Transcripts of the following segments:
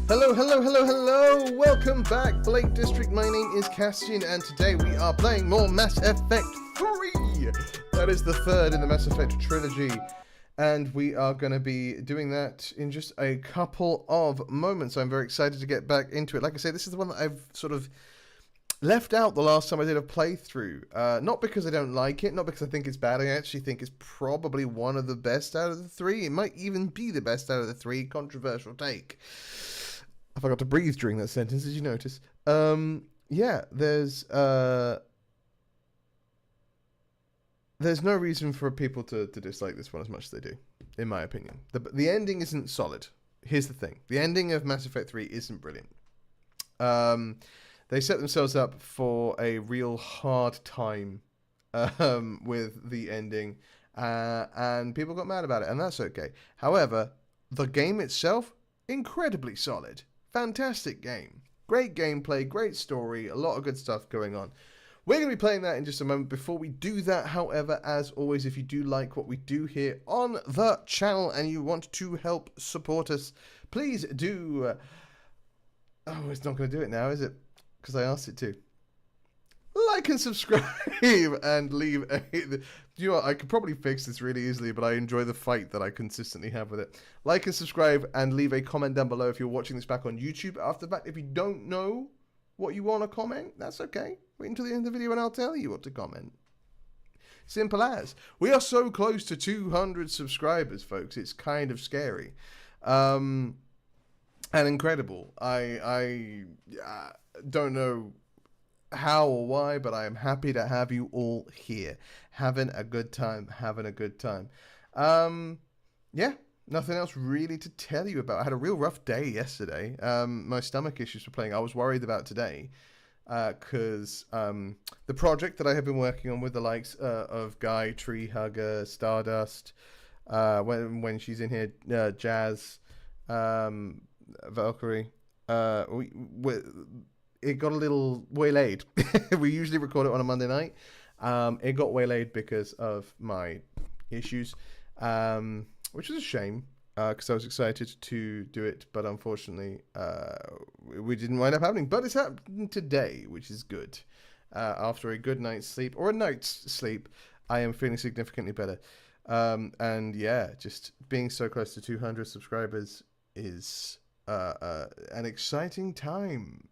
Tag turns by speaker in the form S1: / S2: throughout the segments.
S1: Hello, hello, hello, hello! Welcome back, Blake District. My name is Kastian, and today we are playing more Mass Effect 3! That is the third in the Mass Effect trilogy, and we are going to be doing that in just a couple of moments. I'm very excited to get back into it. Like I say, this is the one that I've sort of left out the last time I did a playthrough. Not because I don't like it, not because I think it's bad. I actually think it's probably one of the best out of the three. It might even be the best out of the three. Controversial take. I forgot to breathe during that sentence, did you notice? yeah, there's no reason for people to dislike this one as much as they do, in my opinion. The ending isn't solid. Here's the thing. The ending of Mass Effect 3 isn't brilliant. They set themselves up for a real hard time with the ending, and people got mad about it, and that's okay. However, the game itself, incredibly solid. Fantastic game. Great gameplay, great story, a lot of good stuff going on. We're going to be playing that in just a moment. Before we do that, however, as always, if you do like what we do here on the channel and you want to help support us, please do... Oh, it's not going to do it now, is it? Because I asked it to. Like and subscribe and leave a... You know what, I could probably fix this really easily, but I enjoy the fight that I consistently have with it. Like and subscribe and leave a comment down below if you're watching this back on YouTube. After that, if you don't know what you want to comment, that's okay. Wait until the end of the video and I'll tell you what to comment. Simple as. We are so close to 200 subscribers, folks. It's kind of scary. And incredible. I don't know how or why, but I am happy to have you all here. Having a good time. Yeah. Nothing else really to tell you about. I had a real rough day yesterday. My stomach issues were playing. I was worried about today because the project that I have been working on with the likes of Guy, Tree Hugger, Stardust, when she's in here, Jazz, Valkyrie, it got a little waylaid. We usually record it on a Monday night. It got waylaid because of my issues. Which is a shame, because I was excited to do it, but unfortunately, we didn't wind up happening. But it's happening today, which is good. After a good night's sleep, or a night's sleep, I am feeling significantly better. And yeah, just being so close to 200 subscribers is an exciting time.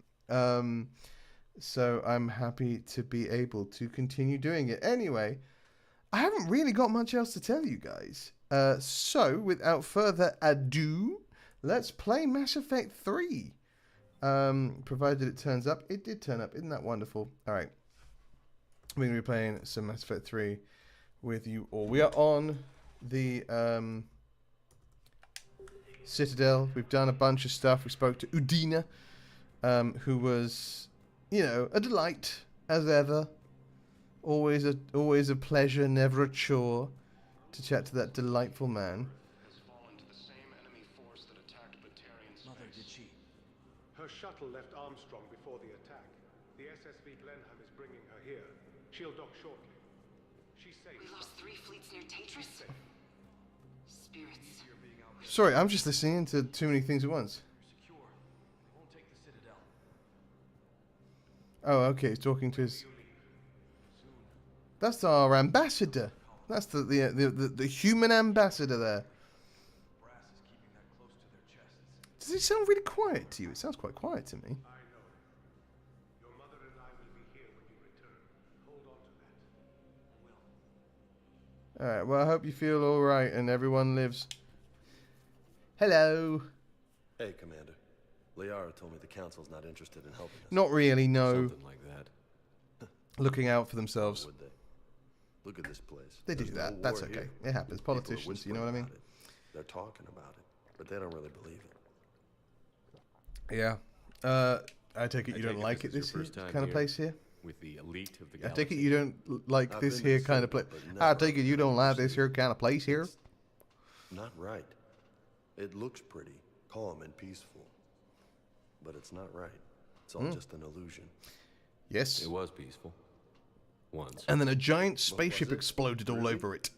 S1: So I'm happy to be able to continue doing it. Anyway, I haven't really got much else to tell you guys. So, without further ado, let's play Mass Effect 3. Provided it turns up. It did turn up. Isn't that wonderful? Alright. We're going to be playing some Mass Effect 3 with you all. We are on the Citadel. We've done a bunch of stuff. We spoke to Udina, who was, you know, a delight, as ever. Always a pleasure, never a chore, to chat to that delightful man.
S2: Mother, did she?
S3: Her shuttle left Armstrong before the attack. The SSV Blenheim is bringing her here. She'll dock shortly. She's safe.
S4: We lost 3 fleets near Tatris. Spirits.
S1: Sorry, I'm just listening to too many things at once.
S2: Secure. They won't take the Citadel.
S1: Oh, okay, he's talking to his... That's our ambassador. That's the human ambassador there.
S2: Brass is keeping that close to their chests.
S1: Does it sound really quiet to you? It sounds quite quiet to me.
S3: I know. Your mother and I will be here when you return. Hold on to that.
S2: I will.
S1: Alright, well, I hope you feel alright and everyone lives. Hello.
S5: Hey, Commander. Liara told me the Council's not interested in helping us.
S1: Not really, no.
S5: Something like that.
S1: Looking out for themselves.
S5: Would they? Look at this place.
S1: They do
S5: There's
S1: that.
S5: no
S1: That's
S5: war
S1: okay.
S5: here.
S1: It happens.
S5: People are
S1: Politicians, you know what I mean?
S5: whispering about it. They're talking about it, but they don't really believe it.
S1: Yeah. I take it you don't like it this
S6: your first time
S1: kind of
S6: here?
S1: place here?
S6: With the elite of the
S1: I
S6: galaxy.
S1: take it you don't like
S5: I've
S1: this
S5: been
S1: here
S5: to
S1: kind of
S5: some,
S1: place.
S5: but
S1: I
S5: never
S1: take it you don't like this
S5: overseas.
S1: here kind of place here?
S5: It's not right. It looks pretty, calm and peaceful, but it's not right. It's all just an illusion.
S1: Yes.
S6: It was peaceful. Once.
S1: And then a giant spaceship
S5: it?
S1: exploded all
S5: Really?
S1: over it.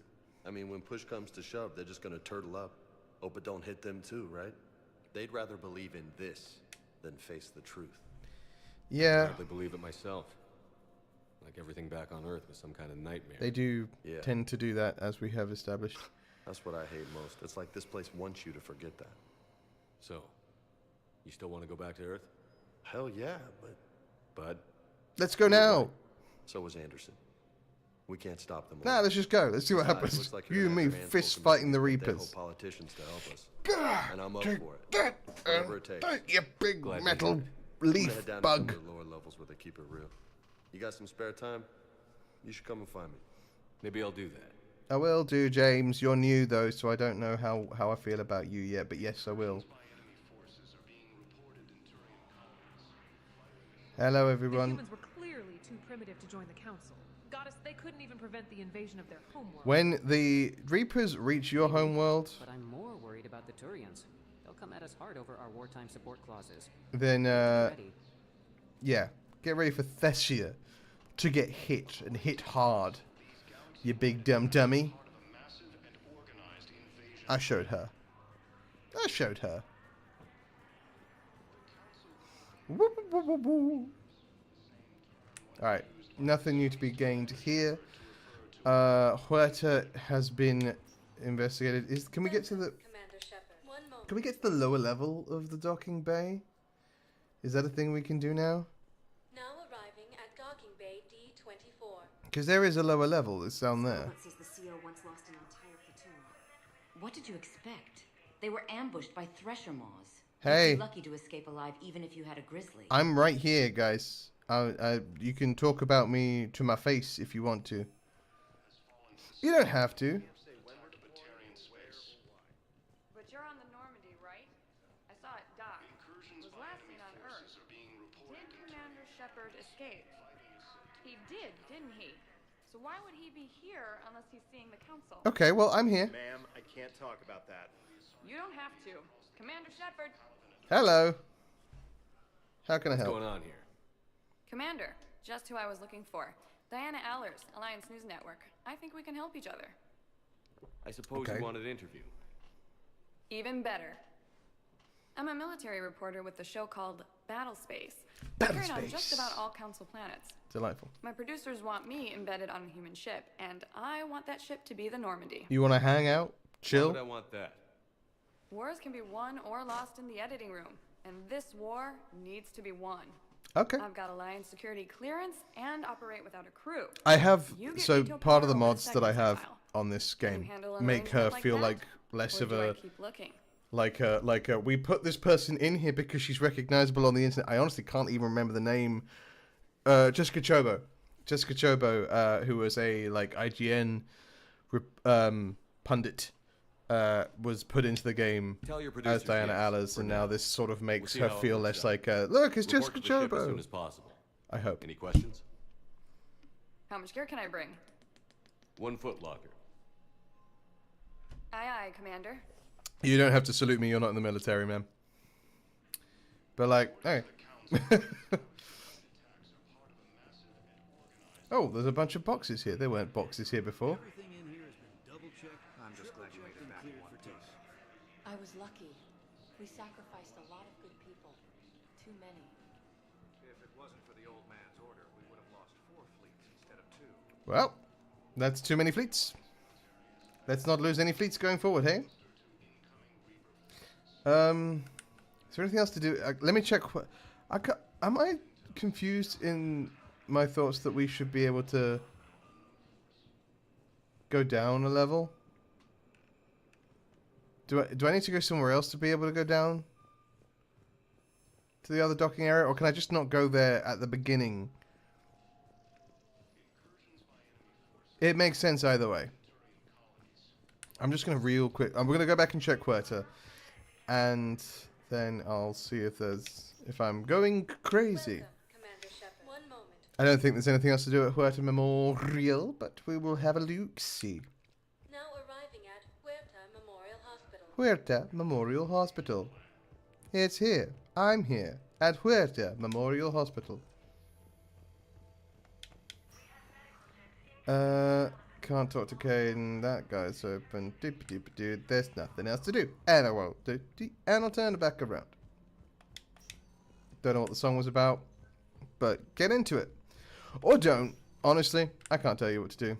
S5: I mean, when push comes to shove, they're just gonna turtle up. Hope it don't hit them too, right? They'd rather believe in this than face the truth.
S6: I
S1: Yeah,
S6: hardly believe it myself. Like everything back on Earth was some kind of nightmare.
S1: they do
S5: Yeah.
S1: tend to do that, as we have established.
S5: That's what I hate most. It's like this place wants you to forget that.
S6: So, you still want to go back to Earth?
S5: Hell yeah,
S6: But
S1: Let's go now.
S5: so was Anderson. We can't stop them.
S1: Nah,
S5: all.
S1: let's just go. Let's see what
S5: Besides,
S1: happens.
S5: looks like you're
S1: You and
S5: gonna
S1: me
S5: have your hands
S1: fist
S5: full
S1: fighting the
S5: convincing
S1: Reapers.
S5: they hold politicians to help us.
S1: Gah,
S5: And I'm up
S1: take
S5: for it.
S1: that,
S5: Whatever it takes.
S1: that, you big
S6: Glad to
S1: metal
S6: hear
S5: I'm gonna
S1: leaf
S5: head down to some
S1: bug.
S5: of the lower levels where they keep it real. You got some spare time? You should come and find me.
S6: Maybe I'll do that.
S1: I will do, James. You're new though, so I don't know how I feel about you yet. But yes, I will. Hello,
S7: The
S1: everyone.
S7: humans were clearly too primitive to join the council. Goddess, they couldn't even prevent the invasion of their homeworld.
S1: When the Reapers reach your homeworld,
S8: But I'm more worried about the Turians. They'll come at us hard over our wartime support clauses.
S1: then
S8: Ready.
S1: yeah, get ready for Thessia to get hit and hit hard. You big dumb dummy. I showed her. I showed her. Alright, nothing new to be gained here. Huerta has been investigated. Can we get to the
S9: Commander Shepard. One moment.
S1: can we get to the lower level of the docking bay? Is that a thing we can do now?
S9: Now arriving at docking bay D24.
S1: Because there is a lower level. It's down there.
S4: Robot says the CO once lost an entire platoon. What did you expect? They were ambushed by thresher maws.
S1: Hey.
S4: You'd be lucky to escape alive even if you had a grizzly.
S1: I'm right here, guys. You can talk about me to my face if you want to. You don't have to.
S10: But you're on the Normandy, right? I saw it dock. Was last seen on Earth. Did Commander Shepard escape? He did, didn't he? So why would he be here unless he's seeing the council?
S1: Okay, well, I'm here.
S11: Ma'am, I can't talk about that.
S10: You don't have to. Commander Shepard.
S1: Hello. How can I
S6: What's
S1: help?
S6: going on here?
S10: Commander, just who I was looking for. Diana Allers, Alliance News Network. I think we can help each other.
S6: I suppose
S1: Okay.
S6: you wanted an interview.
S10: Even better. I'm a military reporter with the show called Battle Space.
S1: Battle
S10: Carried on
S1: Space.
S10: just about all council planets.
S1: Delightful.
S10: My producers want me embedded on a human ship, and I want that ship to be the Normandy.
S1: You want to hang out?
S6: Why
S1: Chill?
S6: would I want that?
S10: Wars can be won or lost in the editing room, and this war needs to be won.
S1: Okay.
S10: I've got Alliance security clearance and operate without a crew.
S1: I have,
S10: You get
S1: so
S10: veto
S1: part of the
S10: power over
S1: mods that I
S10: second
S1: have
S10: tile.
S1: on this
S10: Can you
S1: game
S10: handle an
S1: make her
S10: arrangement like
S1: feel
S10: that?
S1: like less
S10: Or
S1: of
S10: do I
S1: a,
S10: keep looking?
S1: we put this person in here because she's recognizable on the internet. I honestly can't even remember the name. Jessica Chobo. Jessica Chobo, who was a like IGN pundit, was put into the game
S6: Tell your
S1: as
S6: producers
S1: Diana
S6: yes,
S1: Allers,
S6: for
S1: and
S6: now.
S1: now this sort of makes
S6: see
S1: her
S6: how it
S1: feel
S6: works
S1: less
S6: out.
S1: like, look, it's
S6: Report
S1: Jessica
S6: to the ship as soon
S1: Chobo.
S6: as possible.
S1: I hope.
S6: Any questions?
S10: How much gear can I bring?
S6: 1 foot locker.
S10: Aye, aye, Commander.
S1: You don't have to salute me. You're not in the military, man. But like, hey. Oh, there's a bunch of boxes here. There weren't boxes here before.
S11: Everything in here has been double checked. I'm just glad you made it back in one piece.
S4: I was lucky. We sacrificed a lot of good people. Too many.
S3: If it wasn't for the old man's order, we would have lost 4 fleets instead of 2.
S1: Well, that's too many fleets. Let's not lose any fleets going forward, hey? Is there anything else to do? Let me check. Am I confused in my thoughts that we should be able to go down a level? Do I need to go somewhere else to be able to go down to the other docking area, or can I just not go there at the beginning? It makes sense either way. I'm just gonna real quick. I'm gonna go back and check Huerta, and then I'll see if I'm going crazy.
S9: Welcome, Commander Shepard. One moment.
S1: I don't think there's anything else to do at Huerta Memorial, but we will have a look-see.
S9: Now arriving at Huerta Memorial Hospital.
S1: Huerta Memorial Hospital. It's here. I'm here at Huerta Memorial Hospital. Can't talk to Caden. That guy's open. Doop-a-doop-a-doo. There's nothing else to do. And I won't do. And I'll turn it back around. Don't know what the song was about, but get into it. Or don't. Honestly, I can't tell you what to do.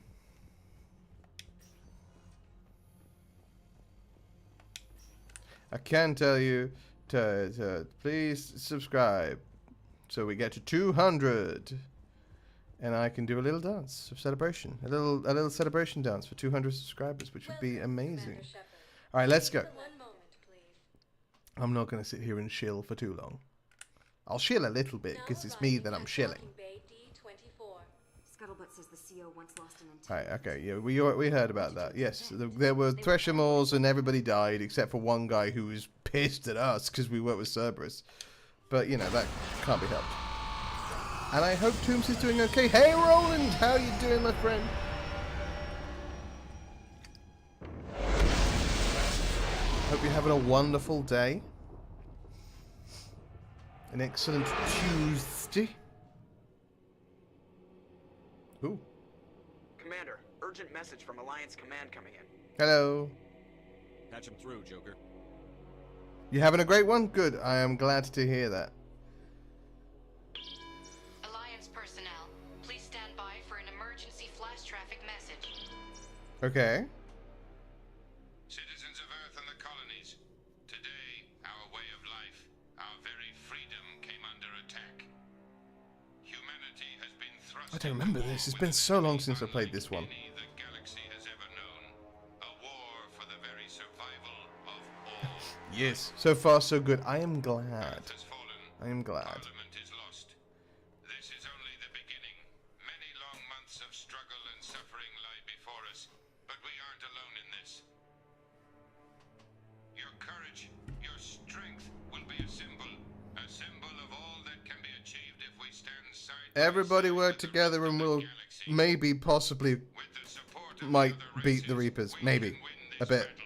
S1: I can tell you to please subscribe so we get to 200. And I can do a little dance of celebration. A little celebration dance for 200 subscribers, which would be
S9: Welcome,
S1: amazing.
S9: Commander Shepard.
S1: Alright, let's go.
S9: One moment, please.
S1: I'm not going to sit here and chill for too long. I'll shill a little bit, because it's me that I'm shilling.
S9: Bay D24.
S4: Scuttlebutt says the CO once lost an
S1: Right,
S4: entire...
S1: okay, yeah, we heard about that. Yes, there were Thresher Maws and everybody died, except for one guy who was pissed at us because we worked with Cerberus. But, you know, that can't be helped. And I hope Toombs is doing okay. Hey, Roland! How you doing, my friend? Hope you're having a wonderful day. An excellent Tuesday. Ooh.
S11: Commander, urgent message from Alliance Command coming in.
S1: Hello.
S6: Patch him through, Joker.
S1: You having a great one? Good. I am glad to hear that.
S12: Alliance personnel, please stand by for an emergency flash traffic message.
S1: Okay.
S13: Citizens of Earth and the colonies, today our way of life, our very freedom came under attack. Humanity has been thrust.
S1: I don't remember this. It's been so long since I played this one.
S13: The galaxy has ever known. A war for the very survival of all.
S1: Yes. So far, so good. I am glad.
S13: Earth has fallen.
S1: I am glad.
S13: Parliament is lost. This is only the beginning. Many long months of struggle and suffering lie before us, but we aren't alone in this. Your courage, your strength will be a symbol of all that can be achieved if we stand side by
S1: Everybody
S13: side
S1: work
S13: with the
S1: together
S13: rest
S1: and
S13: of the
S1: we'll
S13: galaxy.
S1: maybe, possibly,
S13: With the support of
S1: might
S13: other
S1: beat the
S13: races,
S1: Reapers.
S13: we
S1: Maybe.
S13: can win
S1: A
S13: this
S1: bit.
S13: battle.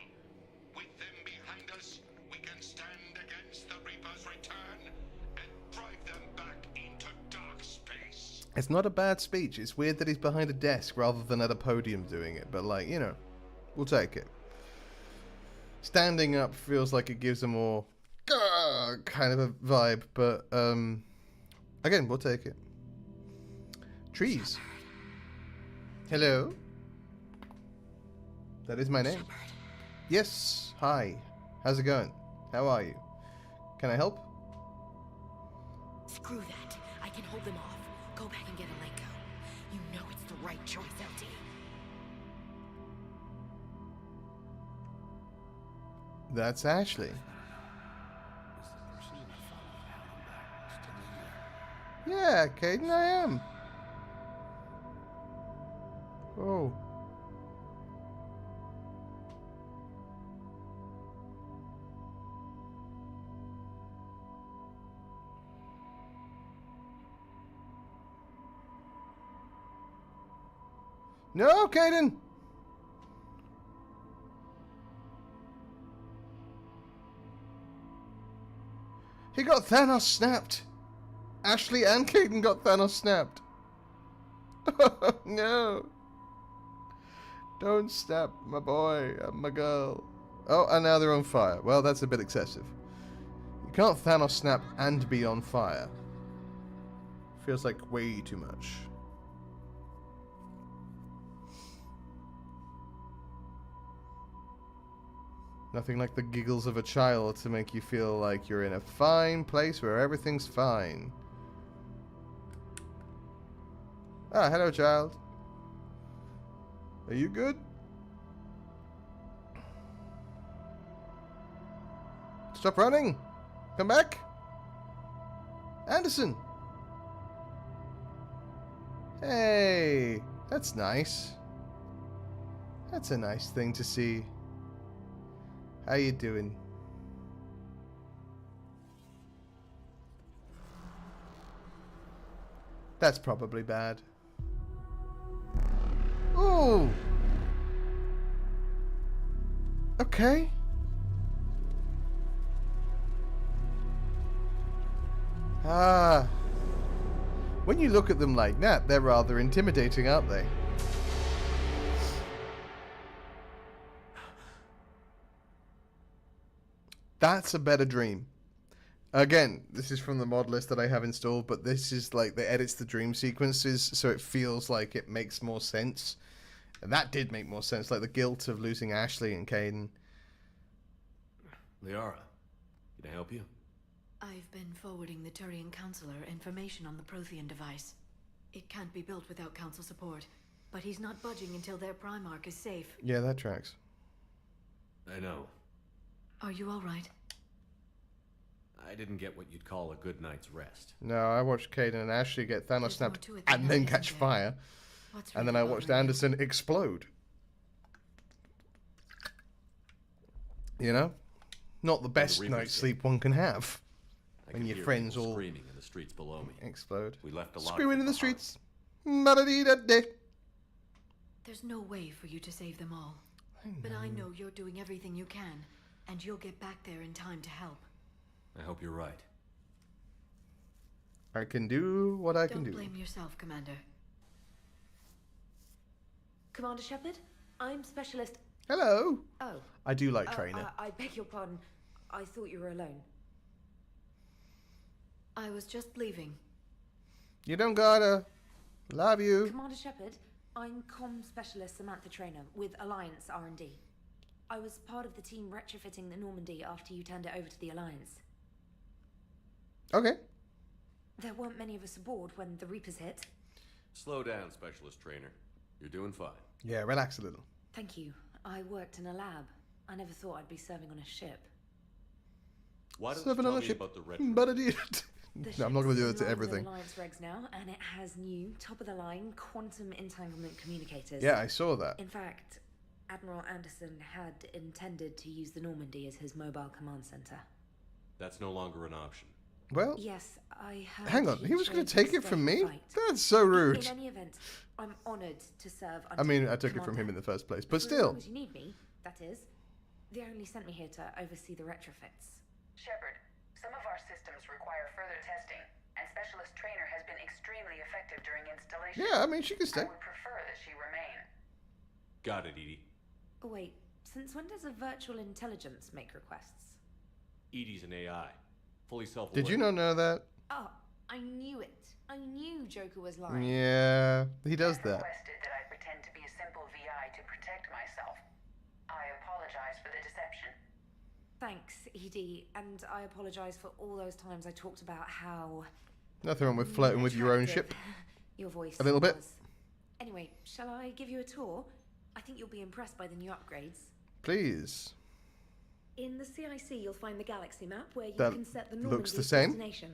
S13: With them behind us, we can stand against the Reapers' return and drive them back into dark space.
S1: It's not a bad speech. It's weird that he's behind a desk rather than at a podium doing it. But, like, you know, we'll take it. Standing up feels like it gives a more kind of a vibe. But, again, we'll take it. Trees. Hello. That is my name. Yes. Hi. How's it going? How are you? Can I help?
S12: Screw that. I can hold them off. Go back and get Alenko. You know it's the right choice, LT.
S1: That's Ashley. Yeah, Caden, I am. Oh. No, Caden! He got Thanos snapped. Ashley and Caden got Thanos snapped. Oh, no. Don't snap my boy and my girl. Oh, and now they're on fire. Well, that's a bit excessive. You can't Thanos snap and be on fire. Feels like way too much. Nothing like the giggles of a child to make you feel like you're in a fine place where everything's fine. Ah, hello, child. Are you good? Stop running. Come back. Anderson. Hey, that's nice. That's a nice thing to see. How you doing? That's probably bad. Ooh. Okay. Ah. When you look at them like that, they're rather intimidating, aren't they? That's a better dream. Again, this is from the mod list that I have installed, but this is like the edits the dream sequences, so it feels like it makes more sense. And that did make more sense, like the guilt of losing Ashley and Caden.
S6: Liara, can I help you?
S12: I've been forwarding the Turian Counselor information on the Prothean device. It can't be built without Council support, but he's not budging until their Primarch is safe.
S1: Yeah, that tracks.
S6: I know.
S12: Are you all right?
S6: I didn't get what you'd call a good night's rest.
S1: No, I watched Caden and Ashley get Thanos
S12: There's
S1: snapped
S12: more to it than
S1: and
S12: that,
S1: then
S12: isn't
S1: catch
S12: there?
S1: fire.
S12: What's
S1: And then
S12: really
S1: I watched
S12: bothering you?
S1: Anderson explode. You know? Not the best
S6: Reapers
S1: night's
S6: came.
S1: sleep one can have.
S6: I
S1: When
S6: could
S1: your
S6: hear
S1: friends
S6: people
S1: all
S6: screaming in the streets below me.
S1: explode.
S6: We left a lot
S1: Screaming
S6: of
S1: in the
S6: them behind.
S1: streets. Ba-da-dee-da-dee.
S12: There's no way for you to save them all. But I know you're doing everything you can, and you'll get back there in time to help.
S6: I hope you're right.
S1: I can do what I can
S12: Don't
S1: do.
S12: blame yourself, Commander.
S14: Commander Shepard, I'm Specialist...
S1: Hello.
S14: Oh.
S1: I do like Trainer.
S14: I beg your pardon. I thought you were alone.
S12: I was just leaving.
S1: You don't gotta. Love you.
S14: Commander Shepard, I'm Comm Specialist Samantha Trainer with Alliance R&D. I was part of the team retrofitting the Normandy after you turned it over to the Alliance.
S1: Okay.
S14: There weren't many of us aboard when the Reapers hit.
S6: Slow down, Specialist Trainer. You're doing fine.
S1: Yeah, relax a little.
S14: Thank you. I worked in a lab. I never thought I'd be serving on a ship.
S6: Why don't
S1: Serving
S6: you
S1: on
S6: tell
S1: a
S6: me
S1: ship.
S6: about the retrofit?
S1: Ba-da-dee-da.
S14: The
S1: No, I'm not going to do it
S14: ship's
S1: to
S14: in line with
S1: everything.
S14: Alliance regs now, and it has new, top-of-the-line quantum entanglement communicators.
S1: Yeah, I saw that.
S14: In fact, Admiral Anderson had intended to use the Normandy as his mobile command center.
S6: That's no longer an option.
S1: Well,
S14: Yes, I heard.
S1: hang on. He was going
S14: chose
S1: to take
S14: to
S1: it
S14: stay
S1: from
S14: and
S1: me?
S14: fight.
S1: That's so rude.
S14: In any event, I'm honored to serve.
S1: I mean, I
S14: under
S1: took it from
S14: Commander.
S1: him in the first place, but
S14: For as
S1: still.
S14: long as you need me, that is. They only sent me here to oversee the retrofits.
S15: Shepard, some of our systems require further testing, and Specialist Trainer has been extremely effective during installation.
S1: Yeah, I mean, she can stay.
S15: I would prefer that she remain.
S6: Got it, Edie.
S14: Oh, wait, since when does a virtual intelligence make requests?
S6: Edie's an AI. Fully self-aware.
S1: Did you not know that?
S14: Oh, I knew it. I knew Joker was lying.
S1: Yeah, he does
S15: Beth
S1: that.
S15: requested that I pretend to be a simple VI to protect myself. I apologize for the deception.
S14: Thanks, Edie, and I apologize for all those times I talked about how
S1: Nothing wrong with flirting with your own ship.
S14: your voice
S1: A little bit.
S14: was. Anyway, shall I give you a tour? I think you'll be impressed by the new upgrades.
S1: Please.
S14: In the CIC, you'll find the galaxy map where you
S1: That
S14: can set the
S1: looks the
S14: Normandy's
S1: same.
S14: destination.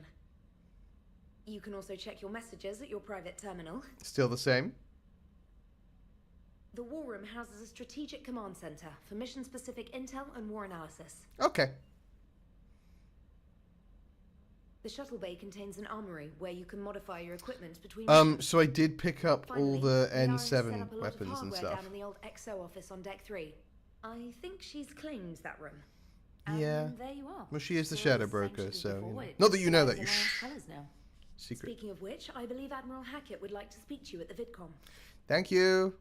S14: You can also check your messages at your private terminal.
S1: Still the same.
S14: The War Room houses a strategic command center for mission-specific intel and war analysis.
S1: Okay.
S14: The shuttle bay contains an armory where you can modify your equipment between.
S1: So I did pick up all
S14: Finally,
S1: the
S14: Yaren's set
S1: N7
S14: up a lot of
S1: weapons and
S14: hardware
S1: stuff.
S14: down in the old XO office on deck 3. I think she's claimed that room.
S1: Yeah.
S14: And there you are.
S1: Well, she is the
S14: So
S1: shadow
S14: same
S1: broker,
S14: she did
S1: so
S14: before,
S1: you know.
S14: it
S1: Not that you know
S14: displays
S1: that. You
S14: Alliance
S1: shh.
S14: colours now.
S1: Secret.
S14: Speaking of which, I believe Admiral Hackett would like to speak to you at the VidCon.
S1: Thank you,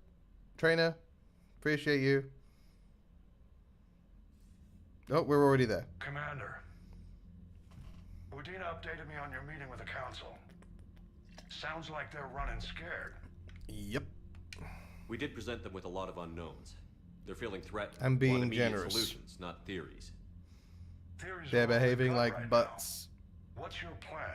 S1: Trainer. Appreciate you. Oh, we're already there.
S16: Commander, Udina updated me on your meeting with the Council. Sounds like they're running scared.
S1: Yep.
S6: We did present them with a lot of unknowns. They're feeling threatened.
S1: I'm being
S6: Want immediate
S1: generous.
S6: Solutions, not theories.
S16: Theories
S1: They're
S16: are all they've
S1: behaving
S16: got
S1: like
S16: right
S1: butts.
S16: now. What's your plan?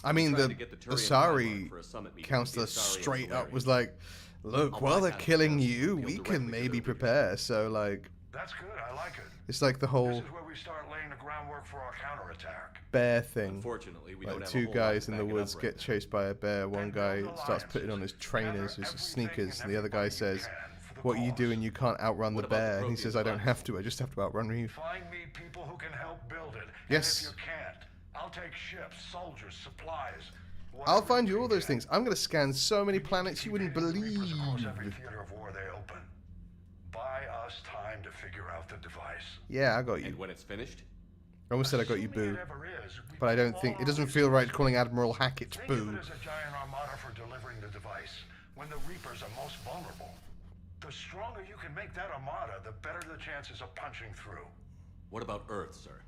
S1: I mean,
S6: trying
S1: the
S6: to get the Turian
S1: Asari
S6: timeline for a summit meeting
S1: counselor
S6: with the Asari and
S1: straight up
S6: Solarians.
S1: was like, look,
S6: I'll
S1: while they're
S6: bypass the
S1: killing
S6: council
S1: you,
S6: and
S1: we
S6: appeal
S1: can
S6: directly to
S1: maybe
S6: the
S1: prepare. So, like,
S16: That's good, I like it.
S1: it's like the
S16: This
S1: whole
S16: is where we start laying the groundwork for our counterattack.
S1: bear thing.
S6: Unfortunately, we
S1: Like
S6: don't have a
S1: two
S6: whole
S1: guys
S6: lot
S1: in
S6: to
S1: the
S6: back it
S1: woods
S6: up
S1: get
S6: right
S1: chased by a bear. One guy
S16: build
S1: starts putting on his trainers, his
S16: everything
S1: sneakers,
S16: and
S1: and the other guy
S16: everybody you
S1: says,
S16: can for the
S1: "What are you
S16: cause.
S1: doing? You can't outrun the
S6: What about the
S1: bear." And he
S6: Prothean
S1: says, "I don't
S6: device?
S1: have to. I just have to outrun you."
S16: Find me people who can help build it.
S1: Yes.
S16: And if you can't, I'll take ships, soldiers, supplies.
S1: I'll
S16: whatever
S1: find you
S16: can
S1: all those
S16: get.
S1: things. I'm going to scan so many planets you wouldn't
S16: Reapers
S1: believe.
S16: across every theater of war they open. Buy us time to figure out the device.
S1: Yeah, I got
S6: And
S1: you.
S6: when it's finished,
S1: I almost said I got you,
S16: Assuming
S1: boo.
S16: it ever is, we
S1: But I don't
S16: pull
S1: think
S16: all
S1: it doesn't
S16: our
S1: feel right
S16: resources.
S1: calling Admiral Hackett
S16: Think
S1: boo.
S16: of it as a giant armada for delivering the device when the Reapers are most vulnerable. The stronger you can make that armada, the better the chances of punching through.
S6: what about Earth, sir?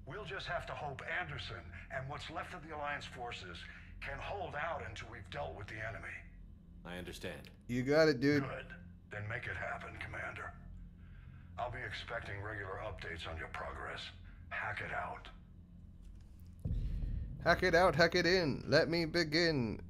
S16: We'll just have to hope Anderson and what's left of the Alliance forces can hold out until we've dealt with the enemy.
S6: I understand.
S1: You got it, dude.
S16: Good. Then make it happen, Commander. I'll be expecting regular updates on your progress. Hack it out.
S1: Hack it out, hack it in. Let me begin.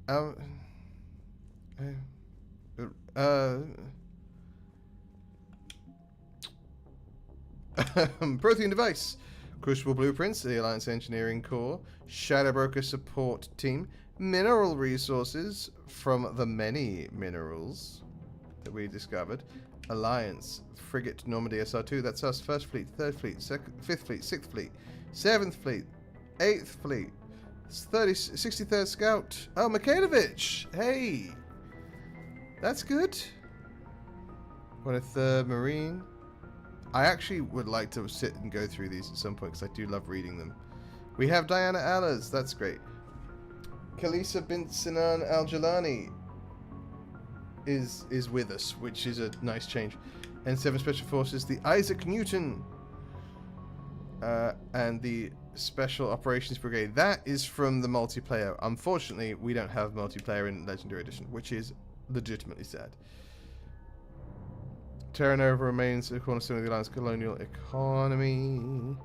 S1: Prothean device. Crucible Blueprints, the Alliance Engineering Corps. Shadow Broker Support Team. Mineral Resources from the many minerals that we discovered. Alliance. Frigate Normandy SR2. That's us. First Fleet, Third Fleet, Fifth Fleet, Sixth Fleet, Seventh Fleet, Eighth Fleet. 63rd Scout. Oh, Mikhailovich. Hey. That's good. 23rd Marine. I actually would like to sit and go through these at some point because I do love reading them. We have Diana Allers. That's great. Khalisa bint Sinan Al-Jalani is with us, which is a nice change. N7 Special Forces, the Isaac Newton, and the Special Operations Brigade. That is from the multiplayer. Unfortunately, we don't have multiplayer in Legendary Edition, which is legitimately sad. Terra Nova remains a cornerstone of the Alliance colonial economy.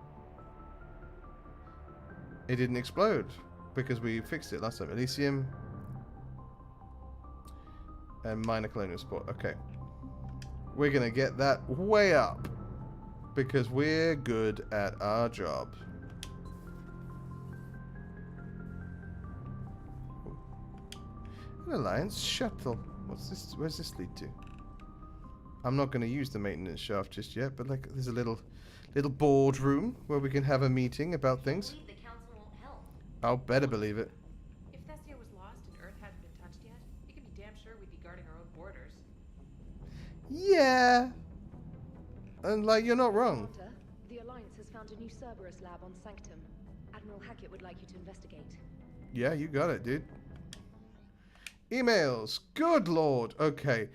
S1: It didn't explode because we fixed it last time. Elysium and minor colonial support. Okay. We're going to get that way up because we're good at our job. An Alliance shuttle. What's this? Where's this lead to? I'm not going to use the maintenance shaft just yet, but like there's a little boardroom where we can have a meeting about things.
S4: The council won't help.
S1: I'll better believe it.
S7: If Thessia was lost and Earth hadn't been touched yet, you can be damn sure we'd be guarding our own borders.
S1: Yeah. And like you're not wrong.
S17: The Alliance has found a new Cerberus lab on Sanctum. Admiral Hackett would like you to investigate.
S1: Yeah, you got it, dude. Emails. Good lord. Okay.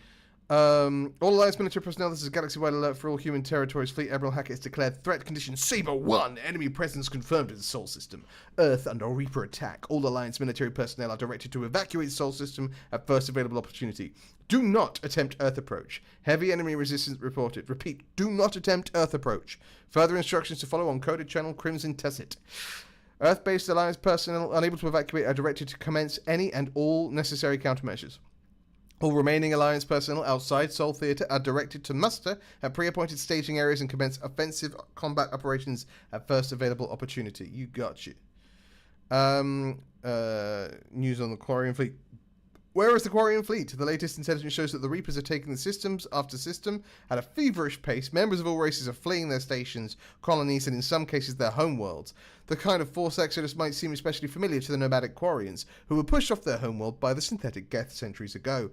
S1: All Alliance military personnel, this is a galaxy-wide alert for all human territories. Fleet Admiral Hackett has declared threat condition Saber 1. Enemy presence confirmed in the Sol System. Earth under Reaper attack. All Alliance military personnel are directed to evacuate the Sol System at first available opportunity. Do not attempt Earth approach. Heavy enemy resistance reported. Repeat, do not attempt Earth approach. Further instructions to follow on coded channel Crimson Tacit. Earth-based Alliance personnel unable to evacuate are directed to commence any and all necessary countermeasures. All remaining Alliance personnel outside Sol Theatre are directed to muster at pre-appointed staging areas and commence offensive combat operations at first available opportunity. You got you. News on the Quarian Fleet. Where is the Quarian Fleet? The latest intelligence shows that the Reapers are taking the systems after system at a feverish pace. Members of all races are fleeing their stations, colonies, and in some cases their homeworlds. The kind of force exodus might seem especially familiar to the nomadic Quarians, who were pushed off their homeworld by the synthetic Geth centuries ago.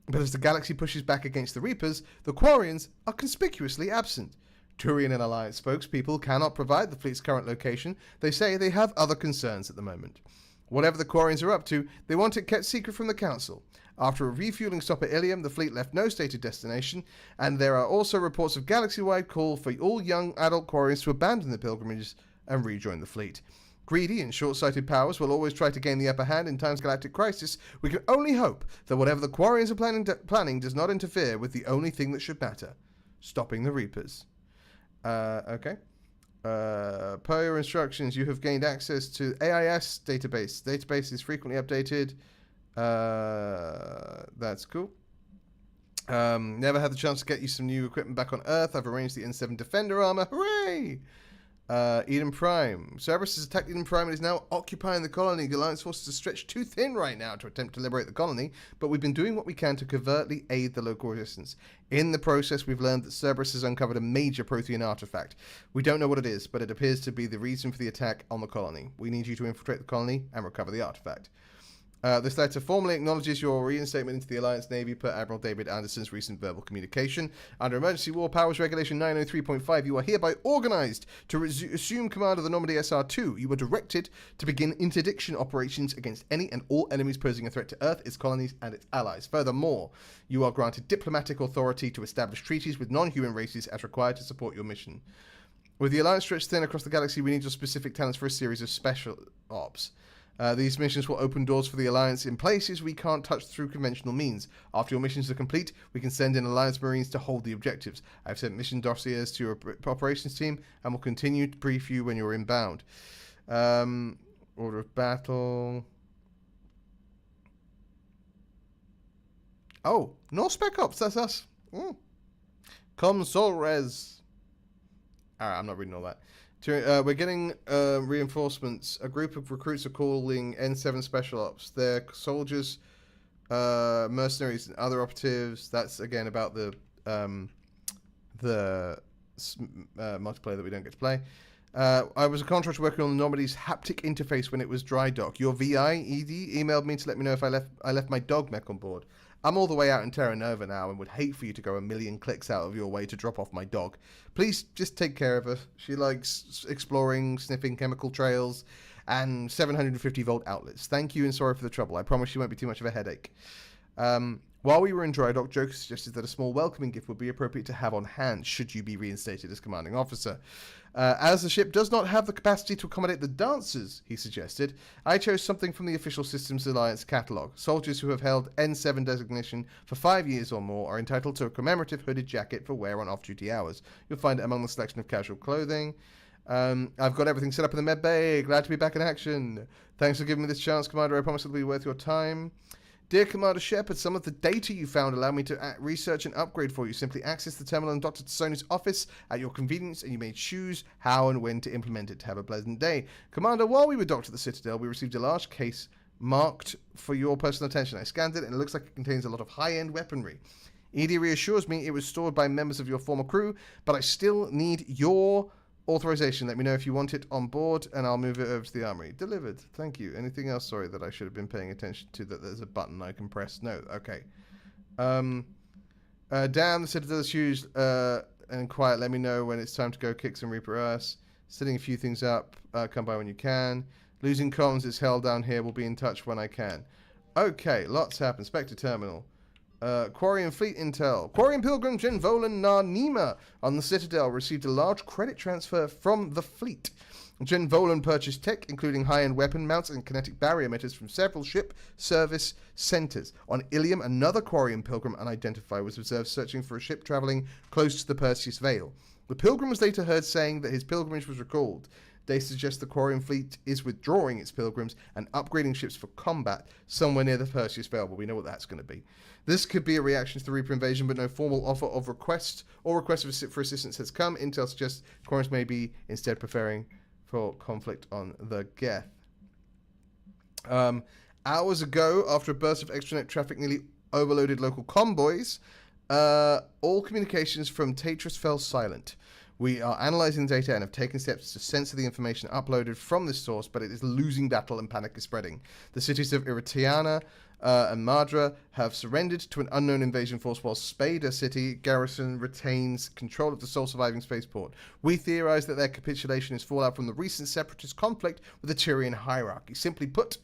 S1: But as the galaxy pushes back against the Reapers, the Quarians are conspicuously absent. Turian and Alliance spokespeople cannot provide the fleet's current location. They say they have other concerns at the moment. Whatever the Quarians are up to, they want it kept secret from the Council. After a refueling stop at Ilium, the fleet left no stated destination, and there are also reports of galaxy-wide call for all young adult Quarians to abandon the pilgrimages and rejoin the fleet. Greedy and short-sighted powers will always try to gain the upper hand in times of galactic crisis. We can only hope that whatever the Quarians are planning does not interfere with the only thing that should matter: stopping the Reapers. Okay. Per your instructions, you have gained access to AIS database. Database is frequently updated. That's cool. Never had the chance to get you some new equipment back on Earth. I've arranged the N7 Defender armor. Hooray! Eden Prime. Cerberus has attacked Eden Prime and is now occupying the colony. The Alliance forces are stretched too thin right now to attempt to liberate the colony, but we've been doing what we can to covertly aid the local resistance. In the process, we've learned that Cerberus has uncovered a major Prothean artifact. We don't know what it is, but it appears to be the reason for the attack on the colony. We need you to infiltrate the colony and recover the artifact. This letter formally acknowledges your reinstatement into the Alliance Navy per Admiral David Anderson's recent verbal communication. Under Emergency War Powers Regulation 903.5, you are hereby organized to assume command of the Normandy SR2. You are directed to begin interdiction operations against any and all enemies posing a threat to Earth, its colonies, and its allies. Furthermore, you are granted diplomatic authority to establish treaties with non-human races as required to support your mission. With the Alliance stretched thin across the galaxy, we need your specific talents for a series of special ops. These missions will open doors for the Alliance in places we can't touch through conventional means. After your missions are complete, we can send in Alliance Marines to hold the objectives. I've sent mission dossiers to your operations team and will continue to brief you when you're inbound. Order of battle. Oh, no Spec Ops, that's us. Console Res. Alright, I'm not reading all that. We're getting reinforcements. A group of recruits are calling N7 Special Ops. They're soldiers, mercenaries, and other operatives. That's again about the multiplayer that we don't get to play. I was a contractor working on the Normandy's haptic interface when it was dry dock. Your VI, ED, emailed me to let me know if I left my dog mech on board. I'm all the way out in Terra Nova now and would hate for you to go a million clicks out of your way to drop off my dog. Please just take care of her. She likes exploring, sniffing chemical trails, and 750-volt outlets. Thank you and sorry for the trouble. I promise you won't be too much of a headache. While we were in dry dock, Joker suggested that a small welcoming gift would be appropriate to have on hand should you be reinstated as commanding officer. As the ship does not have the capacity to accommodate the dancers, he suggested, I chose something from the official Systems Alliance catalogue. Soldiers who have held N7 designation for 5 years or more are entitled to a commemorative hooded jacket for wear on off-duty hours. You'll find it among the selection of casual clothing. I've got everything set up in the med bay. Glad to be back in action. Thanks for giving me this chance, Commander. I promise it'll be worth your time. Dear Commander Shepard, some of the data you found allow me to research and upgrade for you. Simply access the terminal in Dr. Tassoni's office at your convenience, and you may choose how and when to implement it. Have a pleasant day. Commander, while we were docked at the Citadel, we received a large case marked for your personal attention. I scanned it, and it looks like it contains a lot of high-end weaponry. ED reassures me it was stored by members of your former crew, but I still need your authorization. Let me know if you want it on board, and I'll move it over to the armory. Delivered. Thank you. Anything else, sorry, that I should have been paying attention to, that there's a button I can press? No. Okay. Down the Citadel's huge and quiet. Let me know when it's time to go kick some Reaper ass. Setting a few things up. Come by when you can. Losing comms is hell down here. We'll be in touch when I can. Okay. Lots happen. Spectre Terminal. Quarian Fleet Intel. Quarian Pilgrim Jen Volan Nar Nima on the Citadel received a large credit transfer from the fleet. Jen Volan purchased tech, including high-end weapon mounts and kinetic barrier emitters from several ship service centers. On Ilium, another Quarian Pilgrim, unidentified, was observed searching for a ship traveling close to the Perseus Veil. The Pilgrim was later heard saying that his pilgrimage was recalled. They suggest the Quarian fleet is withdrawing its pilgrims and upgrading ships for combat somewhere near the Perseus Veil, but we know what that's going to be. This could be a reaction to the Reaper invasion, but no formal offer of request or request for assistance has come. Intel suggests Quarians may be instead preferring for conflict on the Geth. Hours ago, after a burst of extranet traffic nearly overloaded local convoys, all communications from Tatris fell silent. We are analysing the data and have taken steps to censor the information uploaded from this source, but it is losing battle and panic is spreading. The cities of Iritiana and Madra have surrendered to an unknown invasion force, while Spada City garrison retains control of the sole surviving spaceport. We theorize that their capitulation is fallout from the recent separatist conflict with the Tyrian hierarchy. Simply put,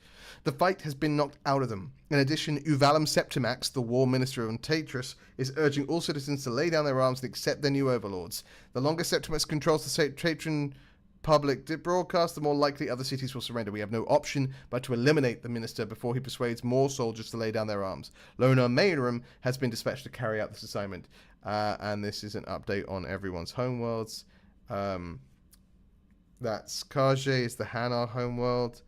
S1: the fight has been knocked out of them. In addition, Uvalum Septimax, the war minister on Tatris, is urging all citizens to lay down their arms and accept their new overlords. The longer Septimax controls the Tatran public broadcast, the more likely other cities will surrender. We have no option but to eliminate the minister before he persuades more soldiers to lay down their arms. Lona Mayram has been dispatched to carry out this assignment. And this is an update on everyone's homeworlds. That's Kajé is the Hanar homeworld.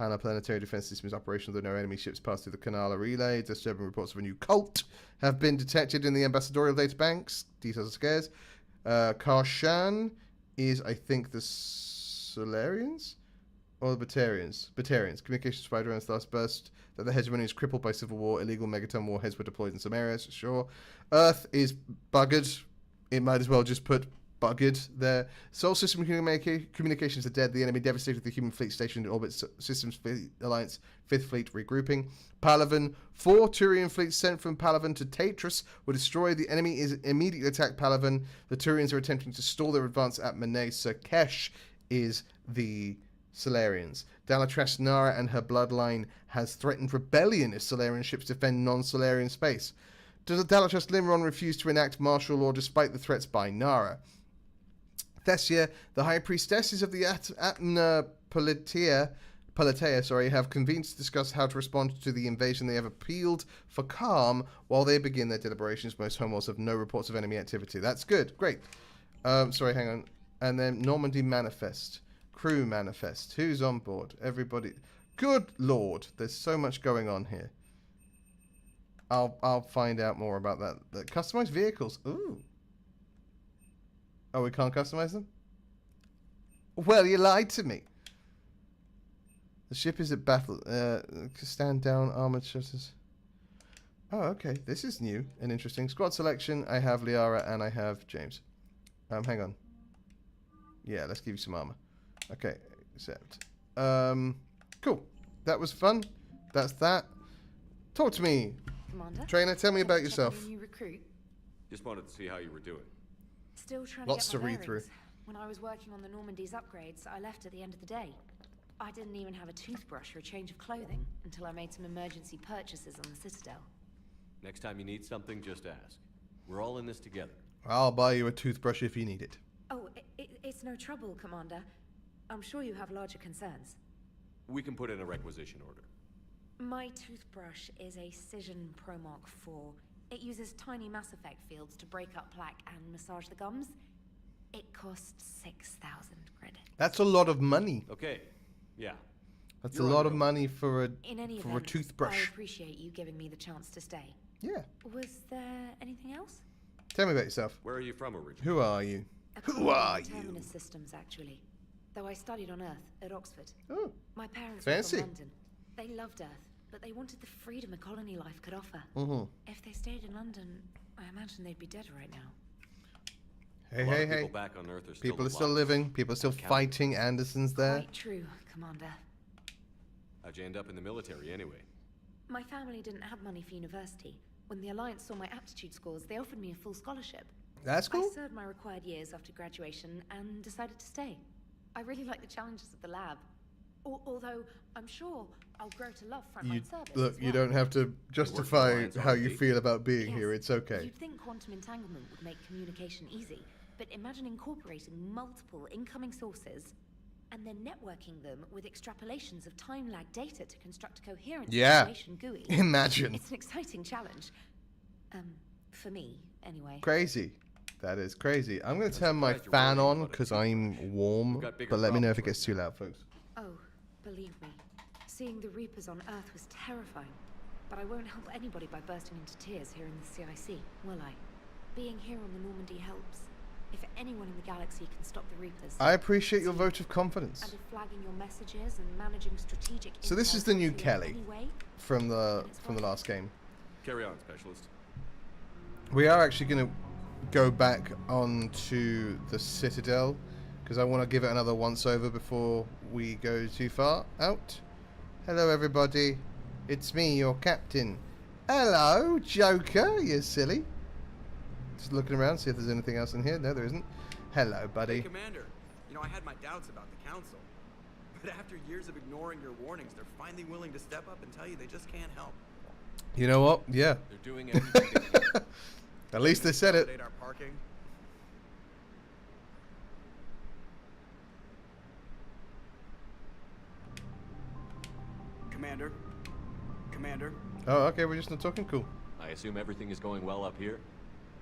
S1: Hanar Planetary Defense System is operational, though no enemy ships pass through the Canala relay. Disturbing reports of a new cult have been detected in the ambassadorial data banks. Details are scarce. Karshan is, I think, the Solarians or the Batarians. Communication spider ends last burst that the hegemony is crippled by civil war. Illegal megaton warheads were deployed in some areas. Sure. Earth is buggered. It might as well just put buggered there. Sol system communications are dead. The enemy devastated the human fleet stationed in orbit. Systems Alliance 5th Fleet regrouping. Palavan. 4 Turian fleets sent from Palavan to Tatris were destroyed. The enemy is immediately attacked Palavan. The Turians are attempting to stall their advance at Mene. Surkesh is the Solarians. Dalatrash Nara and her bloodline has threatened rebellion if Solarian ships defend non-Solarian space. Does Dalatrash Limron refuse to enact martial law despite the threats by Nara? Thessia, the high priestesses of the Atna Palatea, have convened to discuss how to respond to the invasion. They have appealed for calm while they begin their deliberations. Most homeworlds have no reports of enemy activity. That's good. Great. Sorry, hang on. And then Normandy Manifest. Crew Manifest. Who's on board? Everybody. Good Lord. There's so much going on here. I'll find out more about that. The customized vehicles. Ooh. Oh, we can't customize them? Well, you lied to me. The ship is at battle. Stand down, armored shutters. Oh, okay. This is new and interesting. Squad selection. I have Liara and I have James. Hang on. Yeah, let's give you some armor. Okay, accept. Cool. That was fun. That's that. Talk to me.
S14: Commander?
S1: Trainer, tell me about yourself.
S14: New recruit.
S6: Just wanted to see how you were doing.
S14: Still trying
S1: Lots
S14: to
S1: to
S14: get my
S1: read through.
S14: bearings. When I was working on the Normandy's upgrades, I left at the end of the day. I didn't even have a toothbrush or a change of clothing until I made some emergency purchases on the Citadel.
S6: Next time you need something, just ask. We're all in this together.
S1: I'll buy you a toothbrush if you need it.
S14: Oh, it's no trouble, Commander. I'm sure you have larger concerns.
S6: We can put in a requisition order.
S14: My toothbrush is a Cision Pro Mark IV. It uses tiny Mass Effect fields to break up plaque and massage the gums. It costs 6,000 credits.
S1: That's a lot of money.
S6: Okay, yeah.
S1: That's a lot of money for a toothbrush.
S14: I appreciate you giving me the chance to stay.
S1: Yeah.
S14: Was there anything else?
S1: Tell me about yourself.
S6: Where are you from originally?
S1: Who are you? Who are you?
S14: Terminus Systems, actually. Though I studied on Earth at Oxford.
S1: Oh.
S14: My parents
S1: Fancy.
S14: were from London. They loved Earth, but they wanted the freedom a colony life could offer.
S1: Mm-hmm.
S14: If they stayed in London, I imagine they'd be dead right now.
S1: Hey,
S6: A lot
S1: hey,
S6: of
S1: hey.
S6: people back on Earth are
S1: People are still
S6: alive.
S1: living. People are still fighting. Anderson's there.
S14: Quite true, Commander.
S6: How'd you end up in the military anyway?
S14: My family didn't have money for university. When the Alliance saw my aptitude scores, they offered me a full scholarship.
S1: That's cool.
S14: I served my required years after graduation and decided to stay. I really like the challenges of the lab. Although, I'm sure I'll grow to love frontline service.
S1: Look,
S14: as
S1: you
S14: well.
S1: don't have to justify
S6: Alliance
S1: how you
S6: R&D.
S1: feel about being
S14: Yes,
S1: here. It's okay.
S14: You'd think quantum entanglement would make communication easy, but imagine incorporating multiple incoming sources and then networking them with extrapolations of time-lag data to construct a coherent information GUI.
S1: Imagine.
S14: It's an exciting challenge. For me, anyway.
S1: Crazy. That is crazy. I'm going to turn my fan on because I'm warm, but let me know if it gets too loud, folks.
S14: Oh, believe me, seeing the Reapers on Earth was terrifying. But I won't help anybody by bursting into tears here in the CIC, will I? Being here on the Normandy helps. If anyone in the galaxy can stop the Reapers...
S1: I appreciate your vote of confidence.
S14: And if flagging your messages and managing strategic...
S1: So this is the new
S14: intel
S1: Kelly
S14: anyway,
S1: from the last game.
S6: Carry on, Specialist.
S1: We are actually going to go back onto the Citadel because I want to give it another once over before we go too far out. Hello everybody, it's me, your captain. Hello, Joker, you silly. Just looking around, see if there's anything else in here. No, there isn't. Hello, buddy.
S11: Hey, Commander. You know, I had my doubts about the Council. But after years of ignoring your warnings, they're finally willing to step up and tell you they just can't help.
S1: You know what? Yeah.
S6: They're doing everything they can.
S1: At least they said it.
S11: Our parking. Commander. Commander.
S1: Oh, okay, we're just not talking. Cool.
S6: I assume everything is going well up here?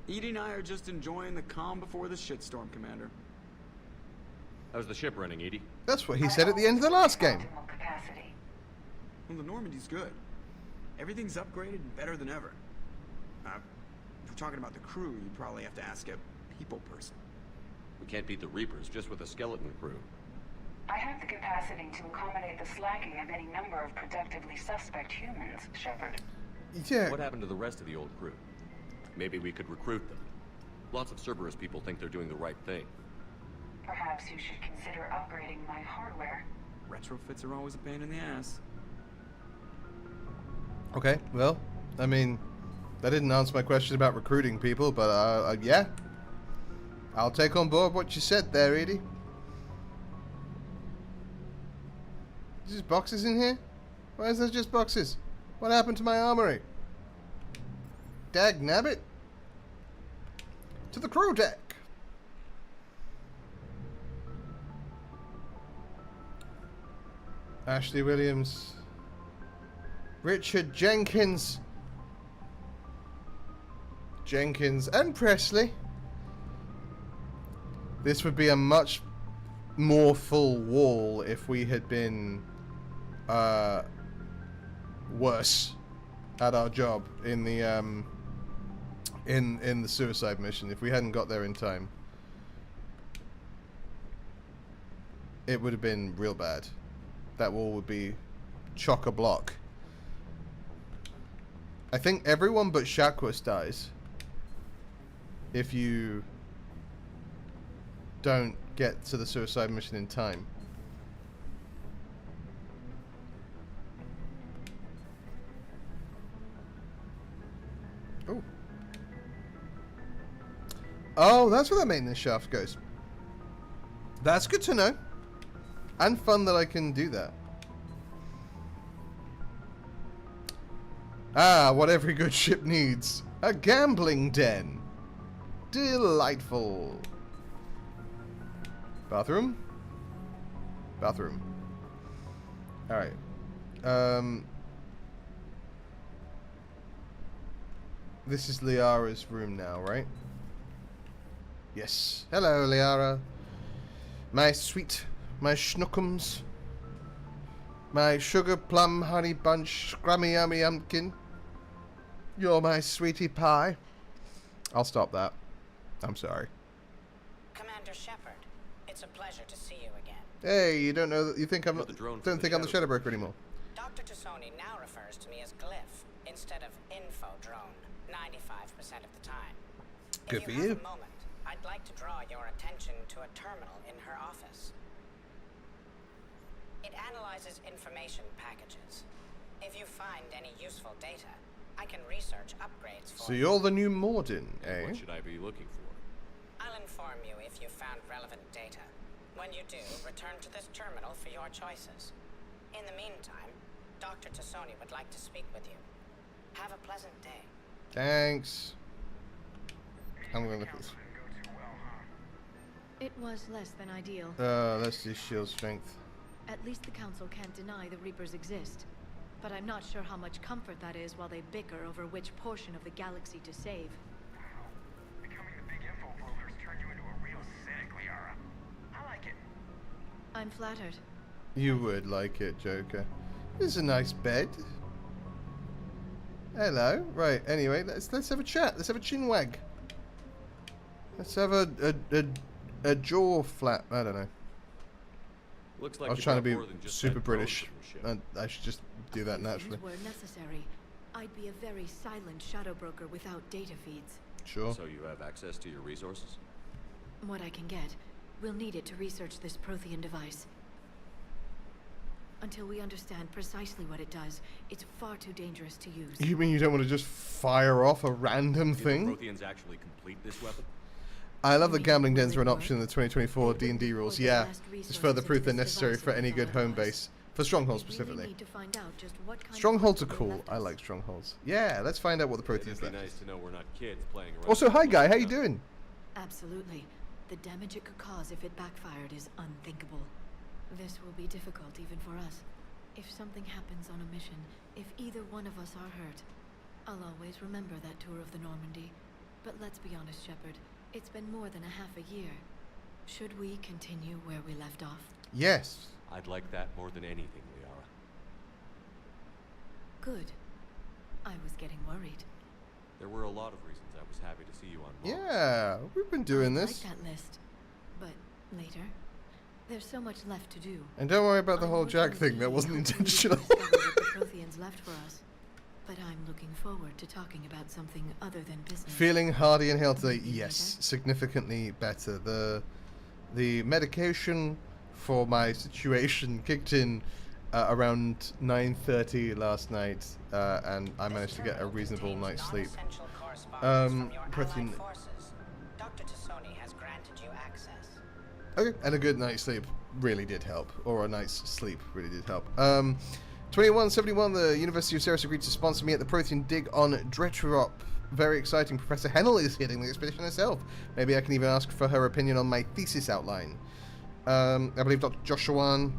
S11: Edie and I are just enjoying the calm before the shitstorm, Commander.
S6: How's the ship running, Edie?
S1: That's what he said at the end of the last game.
S11: Well, the Normandy's good. Everything's upgraded and better than ever. If we're talking about the crew, you'd probably have to ask a people person.
S6: We can't beat the Reapers just with a skeleton crew.
S15: I have the capacity to accommodate the slacking of any number of productively suspect humans, Shepard.
S1: Yeah.
S6: What happened to the rest of the old crew? Maybe we could recruit them. Lots of Cerberus people think they're doing the right thing.
S15: Perhaps you should consider upgrading my hardware.
S11: Retrofits are always a pain in the ass.
S1: Okay, well, I mean, that didn't answer my question about recruiting people, but yeah. I'll take on board what you said there, Edie. Is there boxes in here? Why is there just boxes? What happened to my armory? Dag nabbit. To the crew deck. Ashley Williams. Richard Jenkins. Jenkins and Presley. This would be a much more full wall if we had been worse at our job in the in the suicide mission if we hadn't got there in time. it would have been real bad. That wall would be chock-a-block. I think everyone but Shaquas dies if you don't get to the suicide mission in time. Oh. Oh, that's where that maintenance shaft goes. That's good to know. And fun that I can do that. Ah, what every good ship needs. A gambling den. Delightful. Bathroom? Bathroom. Alright. This is Liara's room now, right? Yes. Hello, Liara. My sweet, my schnookums. My sugar plum honey bunch scrummy yummy umpkin. You're my sweetie pie. I'll stop that. I'm sorry.
S18: Commander Shepard, it's a pleasure to see you again.
S1: Hey, you don't know that you think I'm not, don't think I'm the Shadow Broker anymore.
S18: Dr. Tassoni now refers to me as Glyph instead of Info Drone 95% of the time.
S1: Good for
S18: If you
S1: you.
S18: have a moment, I'd like to draw your attention to a terminal in her office. It analyzes information packages. If you find any useful data, I can research upgrades for
S1: So you're the new Morden, eh?
S6: What should I be looking for?
S18: I'll inform you if you found relevant data. When you do, return to this terminal for your choices. In the meantime, Dr. Tassoni would like to speak with you. Have a pleasant day.
S1: Thanks. I'm gonna look at this.
S12: It was less than ideal.
S1: Let's do shield strength.
S12: At least the Council can't deny the Reapers exist. But I'm not sure how much comfort that is while they bicker over which portion of the galaxy to save.
S19: Becoming the big info brokers turned you into a real cynic, Liara. I like it.
S12: I'm flattered.
S1: You would like it, Joker. This is a nice bed. Hello. Right. Anyway, let's have a chat. Let's have a chin wag. Let's have a jaw flap. I don't know.
S6: Looks like
S1: I was
S6: you've
S1: trying to
S6: got
S1: be
S6: more than just
S1: super
S6: that
S1: British.
S6: drone from
S1: And I should just do that naturally.
S12: If were necessary, I'd be a very silent shadow broker without data feeds.
S1: Sure.
S6: So you have access to your resources?
S12: What I can get. We'll need it to research this Prothean device. Until we understand precisely what it does, it's far too dangerous to use.
S1: You mean you don't want to just fire off a random
S6: Did
S1: thing?
S6: the Protheans actually complete this weapon?
S1: I love that gambling dens are an option in the 2024 D&D rules. Yeah, it's further proof they're necessary for any good home base. For strongholds specifically. Strongholds are cool. I like strongholds. Yeah, let's find out what the Protheans
S6: It'd be
S1: left.
S6: nice to know we're not kids playing around.
S1: Also, hi guy, how you doing?
S12: Absolutely. The damage it could cause if it backfired is unthinkable. This will be difficult even for us. If something happens on a mission, if either one of us are hurt, I'll always remember that tour of the Normandy. But let's be honest, Shepard. It's been more than a half a year. Should we continue where we left off?
S1: Yes.
S6: I'd like that more than anything, Liara.
S12: Good. I was getting worried.
S6: There were a lot of reasons I was happy to see you on Mars.
S1: Yeah, we've been doing
S12: I
S1: this.
S12: like that list. But later, there's so much left to do.
S1: And don't worry about the whole Jag thing, that wasn't intentional.
S12: Discover what the Protheans left for us. But I'm looking forward to talking about something other than business.
S1: Feeling hardy and healthy, yes, significantly better. The medication for my situation kicked in around 9:30 last night, and I managed to get a reasonable night's sleep. Protein.
S18: Dr. Tassoni has granted you access.
S1: Okay, and a good night's sleep really did help, or a night's sleep really did help. 2171, the University of Ceres agreed to sponsor me at the Prothean dig on Dretrop. Very exciting. Professor Hennel is heading the expedition herself. Maybe I can even ask for her opinion on my thesis outline. I believe Dr. Joshuan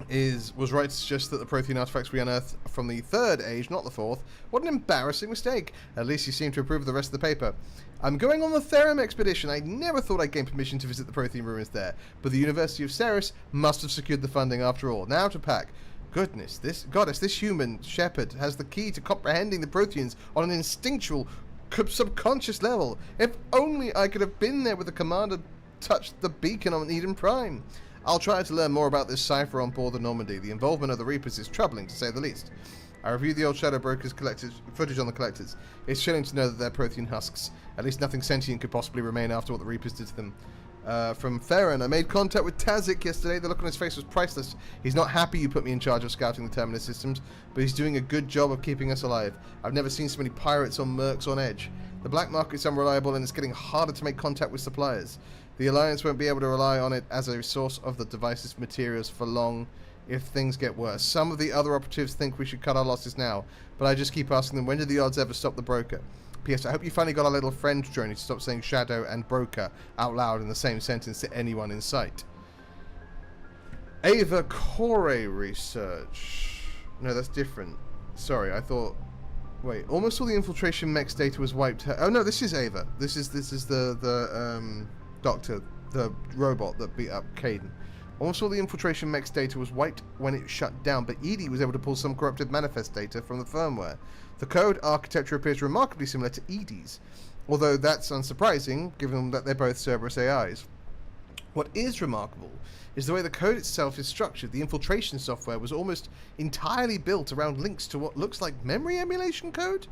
S1: was right to suggest that the Prothean artifacts we unearthed from the third age, not the fourth. What an embarrassing mistake. At least you seem to approve of the rest of the paper. I'm going on the Therum expedition. I never thought I'd gain permission to visit the Prothean ruins there, but the University of Ceres must have secured the funding after all. Now to pack. Goodness, this human Shepard has the key to comprehending the Protheans on an instinctual, subconscious level. If only I could have been there with the commander touched the beacon on Eden Prime. I'll try to learn more about this cipher on board the Normandy. The involvement of the Reapers is troubling, to say the least. I reviewed the old Shadow Brokers footage on the Collectors. It's chilling to know that they're Prothean husks. At least nothing sentient could possibly remain after what the Reapers did to them. From Farron, I made contact with Tazik yesterday. The look on his face was priceless. He's not happy you put me in charge of scouting the Terminus systems, but he's doing a good job of keeping us alive. I've never seen so many pirates or mercs on edge. The black market's unreliable and it's getting harder to make contact with suppliers. The Alliance won't be able to rely on it as a source of the device's materials for long if things get worse. Some of the other operatives think we should cut our losses now, but I just keep asking them, when do the odds ever stop the broker? P.S. I hope you finally got our little friend Joni to stop saying shadow and broker out loud in the same sentence to anyone in sight. Ava Corey research. No, that's different. Sorry, I thought... Wait, almost all the infiltration mech's data was wiped. Oh no, this is Ava. This is the doctor, the robot that beat up Caden. Almost all the infiltration mech's data was wiped when it shut down, but Edie was able to pull some corrupted manifest data from the firmware. The code architecture appears remarkably similar to Edie's, although that's unsurprising, given that they're both Cerberus AIs. What is remarkable is the way the code itself is structured. The infiltration software was almost entirely built around links to what looks like memory emulation code,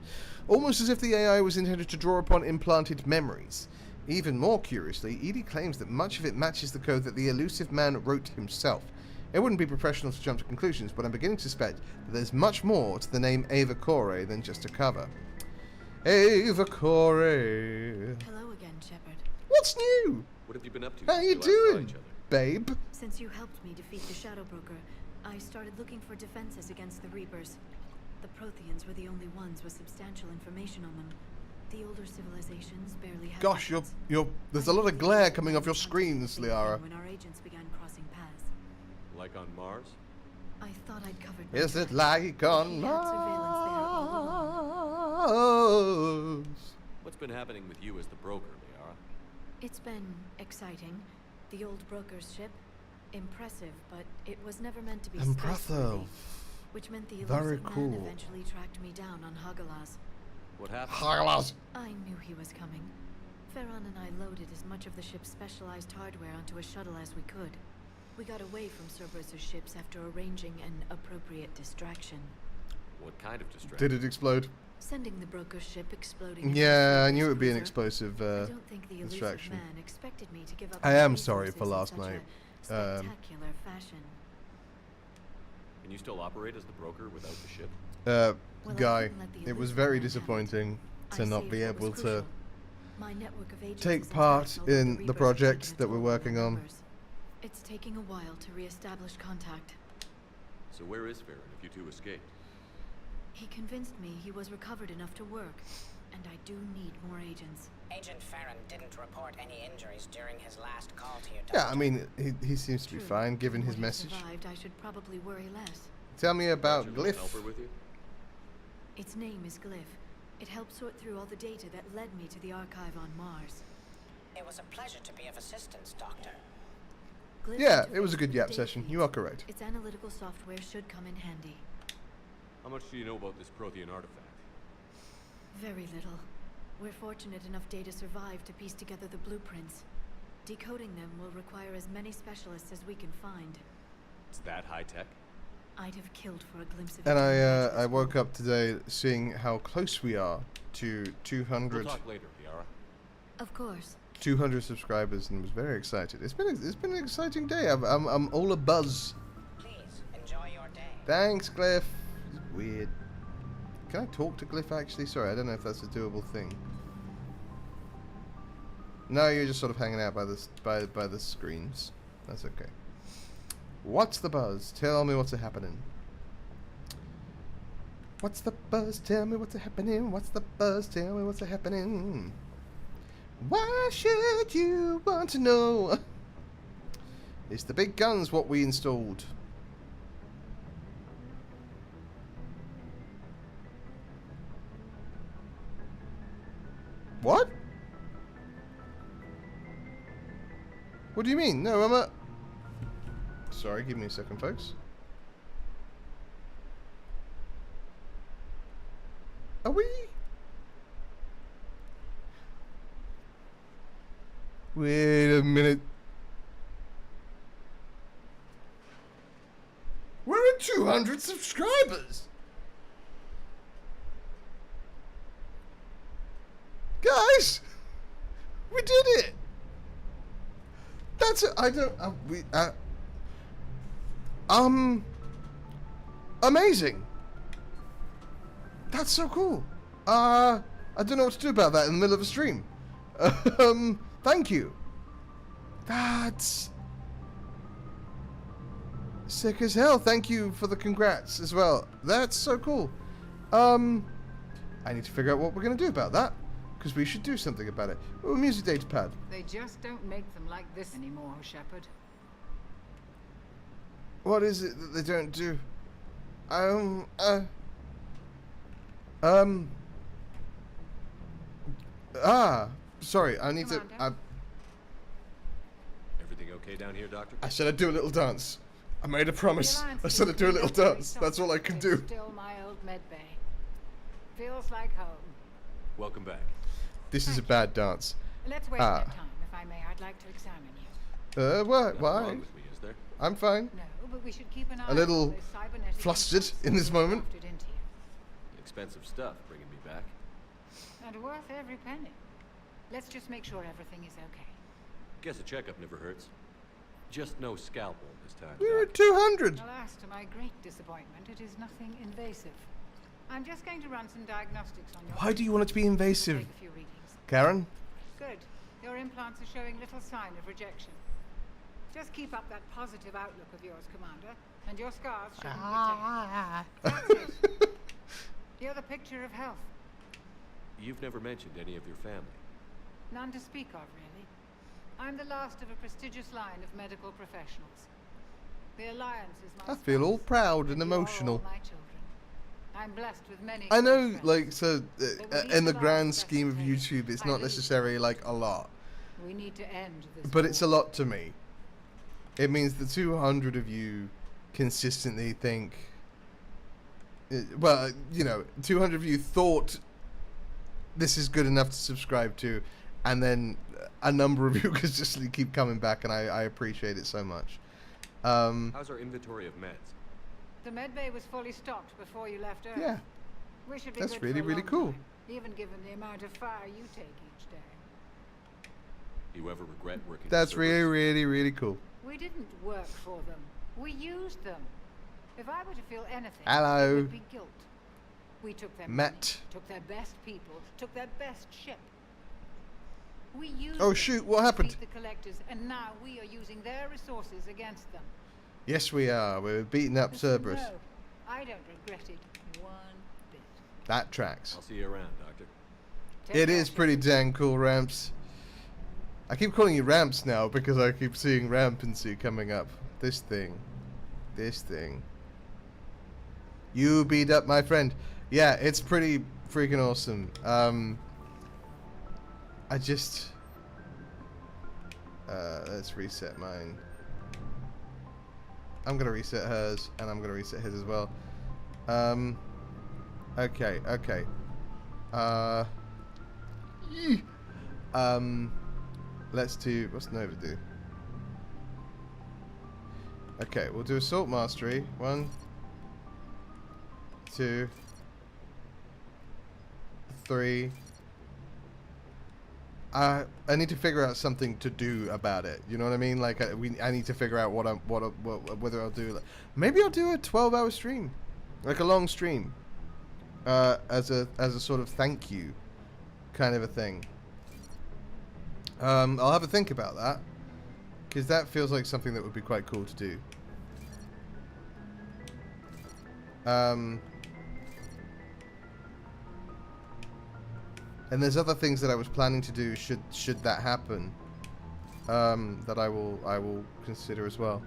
S1: almost as if the AI was intended to draw upon implanted memories. Even more curiously, Edie claims that much of it matches the code that the elusive man wrote himself. It wouldn't be professional to jump to conclusions, but I'm beginning to suspect that there's much more to the name Ava Corey than just a cover. Ava Corey.
S12: Hello again, Shepard.
S1: What's new?
S6: What have you been up to?
S1: How you doing, babe?
S12: Since you helped me defeat the Shadow Broker, I started looking for defenses against the Reapers. The Protheans were the only ones with substantial information on them. The older civilizations barely had.
S1: Gosh, there's a lot of glare coming off your screens, Liara.
S12: When our agents began crossing paths.
S6: Like on Mars?
S12: I thought I'd covered.
S1: Is it like on Mars?
S6: What's been happening with you as the broker, Liara?
S12: It's been exciting. The old broker's ship, impressive, but it was never meant to be
S1: impressive.
S12: Which meant the
S1: very
S12: elusive
S1: cool.
S12: man eventually tracked me down on Hagalaz.
S6: What happened?
S1: Hagalaz.
S12: I knew he was coming. Farron and I loaded as much of the ship's specialized hardware onto a shuttle as we could. We got away from Cerberus' ships after arranging an appropriate distraction.
S6: What kind of distraction?
S1: Did it explode?
S12: Sending the broker's ship exploding.
S1: Yeah, I knew it would be an explosive
S12: I don't think the elusive
S1: distraction.
S12: man expected me to give up
S1: I am sorry for
S12: in
S1: last
S12: such a
S1: night.
S12: spectacular fashion.
S6: Can you still operate as the broker without the ship?
S12: Well,
S1: Guy, it was very disappointing to not be able to take part in the project that we're working on.
S12: It's taking a while to re-establish contact.
S6: So where is Farron if you two escaped?
S12: He convinced me he was recovered enough to work, and I do need more agents.
S18: Agent Farron didn't report any injuries during his last call to you,
S1: Yeah, I mean, he seems to be fine, given his message.
S12: Survived, I should probably worry less.
S1: Tell me about Glyph.
S6: Helper with you?
S12: Its name is Glyph. It helped sort through all the data that led me to the archive on Mars.
S18: It was a pleasure to be of assistance, Doctor.
S12: Glyph
S1: Yeah, it was a good yap session. You are correct.
S12: Its analytical software should come in handy.
S6: How much do you know about this Prothean artifact?
S12: Very little. We're fortunate enough data survived to piece together the blueprints. Decoding them will require as many specialists as we can find.
S6: It's that high tech?
S12: I'd have killed for a glimpse of it.
S1: And I woke up today seeing how close we are to 200.
S6: We'll talk later, Liara.
S12: Of course.
S1: 200 subscribers, and was very excited. It's been an exciting day. I'm all a buzz.
S18: Please enjoy your day.
S1: Thanks, Glyph. It's weird. Can I talk to Glyph actually? Sorry, I don't know if that's a doable thing. No, you're just sort of hanging out by the screens. That's okay. What's the buzz? Tell me what's happening. What's the buzz? Tell me what's happening. What's the buzz? Tell me what's happening. Why should you want to know? It's the big guns what we installed. What? What do you mean? No, I'm a... Sorry, give me a second, folks. Are we... Wait a minute. 200 subscribers! Guys! We did it! That's it. I don't... amazing! That's so cool. I don't know what to do about that in the middle of a stream. Thank you. That's sick as hell. Thank you for the congrats as well. That's so cool. I need to figure out what we're going to do about that, because we should do something about it. Oh, music data pad.
S20: They just don't make them like this anymore, Shepard.
S1: What is it that they don't do? Sorry, I need to...
S6: Everything okay down here, Doctor?
S1: I said I'd do a little dance. I made a promise. I said I'd do a little dance. That's all I can do.
S20: Still my old med bay. Feels like home.
S6: Welcome back.
S1: This is a bad dance.
S20: Let's waste no time, if I may. I'd like to examine you.
S1: What? Why?
S6: Wrong with me, is there?
S1: I'm fine.
S20: No, but we should keep an eye
S1: A little
S20: on those cybernetic
S1: flustered in this moment.
S20: grafted into you.
S6: Expensive stuff bringing me back.
S20: And worth every penny. Let's just make sure everything is okay.
S6: Guess a checkup never hurts. Just no scalpel this time.
S1: We're at 200.
S20: Alas, to my great disappointment, it is nothing invasive. I'm just going to run some diagnostics on your...
S1: Why do you want it to be invasive?
S20: Take a few readings.
S1: Karen?
S20: Good. Your implants are showing little sign of rejection. Just keep up that positive outlook of yours, Commander, and your scars shouldn't retain. That's it. You're the picture of health.
S6: You've never mentioned any of your family.
S20: None to speak of, really. I'm the last of a prestigious line of medical professionals. The Alliance is my
S1: I feel all proud and
S20: you are all
S1: emotional.
S20: my children. I'm blessed with many.
S1: I know,
S20: friends.
S1: like, so
S20: But
S1: in the
S20: we
S1: grand
S20: need
S1: scheme of YouTube, it's not necessarily like a lot,
S20: We need to end this.
S1: but it's a lot to me. It means the 200 of you consistently think, well, you know, 200 of you thought this is good enough to subscribe to, and then a number of you consistently keep coming back, and I appreciate it so much.
S6: How's our inventory of meds?
S20: The medbay was fully stocked before you left Earth.
S1: Yeah.
S20: We should be
S1: That's
S20: good
S1: really,
S20: for a
S1: really
S20: long
S1: cool.
S20: time, even given the amount of fire you take each day.
S6: You ever regret working?
S1: That's
S6: for
S1: really,
S6: Cerberus?
S1: really, really cool.
S20: We didn't work for them. We used them. If I were to feel anything,
S1: Hello.
S20: it would be guilt. We took their money,
S1: Matt.
S20: took their best people, took their best ship. We used
S1: Oh,
S20: them
S1: shoot, what
S20: to
S1: happened?
S20: defeat the collectors, and now we are using their resources against them.
S1: Yes, we are. We're beating up Cerberus.
S20: No, I don't regret it one bit.
S1: That tracks.
S6: I'll see you around, Doctor.
S1: It is pretty dang cool, Ramps. I keep calling you Ramps now because I keep seeing Rampancy coming up. This thing. This thing. You beat up my friend. Yeah, it's pretty freaking awesome. I just... let's reset mine. I'm gonna reset hers, and I'm gonna reset his as well. Okay, okay. Let's do... what's Nova do? Okay, we'll do Assault Mastery. 1, 2, 3. I need to figure out something to do about it. You know what I mean? Like I need to figure out whether I'll do. Maybe I'll do a 12-hour stream, like a long stream, as a sort of thank you, kind of a thing. I'll have a think about that, because that feels like something that would be quite cool to do. And there's other things that I was planning to do should that happen, that I will consider as well.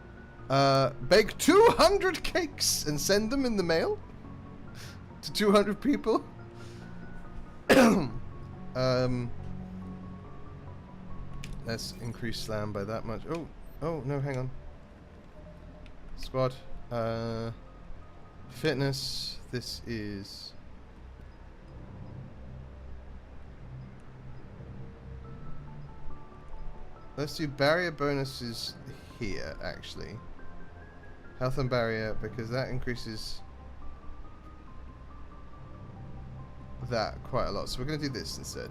S1: Bake 200 cakes and send them in the mail to 200 people. Let's increase slam by that much. Oh no, hang on. Squad, fitness. This is. Let's do barrier bonuses here, actually. Health and barrier, because that increases that quite a lot. So we're going to do this instead.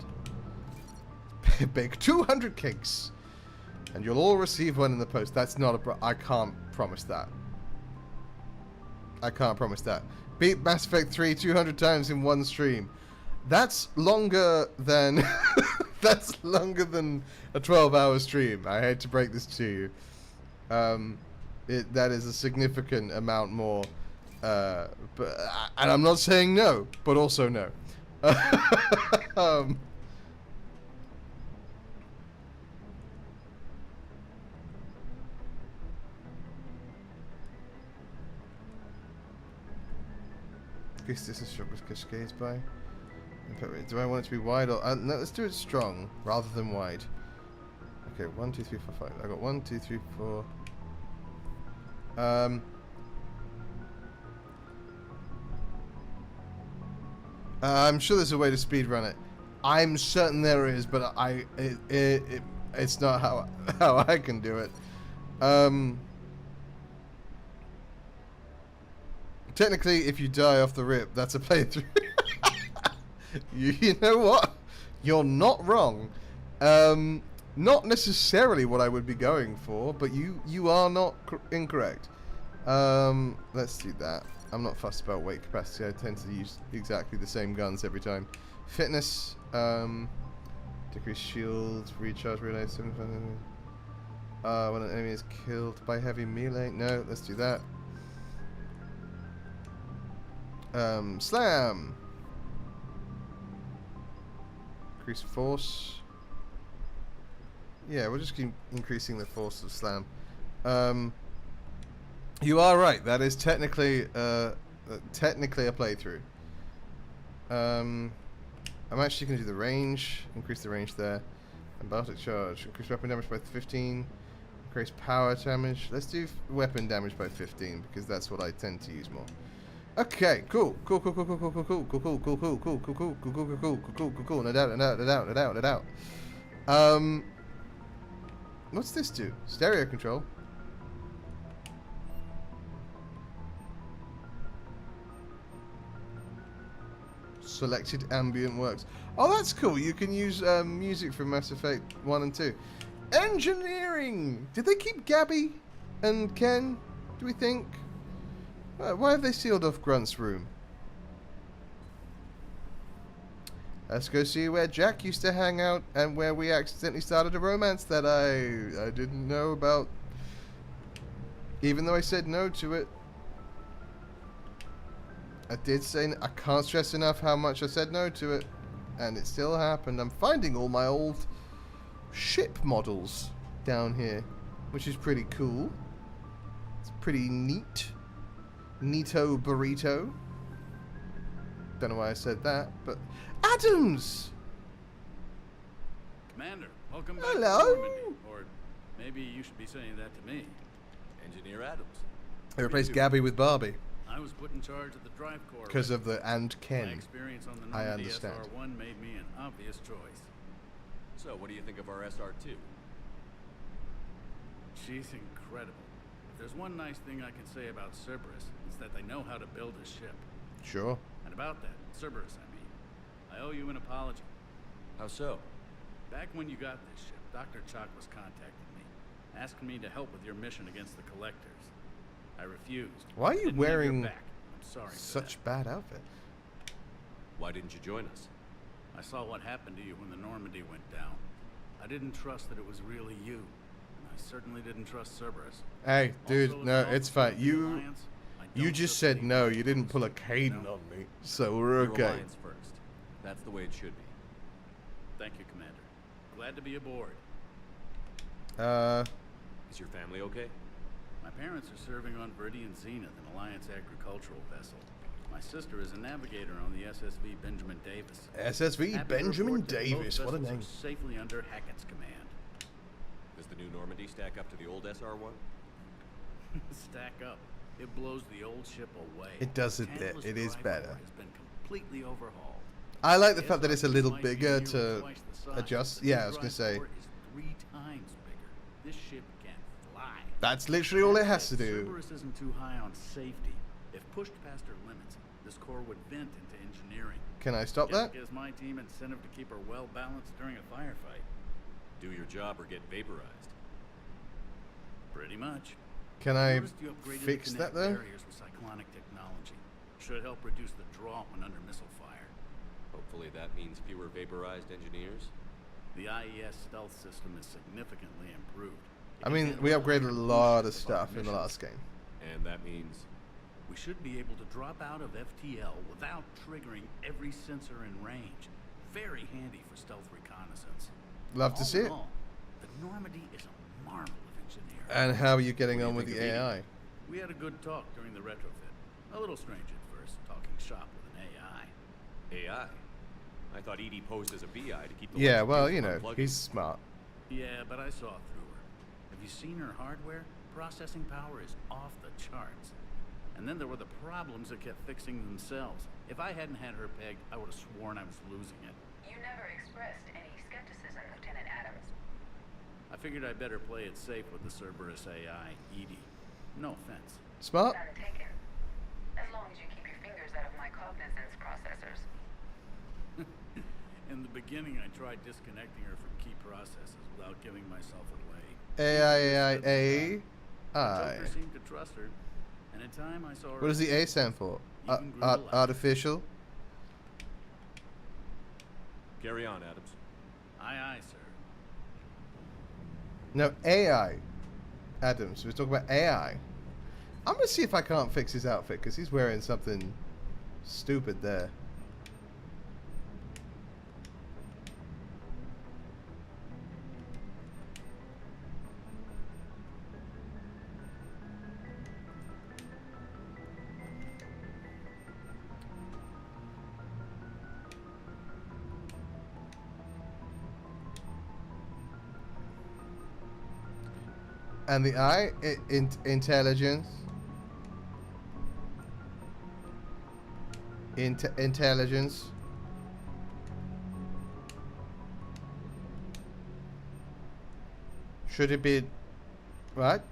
S1: Bake 200 cakes. And you'll all receive one in the post. That's not a... I can't promise that. I can't promise that. Beat Mass Effect 3 200 times in one stream. That's longer than... that's longer than a 12-hour stream. I hate to break this to you. That is a significant amount more. And I'm not saying no, but also no. This is shot with cascades by. Do I want it to be wide or no? Let's do it strong rather than wide. Okay, 1, 2, 3, 4, 5. I got 1, 2, 3, 4. I'm sure there's a way to speedrun it. I'm certain there is, but it's not how I can do it. Technically, if you die off the rip, that's a playthrough. You know what? You're not wrong. Not necessarily what I would be going for, but you are not incorrect. Let's do that. I'm not fussed about weight capacity. I tend to use exactly the same guns every time. Fitness, decrease shields, recharge, relay, 75. When an enemy is killed by heavy melee. No, let's do that. Slam. Increase force. Yeah, we'll just keep increasing the force of slam. You are right. That is technically a playthrough. I'm actually going to do the range. Increase the range there. And Baltic charge. Increase weapon damage by 15. Increase power damage. Let's do weapon damage by 15 because that's what I tend to use more. Okay, cool. Cool. No doubt. What's this do? Stereo control. Selected ambient works. Oh, that's cool. You can use music from Mass Effect 1 and 2. Engineering! Did they keep Gabby and Ken, do we think? Why have they sealed off Grunt's room? Let's go see where Jack used to hang out and where we accidentally started a romance that I didn't know about. Even though I said no to it. I did say... I can't stress enough how much I said no to it. And it still happened. I'm finding all my old ship models down here. Which is pretty cool. It's pretty neat. Neato burrito. Don't know why I said that, but... Adams!
S21: Commander, welcome back
S1: Hello?
S21: to Normandy. Or maybe you should be saying that to me.
S6: Engineer Adams.
S1: I replaced Gabby with Barbie.
S21: I was put in charge of the drive corps.
S1: Because of the and Ken.
S21: My experience on the
S1: I
S21: Normandy
S1: understand.
S21: SR-1 made me an obvious choice.
S6: So, what do you think of our SR-2?
S21: She's incredible. If there's one nice thing I can say about Cerberus, it's that they know how to build a ship.
S1: Sure.
S21: And about that, Cerberus, I mean, I owe you an apology.
S6: How so?
S21: Back when you got this ship, Dr. Chalk was contacting me, asking me to help with your mission against the Collectors. I refused.
S1: Why are you wearing
S21: I'm sorry
S1: such bad outfit?
S6: Why didn't you join us?
S21: I saw what happened to you when the Normandy went down. I didn't trust that it was really you. And I certainly didn't trust Cerberus.
S1: Hey, dude,
S21: Also,
S1: no,
S21: as an
S1: it's fine.
S21: officer of the Alliance,
S1: You just said no. You didn't pull a Caden on me, so we're
S6: Your
S1: okay.
S6: alliance first. That's the way it should be.
S21: Thank you, Commander. Glad to be aboard.
S6: Is your family okay?
S21: My parents are serving on Viridian Zenith, an Alliance agricultural vessel. My sister is a navigator on the SSV Benjamin Davis.
S1: SSV
S21: Happy to
S1: Benjamin
S21: report that
S1: Davis,
S21: both
S1: what a
S21: vessels
S1: name.
S21: are safely under Hackett's command.
S6: Does the new Normandy stack up to the old SR-1?
S21: Stack up. It blows the old ship away.
S1: It does a bit.
S21: Tantalus
S1: It is
S21: Drive
S1: better.
S21: Core has been completely overhauled.
S1: I like the
S21: The
S1: fact that it's a
S21: SR-2
S1: little
S21: might be
S1: bigger
S21: nearly
S1: to
S21: twice the size.
S1: adjust.
S21: The
S1: Yeah,
S21: new
S1: I was gonna
S21: drive
S1: say.
S21: core is 3 times bigger. This ship can fly.
S1: That's literally all it has to do.
S21: Cerberus isn't too high on safety. If pushed past her limits, this core would vent into engineering.
S1: Can I stop that?
S21: Gives my team incentive to keep her well balanced during a firefight.
S6: Do your job or get vaporized.
S21: Pretty much.
S1: Can I
S21: Noticed you upgraded
S1: fix
S21: the
S1: that
S21: kinetic
S1: though?
S21: barriers with cyclonic technology. Should help reduce the draw when under missile fire.
S6: Hopefully that means fewer vaporized engineers.
S21: The IES stealth system is significantly improved.
S1: I mean, we upgraded a lot of stuff in the last game.
S6: And that means
S21: we should be able to drop out of FTL without triggering every sensor in range. Very handy for stealth reconnaissance.
S1: Love to see it.
S21: All, the Normandy is a marvel of engineering.
S1: And how are you getting on with the AI?
S21: We had a good talk during the retrofit. A little strange at first, talking shop with an AI.
S6: AI? I thought Edie posed as a BI to keep the
S1: Yeah, well, you know, he's smart.
S21: Yeah, but I saw through her. Have you seen her hardware? Processing power is off the charts. And then there were the problems that kept fixing themselves. If I hadn't had her pegged, I would have sworn I was losing it.
S15: You never expressed any skepticism, Lieutenant Adams.
S21: I figured I'd better play it safe with the Cerberus AI, Edie. No offense.
S1: Smart.
S15: None taken. As long as you keep your fingers out of my cognizance processors.
S21: In the beginning, I tried disconnecting her from key processes without giving myself away.
S1: AI.
S21: Joker seemed to trust her, and in time I saw her.
S1: What does the A stand for? Artificial?
S6: Carry on, Adams.
S21: Aye, aye, sir.
S1: No, AI. Adams. We're talking about AI. I'm going to see if I can't fix his outfit, because he's wearing something stupid there. And the I, intelligence. Intelligence. Should it be what?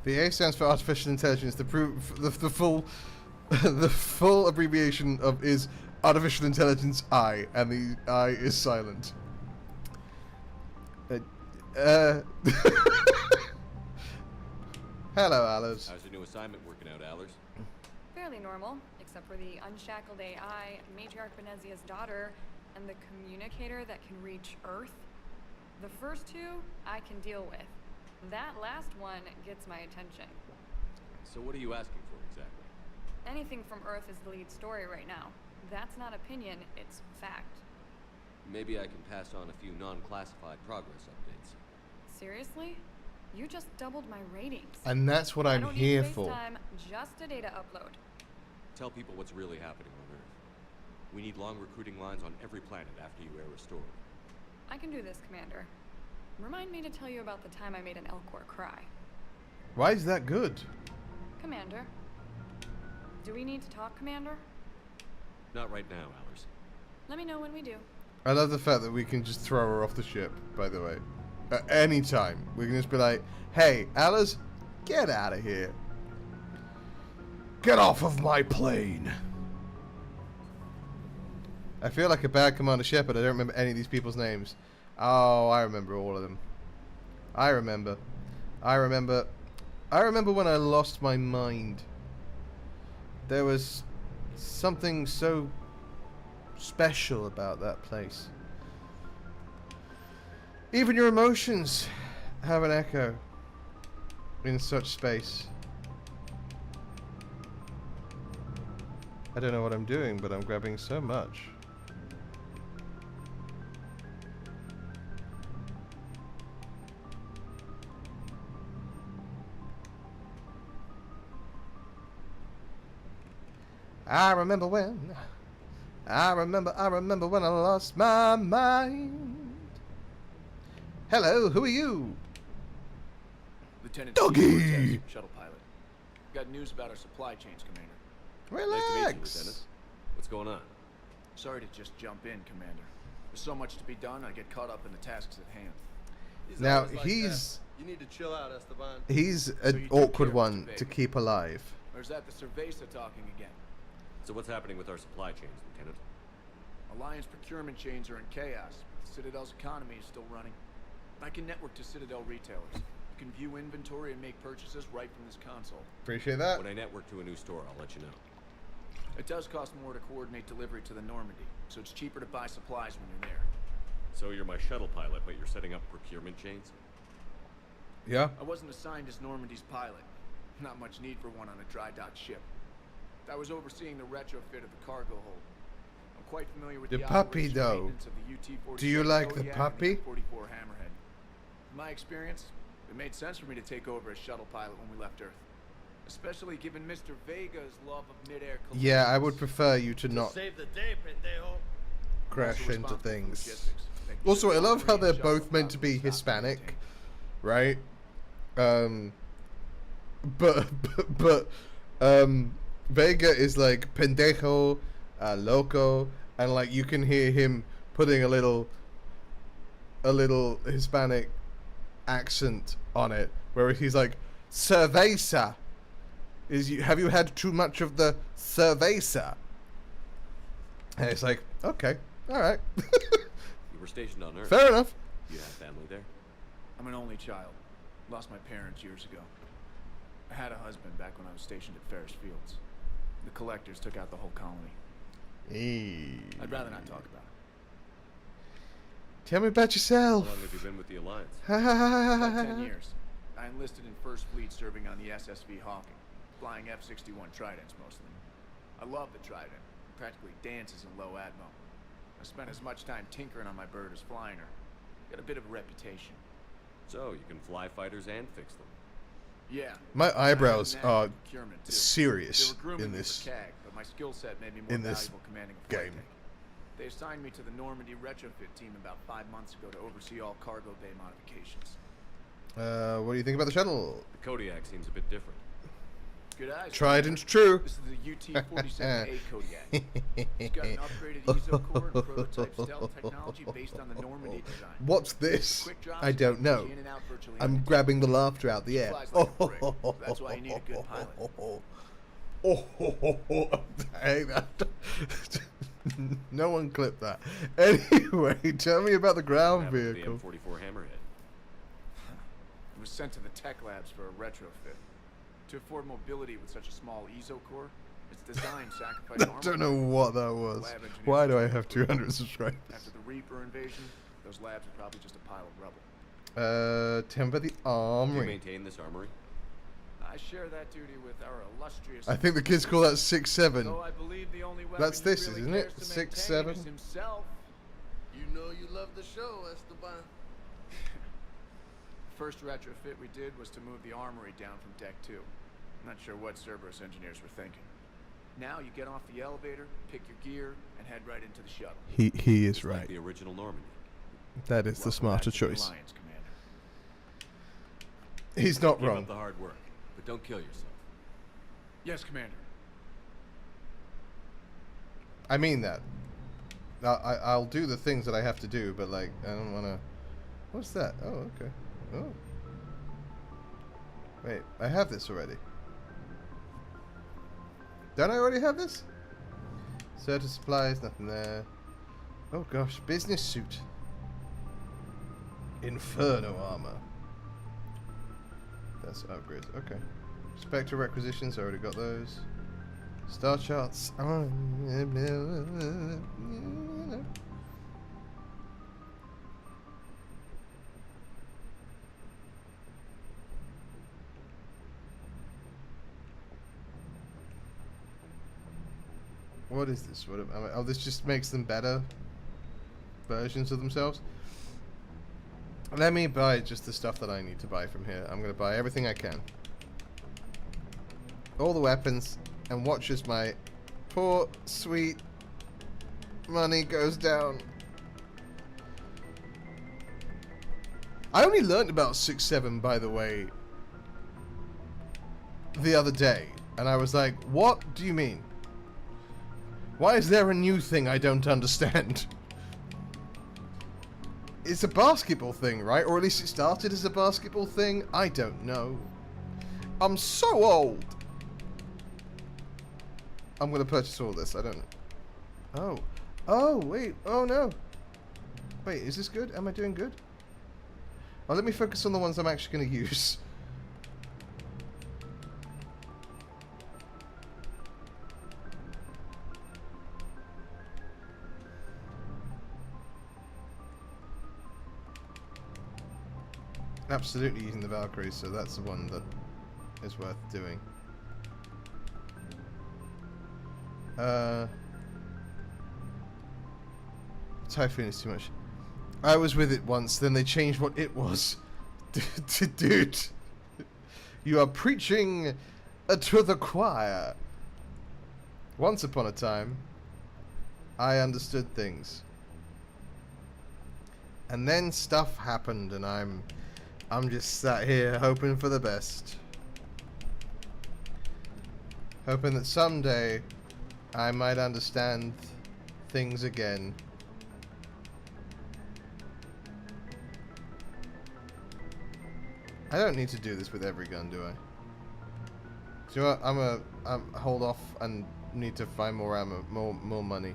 S1: The A stands for artificial intelligence. The full the full abbreviation of is artificial intelligence I, and the I is silent. Hello, Alice.
S6: How's your new assignment working out, Allers?
S10: Fairly normal, except for the unshackled AI, Matriarch Benezia's daughter, and the communicator that can reach Earth. The first two, I can deal with. That last one gets my attention.
S6: So what are you asking for exactly?
S10: Anything from Earth is the lead story right now. That's not opinion, it's fact.
S6: Maybe I can pass on a few non-classified progress updates.
S10: Seriously? You just doubled my ratings.
S1: And that's what I'm here for.
S10: FaceTime, just a data upload.
S6: Tell people what's really happening on Earth. We need long recruiting lines on every planet after you air a story.
S10: I can do this, Commander. Remind me to tell you about the time I made an Elcor cry.
S1: Why is that good?
S10: Commander. Do we need to talk, Commander?
S6: Not right now, Allers.
S10: Let me know when we do.
S1: I love the fact that we can just throw her off the ship, by the way. At any time. We can just be like, hey, Alice, get out of here. Get off of my plane. I feel like a bad Commander Shepard. I don't remember any of these people's names. Oh, I remember all of them. I remember when I lost my mind. There was something so special about that place. Even your emotions have an echo in such space. I don't know what I'm doing, but I'm grabbing so much. I remember when I remember when I lost my mind. Hello, who are you?
S2: Lieutenant
S1: Doggy!
S2: Shuttle pilot. Got news about our supply chains, Commander.
S1: Relax.
S6: Nice to meet you, Lieutenant. What's going on?
S2: Sorry to just jump in, Commander. There's so much to be done, I get caught up in the tasks at hand.
S1: Now,
S5: You need to chill out, Esteban.
S1: he's
S2: So
S1: an
S2: you do
S1: awkward
S2: care,
S1: one
S2: Mr. Vega.
S1: to keep alive.
S2: Or is that the Cerveza talking again?
S6: So what's happening with our supply chains, Lieutenant?
S2: Alliance procurement chains are in chaos. Citadel's economy is still running. I can network to Citadel retailers. You can view inventory and make purchases right from this console.
S1: Appreciate that.
S6: When I network to a new store, I'll let you know.
S2: It does cost more to coordinate delivery to the Normandy, so it's cheaper to buy supplies when you're there.
S6: So you're my shuttle pilot, but you're setting up procurement chains?
S1: Yeah.
S2: I wasn't assigned as Normandy's pilot. Not much need for one on a dry dock ship. I was overseeing the retrofit of the cargo hold. I'm quite familiar with
S1: The
S2: the
S1: puppy,
S2: operation
S1: though.
S2: maintenance of the UT-47
S1: Do you like the
S2: Kodiak
S1: puppy?
S2: and the F-44 Hammerhead. In my experience, it made sense for me to take over as shuttle pilot when we left Earth. Especially given Mr. Vega's love of mid-air collisions.
S1: Yeah, I would prefer you to not
S5: Save the day, pendejo.
S1: crash
S2: Also
S1: into
S2: responsible for
S1: things.
S2: logistics, making
S1: Also,
S2: sure
S1: I love
S2: the
S1: how they're
S2: shuttle
S1: both meant to be
S2: properly stocked and
S1: Hispanic, right? Vega is like pendejo, loco, and like you can hear him putting a little Hispanic accent on it, where he's like, cerveza. Have you had too much of the cerveza? And it's like, okay, all right.
S6: You were stationed on Earth.
S1: Fair enough.
S6: You have family there?
S2: I'm an only child. Lost my parents years ago. I had a husband back when I was stationed at Ferris Fields. The collectors took out the whole colony. I'd rather not talk about it.
S1: Tell me about yourself.
S6: How long have you been with the Alliance?
S2: About 10 years. I enlisted in First Fleet serving on the SSV Hawking, flying F-61 Tridents mostly. I love the Trident. Practically dances in low atmo. I spent as much time tinkering on my bird as flying her. Got a bit of a reputation.
S6: So, you can fly fighters and fix them.
S2: Yeah.
S1: My eyebrows
S2: I
S1: are
S2: had procurement, too.
S1: serious
S2: They were grooming
S1: in
S2: me
S1: this
S2: for CAG, but my skill set made me more
S1: in this
S2: valuable commanding a flight
S1: game.
S2: deck. They assigned me to the Normandy retrofit team about 5 months ago to oversee all cargo bay modifications.
S1: What do you think about the shuttle?
S6: The Kodiak seems a bit different.
S2: Good eyes.
S1: Tried and true.
S2: This is the UT-47A Kodiak. It's got an upgraded ESO core and prototype stealth technology based on the Normandy design.
S1: What's this?
S2: Quick drops
S1: I don't know.
S2: in and out virtually
S1: I'm
S2: anytime.
S1: grabbing the laughter out the air.
S2: Flies like a brick. That's why you need a good pilot.
S1: Hey, that. No one clipped that. Anyway, tell me about the ground
S6: What happened to
S1: vehicle.
S6: The M44 Hammerhead.
S2: It was sent to the tech labs for a retrofit. To afford mobility with such a small ESO core, its design sacrificed
S1: I don't know what that was. Why do I have 200 subscribers?
S2: After the Reaper invasion, those labs are probably just a pile of rubble.
S1: Timber the
S6: Do you
S1: armory.
S6: maintain this armory?
S2: I share that duty with our illustrious.
S1: I think the kids call that 6-7.
S2: Though I believe the only weapon
S1: That's
S2: he
S1: this,
S2: really
S1: isn't it?
S2: cares to maintain
S1: 6-7.
S2: is himself.
S5: You know you love the show, Esteban.
S2: First retrofit we did was to move the armory down from Deck 2. Not sure what Cerberus engineers were thinking. Now you get off the elevator, pick your gear, and head right into the shuttle.
S1: He is
S6: It's like
S1: right.
S6: the original Normandy.
S1: That is the
S2: Welcome
S1: smarter
S2: back to the
S1: choice.
S2: Alliance, Commander.
S1: He's not
S6: Keep
S1: wrong.
S6: up the hard work, but don't kill yourself.
S2: Yes, Commander.
S1: I mean that. I'll do the things that I have to do, but like I don't want to. What's that? Oh, okay. Oh. Wait, I have this already. Don't I already have this? Certain supplies, nothing there. Oh gosh, business suit. Inferno armor. That's upgrades. Okay. Spectre requisitions, I already got those. Star charts. What is this? What? Oh, this just makes them better versions of themselves. Let me buy just the stuff that I need to buy from here. I'm going to buy everything I can. All the weapons, and watch as my poor, sweet money goes down. I only learned about 6-7, by the way, the other day. And I was like, what do you mean? Why is there a new thing I don't understand? it's a basketball thing, right? Or at least it started as a basketball thing. I don't know. I'm so old. I'm gonna purchase all this. I don't know. Oh. Oh, wait. Oh, no. Wait, is this good? Am I doing good? Oh, let me focus on the ones I'm actually gonna use. Absolutely using the Valkyrie, so that's the one that is worth doing. Typhoon is too much. I was with it once, then they changed what it was. Dude, you are preaching to the choir. Once upon a time, I understood things. And then stuff happened, and I'm just sat here hoping for the best. Hoping that someday I might understand things again. I don't need to do this with every gun, do I? So you know what? I'm hold off and need to find more ammo, more money.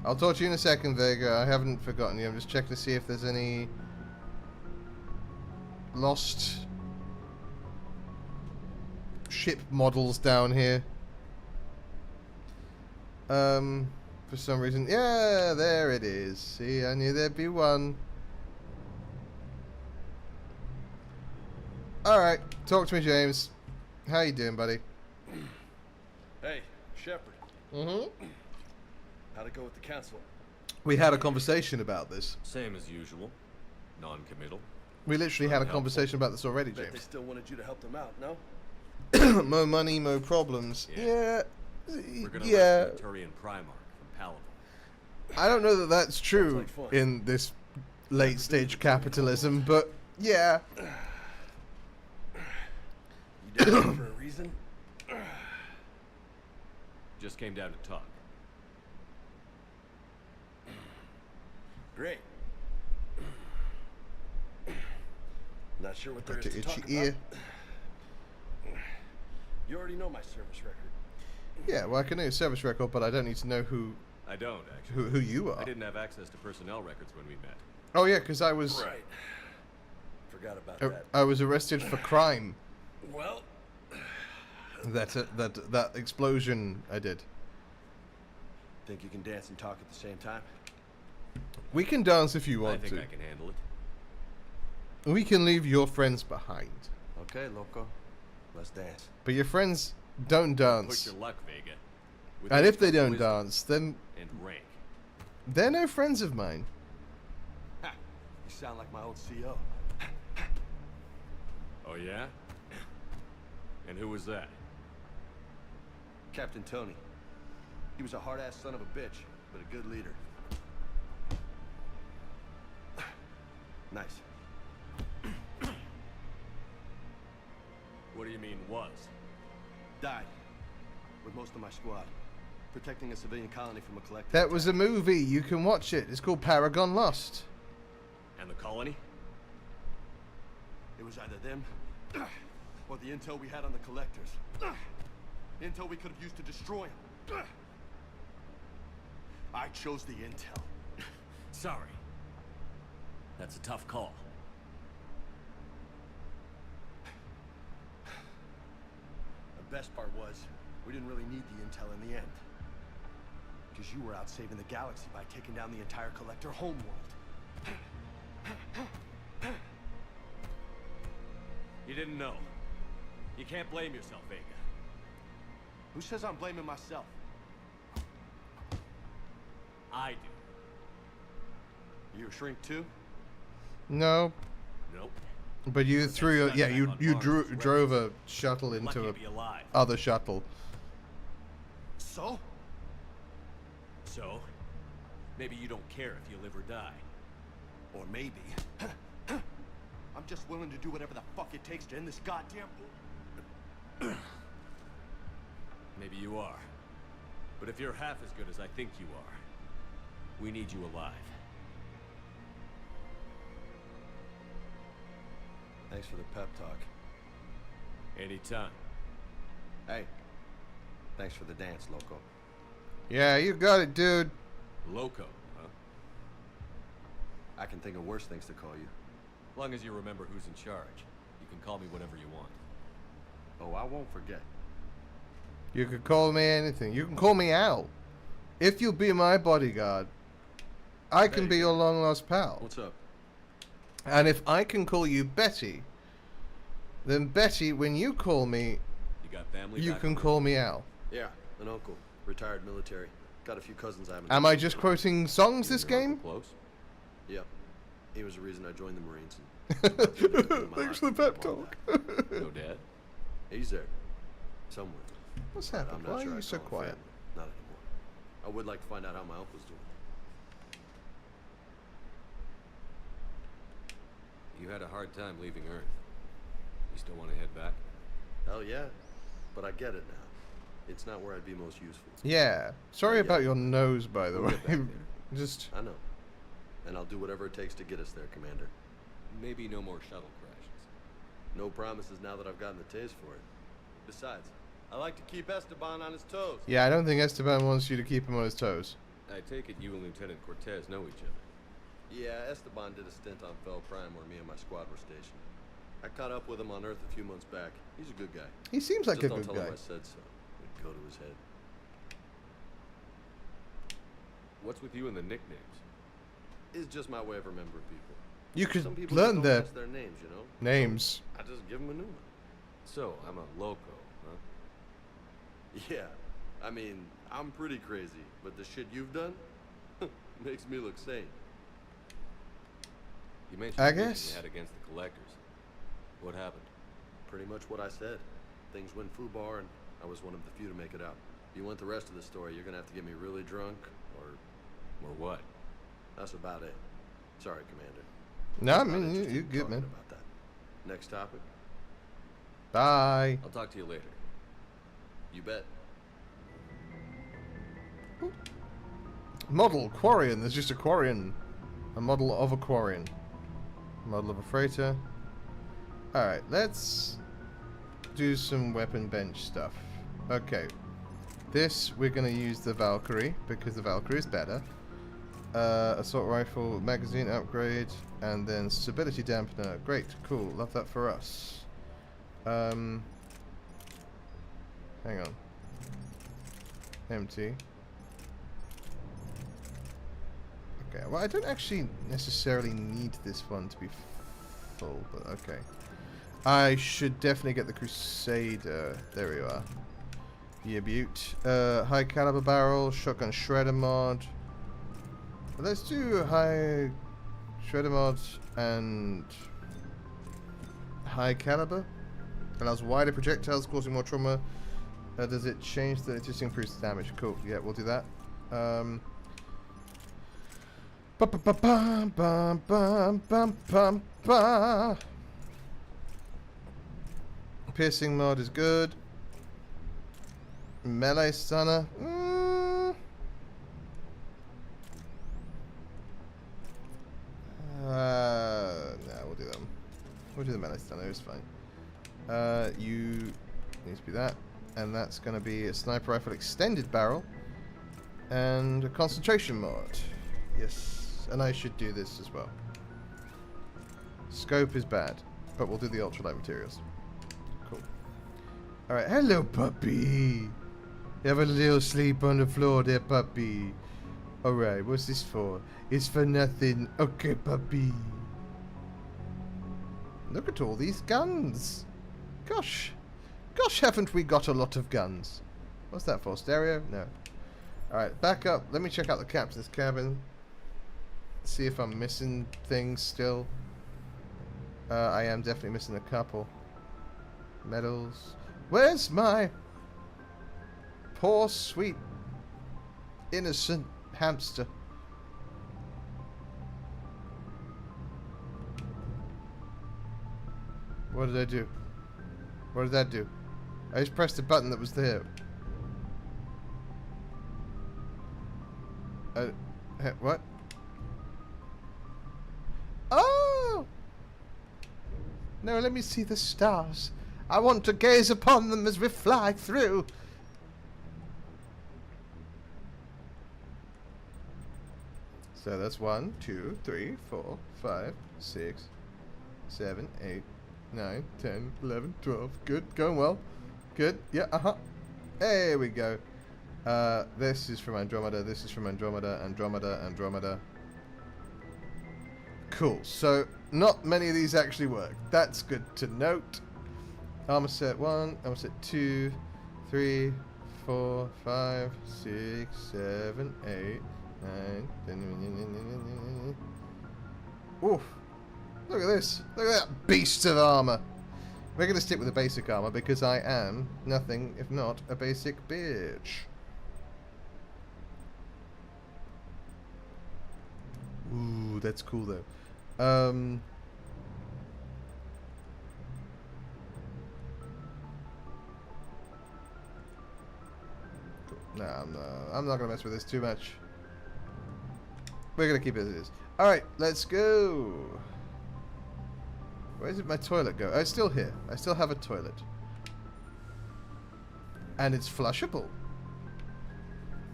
S1: I'll talk to you in a second, Vega. I haven't forgotten you. I'm just checking to see if there's any lost ship models down here. For some reason. Yeah, there it is. See, I knew there'd be one. Alright, talk to me, James. How you doing, buddy?
S5: Hey, Shepard.
S1: Mm-hmm.
S5: How'd it go with the council?
S1: We had a conversation about this.
S6: Same as usual. Non-committal.
S1: We literally had a conversation about this already,
S5: Bet
S1: James.
S5: they still wanted you to help them out, no?
S1: More money, more problems. Yeah.
S6: We're gonna
S1: Yeah.
S6: rescue Turian Primarch from Palaven.
S1: I don't know that that's true in this late stage capitalism, but yeah.
S5: You did it for a reason?
S6: Just came down to talk.
S5: Great. Not sure what there
S1: Got
S5: is
S1: your
S5: to talk
S1: itchy ear.
S5: about. You already know my service record.
S1: Yeah, well, I can know your service record, but I don't need to know who
S6: I don't, actually.
S1: who you are.
S6: I didn't have access to personnel records when we met.
S1: Oh yeah, because I was
S5: Right. Forgot about that.
S1: I was arrested for crime.
S5: Well,
S1: That explosion I did.
S5: think you can dance and talk at the same time?
S1: We can dance if you
S6: I
S1: want
S6: think
S1: to.
S6: I can handle it.
S1: We can leave your friends behind.
S5: Okay, loco. Let's dance.
S1: But your friends don't dance.
S6: Push your luck, Vega. With
S1: And
S6: age
S1: if they
S6: comes
S1: don't
S6: wisdom
S1: dance, then
S6: and rank.
S1: they're no friends of mine.
S5: Ha! You sound like my old CO.
S6: Oh yeah? And who was that?
S5: Captain Tony. He was a hard-ass son of a bitch, but a good leader. Nice.
S6: What do you mean was?
S5: Died. With most of my squad. Protecting a civilian colony from a collective
S1: That was a movie. You can watch it. It's called Paragon Lost.
S6: And the colony?
S5: It was either them, or the intel we had on the collectors. Intel we could have used to destroy them. I chose the intel.
S6: Sorry. That's a tough call.
S5: The best part was, we didn't really need the intel in the end. Because you were out saving the galaxy by taking down the entire collector homeworld.
S6: You didn't know. You can't blame yourself, Vega.
S5: Who says I'm blaming myself?
S6: I do.
S5: You a shrink too?
S1: No.
S6: Nope.
S1: But you threw a, yeah, you
S6: Barnes'
S1: drove a shuttle into
S6: Lucky
S1: a
S6: to be alive.
S1: other shuttle.
S5: So?
S6: So, maybe you don't care if you live or die.
S5: Or maybe... I'm just willing to do whatever the fuck it takes to end this goddamn...
S6: Maybe you are. But if you're half as good as I think you are, we need you alive.
S5: Thanks for the pep talk.
S6: Anytime.
S5: Hey, thanks for the dance, Loco.
S1: Yeah, you got it, dude.
S6: Loco, huh?
S5: I can think of worse things to call you.
S6: As long as you remember who's in charge, you can call me whenever you want.
S5: Oh, I won't forget.
S1: You could call me anything. You can call me Al. If you'll be my bodyguard, I can be your long lost pal.
S5: What's up?
S1: And if I can call you Betty, then Betty, when you call me,
S6: you got family.
S1: You can call me Al.
S5: Yeah, an uncle, retired military. Got a few cousins I haven't.
S1: Am I just quoting songs this game?
S6: Close.
S5: Yeah, he was the reason I joined the Marines.
S1: Thanks for the pep talk.
S6: No dad?
S5: He's there, somewhere.
S1: What's happened? Why are you so quiet?
S5: Not anymore. I would like to find out how my uncle's doing.
S6: You had a hard time leaving Earth. You still want to head back?
S5: Hell yeah, but I get it now. It's not where I'd be most useful.
S1: Yeah. Sorry about your nose, by the way. Just.
S5: I know. And I'll do whatever it takes to get us there, Commander.
S6: Maybe no more shuttle crashes.
S5: No promises now that I've gotten the taste for it. Besides, I like to keep Esteban on his toes.
S1: Yeah, I don't think Esteban wants you to keep him on his toes.
S6: I take it you and Lieutenant Cortez know each other.
S5: Yeah, Esteban did a stint on Fel Prime where me and my squad were stationed. I caught up with him on Earth a few months back. He's a good guy.
S1: He seems like
S5: Just
S1: a good
S5: don't tell
S1: guy.
S5: him I said so. It'd go to his head.
S6: What's with you and the nicknames?
S5: It's just my way of remembering people.
S1: You could
S5: Some people
S1: learn
S5: don't
S1: their
S5: ask their names, you know?
S1: names.
S5: I just give them a new one.
S6: So, I'm a loco, huh?
S5: Yeah. I mean, I'm pretty crazy, but the shit you've done makes me look sane.
S6: You mentioned
S1: I
S6: the meeting
S1: guess.
S6: you had against the collectors. What happened?
S5: Pretty much what I said. Things went foobar, and I was one of the few to make it out. If you want the rest of the story, you're gonna have to get me really drunk, or
S6: what?
S5: That's about it. Sorry, Commander.
S1: No, I mean, you're good, man.
S5: About that. Next topic.
S1: Bye.
S6: I'll talk to you later.
S5: You bet.
S1: Model, Quarian. There's just a Quarian. A model of a Quarian. Model of a freighter. Alright, let's do some weapon bench stuff. Okay. This, we're going to use the Valkyrie, because the Valkyrie is better. Assault rifle, magazine upgrade, and then stability dampener. Great, cool, love that for us. Hang on. Empty. Okay, well, I don't actually necessarily need this one to be full, but okay. I should definitely get the Crusader. There we are. Yeah, beaut. High caliber barrel, shotgun shredder mod. Let's do high shredder mod and high caliber. Allows wider projectiles, causing more trauma. Does it change the just increase the damage? Cool. Yeah, we'll do that. Piercing mod is good. Melee stunner. No, we'll do them. We'll do the melee stunner. It's fine. You needs to be that, and that's going to be a sniper rifle extended barrel and a concentration mod. Yes, and I should do this as well. Scope is bad, but we'll do the ultralight materials. Cool. Alright, hello puppy! You have a little sleep on the floor there, puppy. Alright, what's this for? It's for nothing. Okay, puppy. Look at all these guns. Gosh. Gosh, haven't we got a lot of guns? What's that for? Stereo? No. Alright, back up. Let me check out the captain's cabin. See if I'm missing things still. I am definitely missing a couple. Medals. Where's my poor, sweet, innocent hamster? What did I do? What did that do? I just pressed a button that was there. What? Oh! No, let me see the stars. I want to gaze upon them as we fly through. So that's 1, 2, 3, 4, 5, 6, 7, 8, 9, 10, 11, 12. Good, going well. Good, yeah, There we go. This is from Andromeda, this is from Andromeda, Andromeda, Andromeda. Cool, so not many of these actually work. That's good to note. Armor set 1, armor set 2, 3, 4, 5, 6, 7, 8, 9, 10. Oof. Look at this. Look at that beast of armor. We're going to stick with the basic armor because I am nothing if not a basic bitch. Ooh, that's cool though. No, I'm not gonna mess with this too much. We're gonna keep it as it is. Alright, let's go. Where did my toilet go? Oh, it's still here. I still have a toilet. And it's flushable.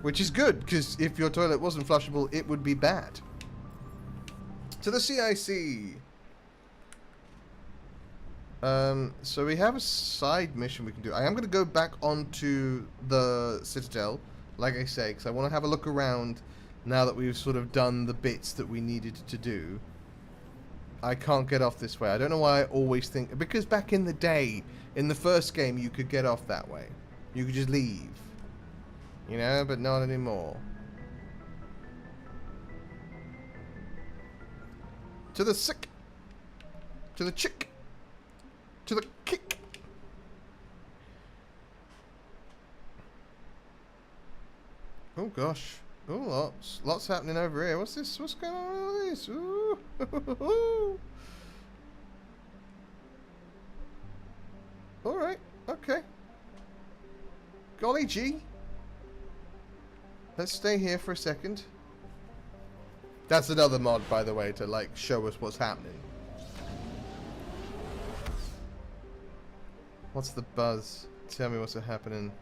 S1: Which is good, because if your toilet wasn't flushable, it would be bad. To the CIC. So we have a side mission we can do. I am going to go back onto the Citadel, like I say, because I want to have a look around now that we've sort of done the bits that we needed to do. I can't get off this way. I don't know why I always think... Because back in the day, in the first game, you could get off that way. You could just leave. You know, but not anymore. To the sick. To the chick. To the kick. Oh gosh. Oh, lots happening over here. What's this? What's going on with this? Ooh. Alright, okay. Golly gee. Let's stay here for a second. That's another mod, by the way, to like show us what's happening. What's the buzz? Tell me what's happening.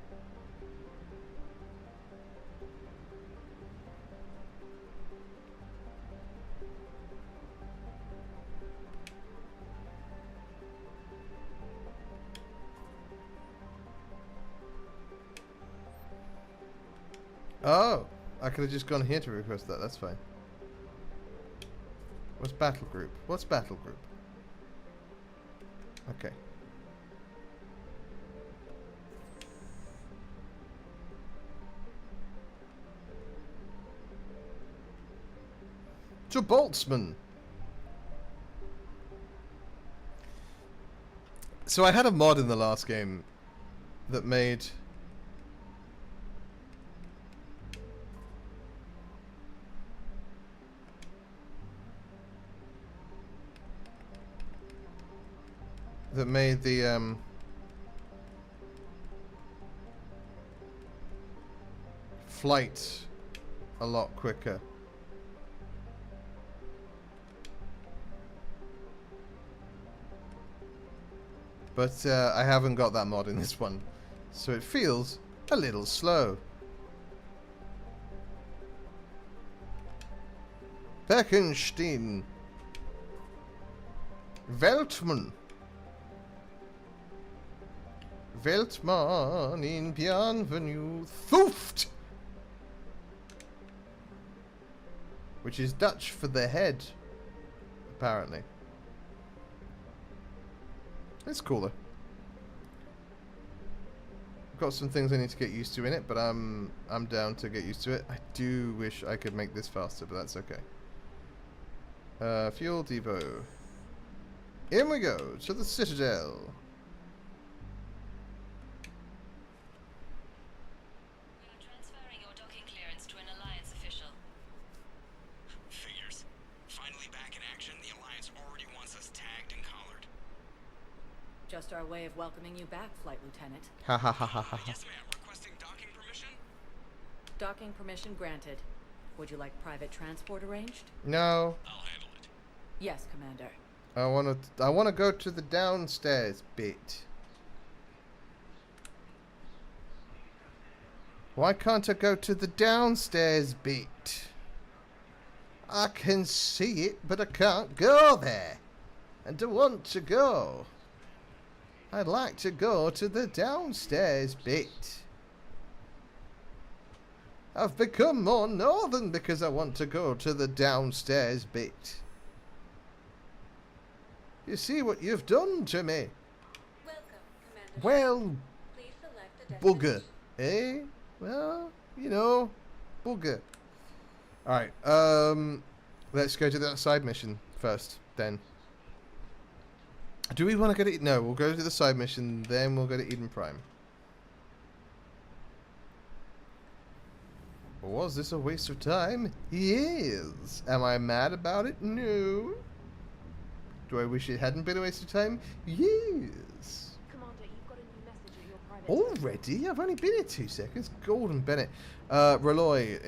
S1: Oh, I could have just gone here to request that. That's fine. What's battle group? What's battle group? Okay. To Boltzmann. So I had a mod in the last game that made the flight a lot quicker. But I haven't got that mod in this one, so it feels a little slow. Beckenstein. Weltmann. Weltmann in Bienvenue. Thuft! Which is Dutch for the head, apparently. It's cooler. I've got some things I need to get used to in it, but I'm down to get used to it. I do wish I could make this faster, but that's okay. Fuel depot. In we go to the Citadel.
S4: Just our way of welcoming you back, Flight Lieutenant.
S1: Ha ha ha ha ha.
S4: Yes, ma'am. Requesting docking permission? Docking permission granted. Would you like private transport arranged?
S1: No.
S6: I'll handle it.
S4: Yes, Commander.
S1: I wanna go to the downstairs bit. Why can't I go to the downstairs bit? I can see it, but I can't go there. And I want to go. I'd like to go to the downstairs bit. I've become more northern because I want to go to the downstairs bit. You see what you've done to me?
S9: Welcome, Commander.
S1: Well,
S9: Please select a
S1: bugger. Eh? Well, you know, bugger. Alright, let's go to that side mission first, then. Do we want to go to... No, we'll go to the side mission, then we'll go to Eden Prime. Was this a waste of time? Yes. Am I mad about it? No. Do I wish it hadn't been a waste of time? Yes.
S17: Commander, you've got a new message at your private...
S1: Already? I've only been here 2 seconds. Gordon Bennett. Raloy.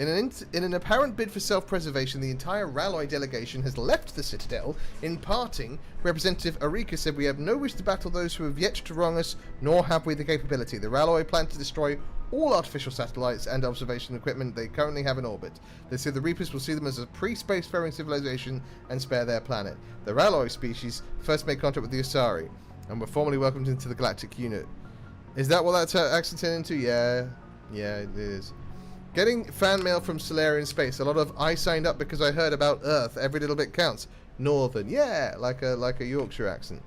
S1: In an apparent bid for self-preservation, the entire Raloy delegation has left the Citadel. In parting, Representative Arika said, "We have no wish to battle those who have yet to wrong us, nor have we the capability. The Raloy plan to destroy all artificial satellites and observation equipment they currently have in orbit. They say the Reapers will see them as a pre-spacefaring civilization and spare their planet. The Raloy species first made contact with the Asari, and were formally welcomed into the galactic unit." Is that what that accent turned into? Yeah. Yeah, it is. Getting fan mail from Solarian space. A lot of "I signed up because I heard about Earth. Every little bit counts." Northern. Yeah, like a Yorkshire accent.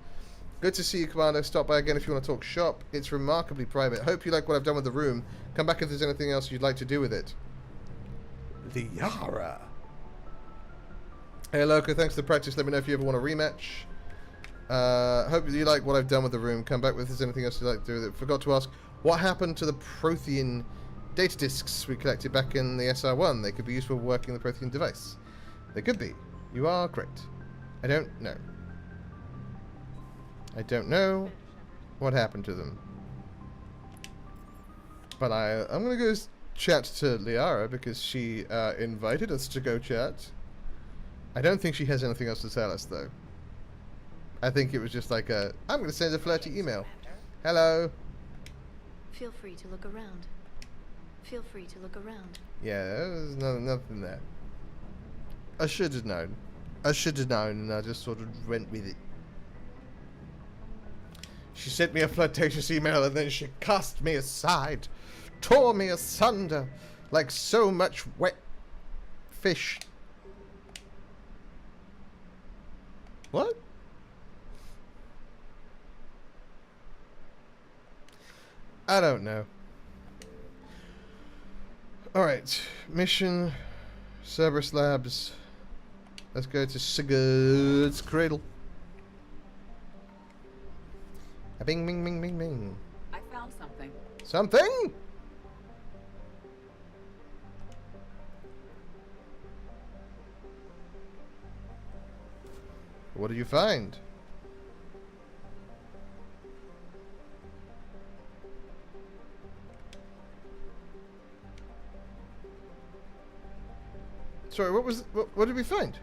S1: Good to see you, Commander. Stop by again if you want to talk shop. It's remarkably private. Hope you like what I've done with the room. Come back if there's anything else you'd like to do with it. The Yara. Hey, Loco. Thanks for the practice. Let me know if you ever want a rematch. Hope you like what I've done with the room. Come back if there's anything else you'd like to do with it. Forgot to ask, what happened to the Prothean data disks we collected back in the SR1? They could be useful for working the Prothean device. They could be. You are correct. I don't know. I don't know what happened to them. But I'm going to go chat to Liara because she invited us to go chat. I don't think she has anything else to tell us, though. I think it was just like I'm going to send a flirty email. Hello.
S12: Feel free to look around. Feel free to look around.
S1: Yeah, there's nothing there. I should have known. I should have known, and I just sort of went with it. She sent me a flirtatious email, and then she cast me aside, tore me asunder, like so much wet fish. What? I don't know. Alright, mission, Cerberus Labs. Let's go to Sigurd's Cradle. A bing, bing, bing, bing, bing.
S8: I found something.
S1: Something? What did you find? Sorry, what did we find?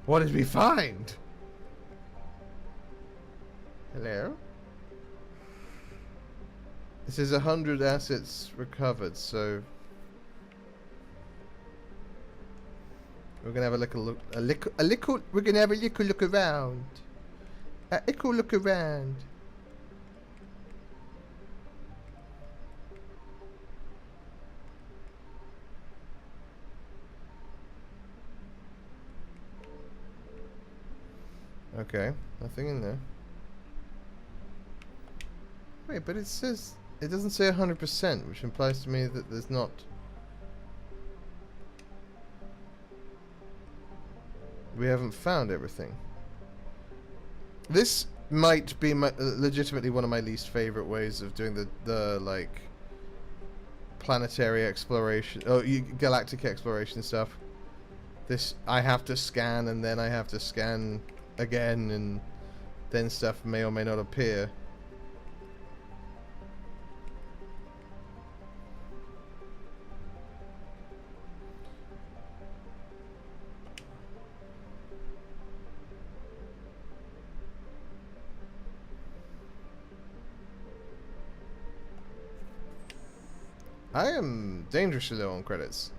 S1: What did we find? Hello? This is 100 assets recovered, so we're gonna have a little look. We're gonna have a little look around. A little look around. Okay, nothing in there. Wait, but it says... It doesn't say 100%, which implies to me that there's not... We haven't found everything. This might be legitimately one of my least favorite ways of doing the like... planetary exploration... galactic exploration stuff. This... I have to scan, and then I have to scan... again, and then stuff may or may not appear. I am dangerously low on credits.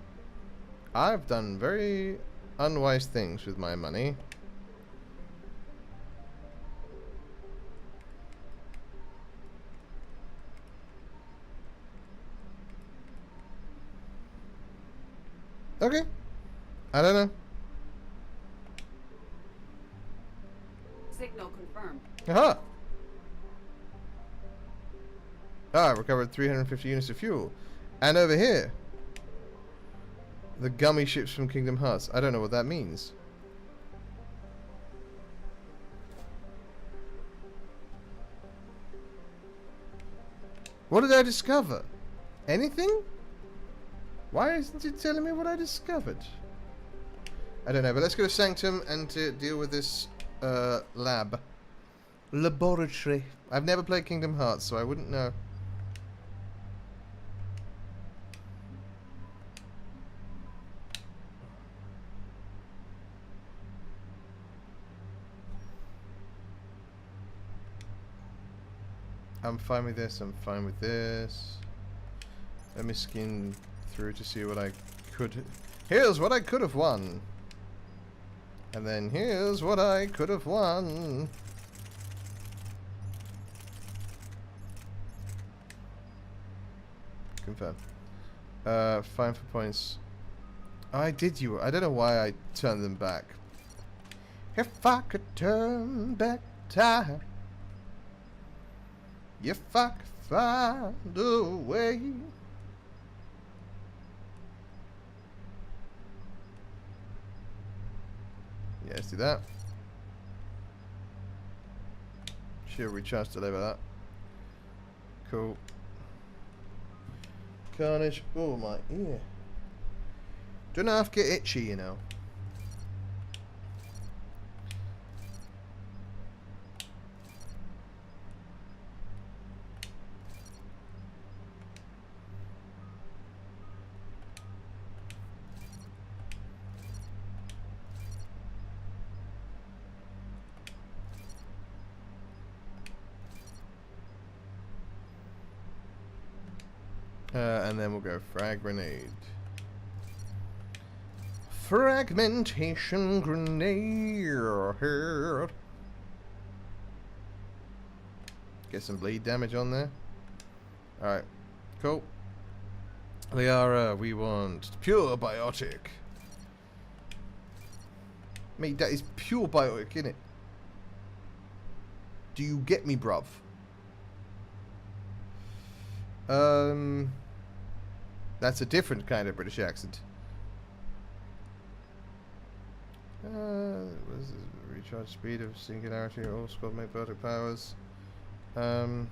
S1: I've done very unwise things with my money. Okay. I don't know.
S8: Signal confirmed.
S1: Aha! Ah, recovered 350 units of fuel. And over here, the gummy ships from Kingdom Hearts. I don't know what that means. What did I discover? Anything? Why isn't it telling me what I discovered? I don't know, but let's go to Sanctum and to deal with this laboratory. I've never played Kingdom Hearts, so I wouldn't know. I'm fine with this, I'm fine with this. Let me skin through to see what I could... Here's what I could have won! And then here's what I could have won! Confirm. Fine for points. Oh, I did you. I don't know why I turned them back. If I could turn back time. If I could find a way. Yeah, let's do that. Sure, recharge delay by that. Cool. Carnage. Oh, my ear. Don't half get itchy, you know. And then we'll go frag grenade. Fragmentation grenade. Get some bleed damage on there. Alright, cool. Liara, we want pure biotic. Mate, that is pure biotic, innit? Do you get me, bruv? That's a different kind of British accent. Was recharge speed of singularity or all squad mate vertic powers. No,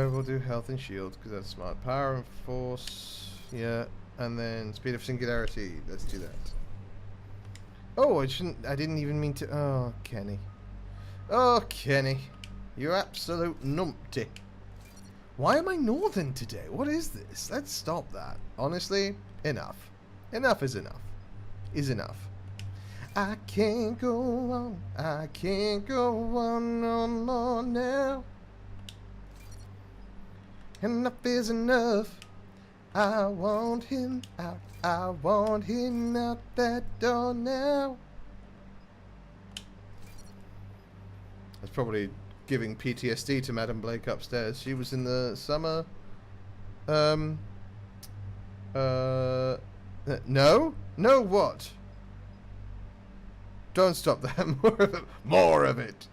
S1: we'll do health and shield because that's smart. Power and force, yeah, and then speed of singularity. Let's do that. Oh, I didn't even mean to. Oh, Kenny. Oh, Kenny. You absolute numpty. Why am I northern today? What is this? Let's stop that. Honestly, enough. Enough is enough. Is enough. I can't go on. I can't go on no more now. Enough is enough. I want him out. I want him out that door now. That's probably giving PTSD to Madam Blake upstairs. She was in the summer. No? No what? Don't stop that. More of it. More of it.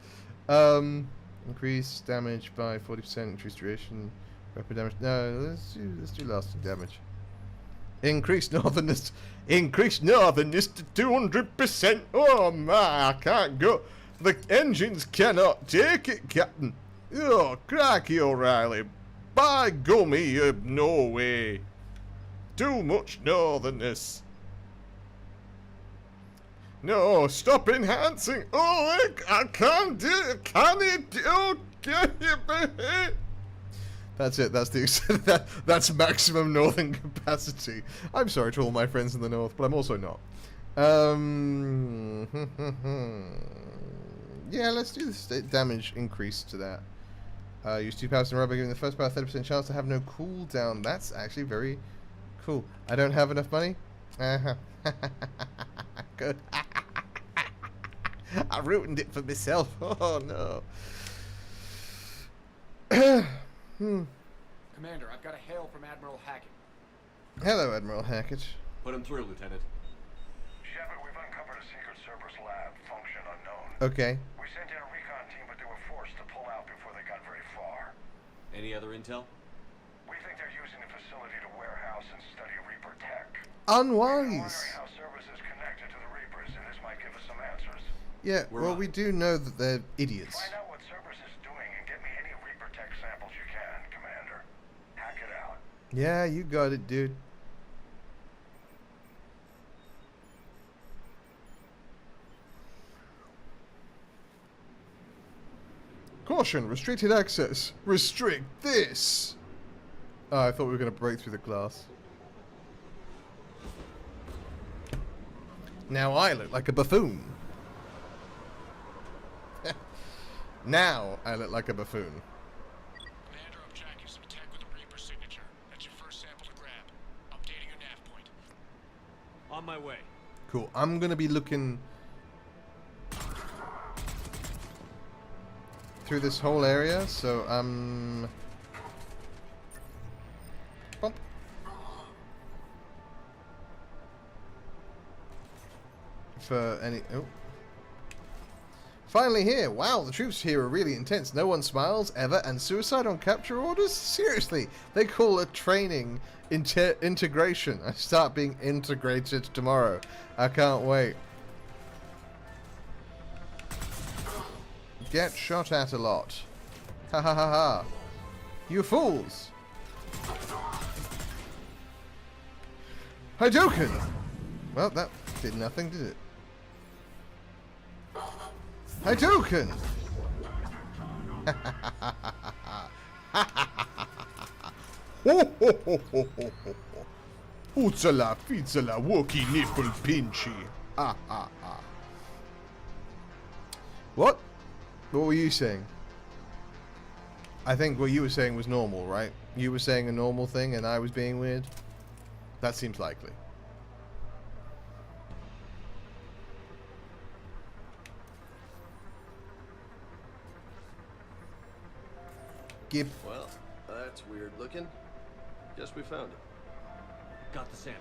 S1: Increase damage by 40%. Increase duration. Weapon damage. No, let's do lasting damage. Increase northernness. Increase northernness to 200%. Oh my! I can't go. The engines cannot take it, Captain. Oh, cracky O'Reilly. By gummy, no way. Too much northernness. No, stop enhancing. Oh, I can't do it. Can it? Oh, can it? That's it. That's the that's maximum northern capacity. I'm sorry to all my friends in the north, but I'm also not. Yeah, let's do the damage increase to that. Use 2 powers in rubber, giving the first power 30% chance to have no cooldown. That's actually very cool. I don't have enough money? Uh-huh. Good. I ruined it for myself. Oh, no.
S2: Commander, I've got a hail from Admiral Hackett.
S1: Hello, Admiral Hackett.
S6: Put him through, Lieutenant.
S16: Shepard, we've uncovered a secret Cerberus lab, function unknown.
S1: Okay.
S16: We sent in a recon team, but they were forced to pull out before they got very far.
S6: Any other intel?
S16: We think they're using the facility to warehouse and study Reaper tech.
S1: Unwise.
S16: We're wondering how Cerberus is connected to the Reapers, and this might give us some answers.
S1: Yeah, well, we do know that they're idiots.
S16: Find out what Cerberus is doing and get me any Reaper tech samples you can, Commander. Hack it out.
S1: Yeah, you got it, dude. Caution, restricted access. Restrict this. Oh, I thought we were going to break through the glass. Now I look like a buffoon. Now I look like a buffoon.
S19: Commander, I'm tracking some tech with a Reaper signature. That's your first sample to grab. Updating your nav point.
S6: On my way.
S1: Cool. I'm going to be looking through this whole area, so bump. For any finally here. Wow, the troops here are really intense. No one smiles ever, and suicide on capture orders? Seriously, they call it training integration. I start being integrated tomorrow. I can't wait. Get shot at a lot. Ha ha ha ha. You fools. Hadouken! Well, that did nothing, did it? Hadouken! Ho ho ho ho ho ho. Uzzala, fizzala, wookie nipple pinchy. Ha ha ha. What? What were you saying? I think what you were saying was normal, right? You were saying a normal thing and I was being weird? That seems likely. Gib.
S8: Well, that's weird looking. Guess we found it.
S6: Got the sample.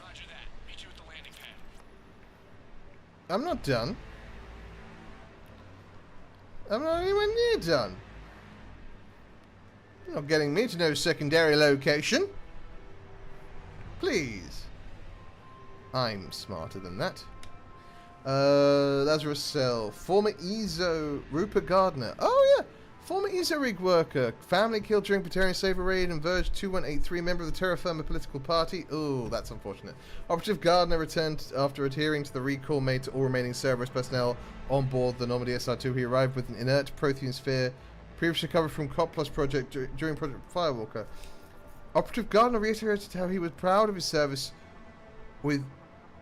S19: Roger that. Meet you at the landing pad.
S1: I'm not done. I'm not anywhere near done. You're not getting me to no secondary location. Please. I'm smarter than that. Lazarus Cell. Former EZO Rupert Gardner. Oh, yeah. Former EZO rig worker. Family killed during Praetorian Saver raid and Verge 2183. Member of the Terra Firma political party. Oh, that's unfortunate. Operative Gardner returned after adhering to the recall made to all remaining Cerberus personnel on board the Normandy SR2. He arrived with an inert Prothean sphere previously recovered from Cop Plus project during Project Firewalker. Operative Gardner reiterated how he was proud of his service with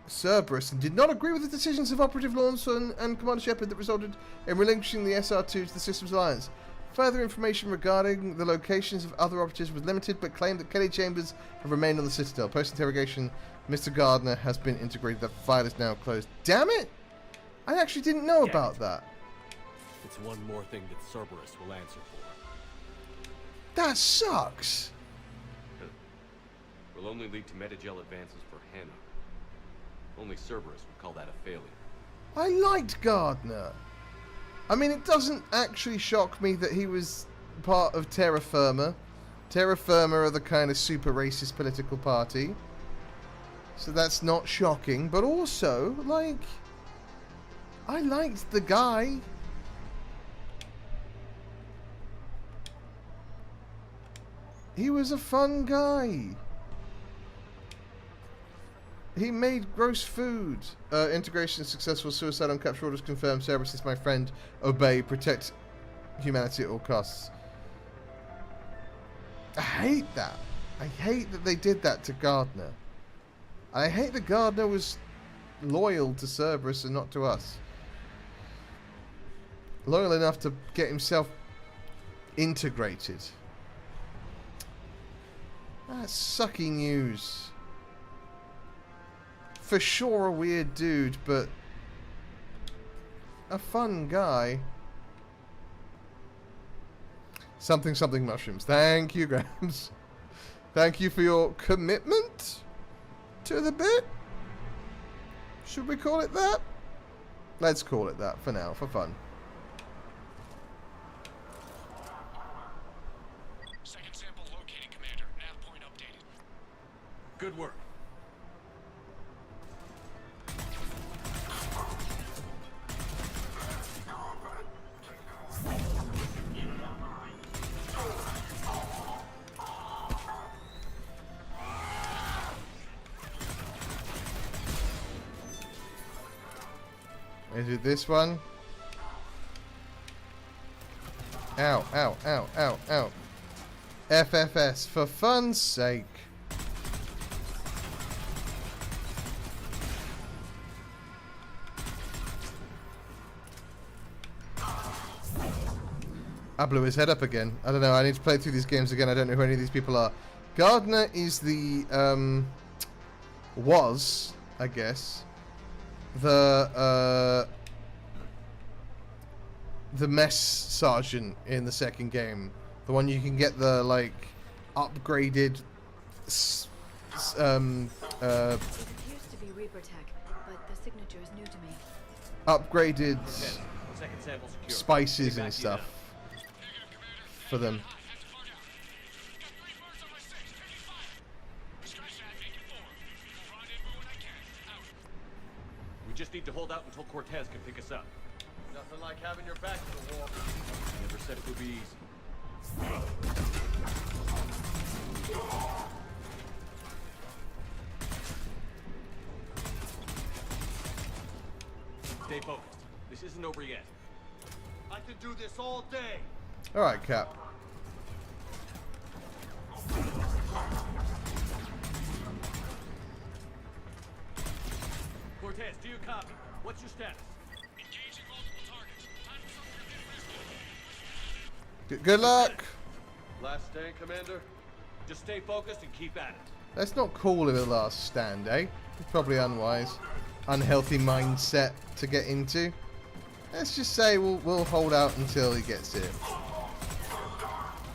S1: Cerberus and did not agree with the decisions of Operative Lawson and Commander Shepard that resulted in relinquishing the SR2 to the Systems Alliance. Further information regarding the locations of other operatives was limited, but claimed that Kelly Chambers have remained on the Citadel. Post-interrogation, Mr. Gardner has been integrated. The file is now closed. Damn it! I actually didn't know about that.
S6: It's one more thing that Cerberus will answer for.
S1: That sucks.
S6: Will only lead to Metagel advances for Hannah. Only Cerberus would call that a failure.
S1: I liked Gardner. I mean, it doesn't actually shock me that he was part of Terra Firma. Terra Firma are the kind of super racist political party. So that's not shocking. But also, like, I liked the guy. He was a fun guy. He made gross food. Integration successful. Suicide on capture orders confirmed. Cerberus is my friend. Obey. Protect humanity at all costs. I hate that. I hate that they did that to Gardner. I hate that Gardner was loyal to Cerberus and not to us. loyal enough to get himself integrated. That's sucky news. For sure a weird dude, but a fun guy. Something something mushrooms. Thank you, Grams. Thank you for your commitment to the bit. Should we call it that? Let's call it that for now, for fun.
S19: Second sample located, Commander. Nav point updated.
S6: Good work.
S1: Is it this one? Ow, ow, ow, ow, ow. FFS, for fun's sake. I blew his head up again. I don't know, I need to play through these games again. I don't know who any of these people are. Gardner is the, was, I guess, the mess sergeant in the second game, the one you can get the like upgraded
S12: It appears to be Reaper tech, but the signature is new to me.
S1: Upgraded
S6: Second sample secure.
S1: spices and stuff for them.
S6: We just need to hold out until Cortez can pick us up.
S8: Nothing like having your back to the wall.
S6: Never said it would be easy. Stay focused. This isn't over yet.
S8: I can do this all day.
S1: Alright, Cap.
S6: Cortez, do you copy? What's your status?
S19: Engaging multiple targets. Time for some
S1: Good luck.
S8: Last stand, Commander.
S6: Just stay focused and keep at it.
S1: Let's not call it a last stand, eh? It's probably unwise. Unhealthy mindset to get into. Let's just say we'll hold out until he gets it.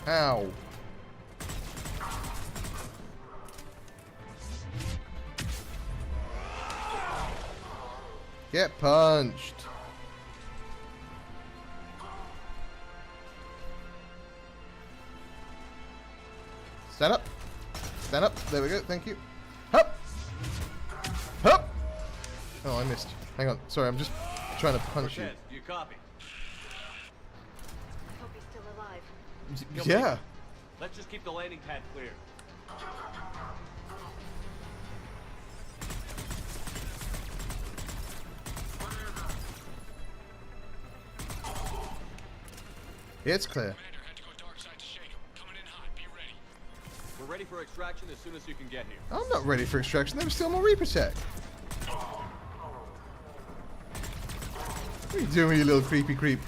S1: Ow. Get punched. Stand up. Stand up. There we go. Thank you. Hup. Hup. Oh, I missed. Hang on. Sorry, I'm just trying to punch
S6: Cortez, do you copy?
S12: I hope he's still alive.
S1: you. Yeah.
S6: Let's just keep the landing pad clear.
S1: It's clear.
S6: We're ready for extraction as soon as you can get here.
S1: I'm not ready for extraction. There was still more Reaper tech. What are you doing, you little creepy creep?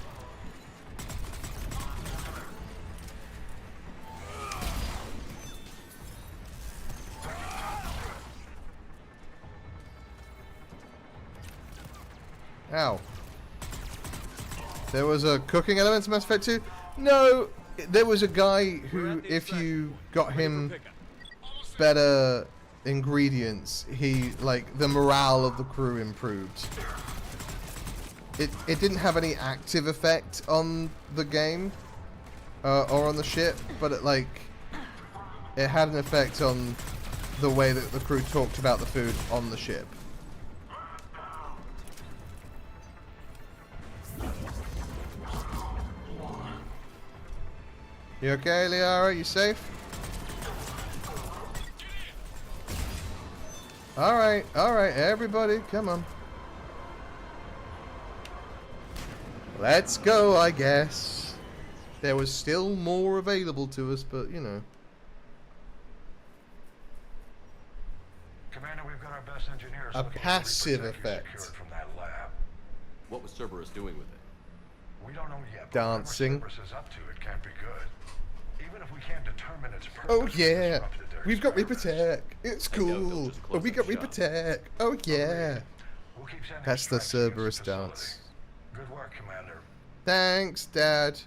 S1: Ow. There was a cooking element to Mass Effect 2? No, there was a guy who, if you got him better ingredients, he, like, the morale of the crew improved. It didn't have any active effect on the game, or on the ship, but it, like, it had an effect on the way that the crew talked about the food on the ship. You okay, Liara? You safe? Alright, everybody, come on. Let's go, I guess. There was still more available to us, but, you know.
S16: Commander, we've got our best engineers
S1: A
S16: looking at
S1: passive
S16: Reaper tech you
S1: effect.
S16: secured from that lab.
S6: What was Cerberus doing with it?
S16: We don't know yet. But
S1: Dancing.
S16: whatever Cerberus is up to, it can't be good. Even if we can't determine its purpose.
S1: Oh yeah,
S16: disrupted their
S1: we've got Reaper
S16: experiments.
S1: Tech. It's cool. Oh, we got Reaper Tech. Oh yeah.
S16: We'll keep sending
S1: That's the
S16: strikes against
S1: Cerberus
S16: facility.
S1: dance.
S16: Good work, Commander.
S1: Thanks, Dad.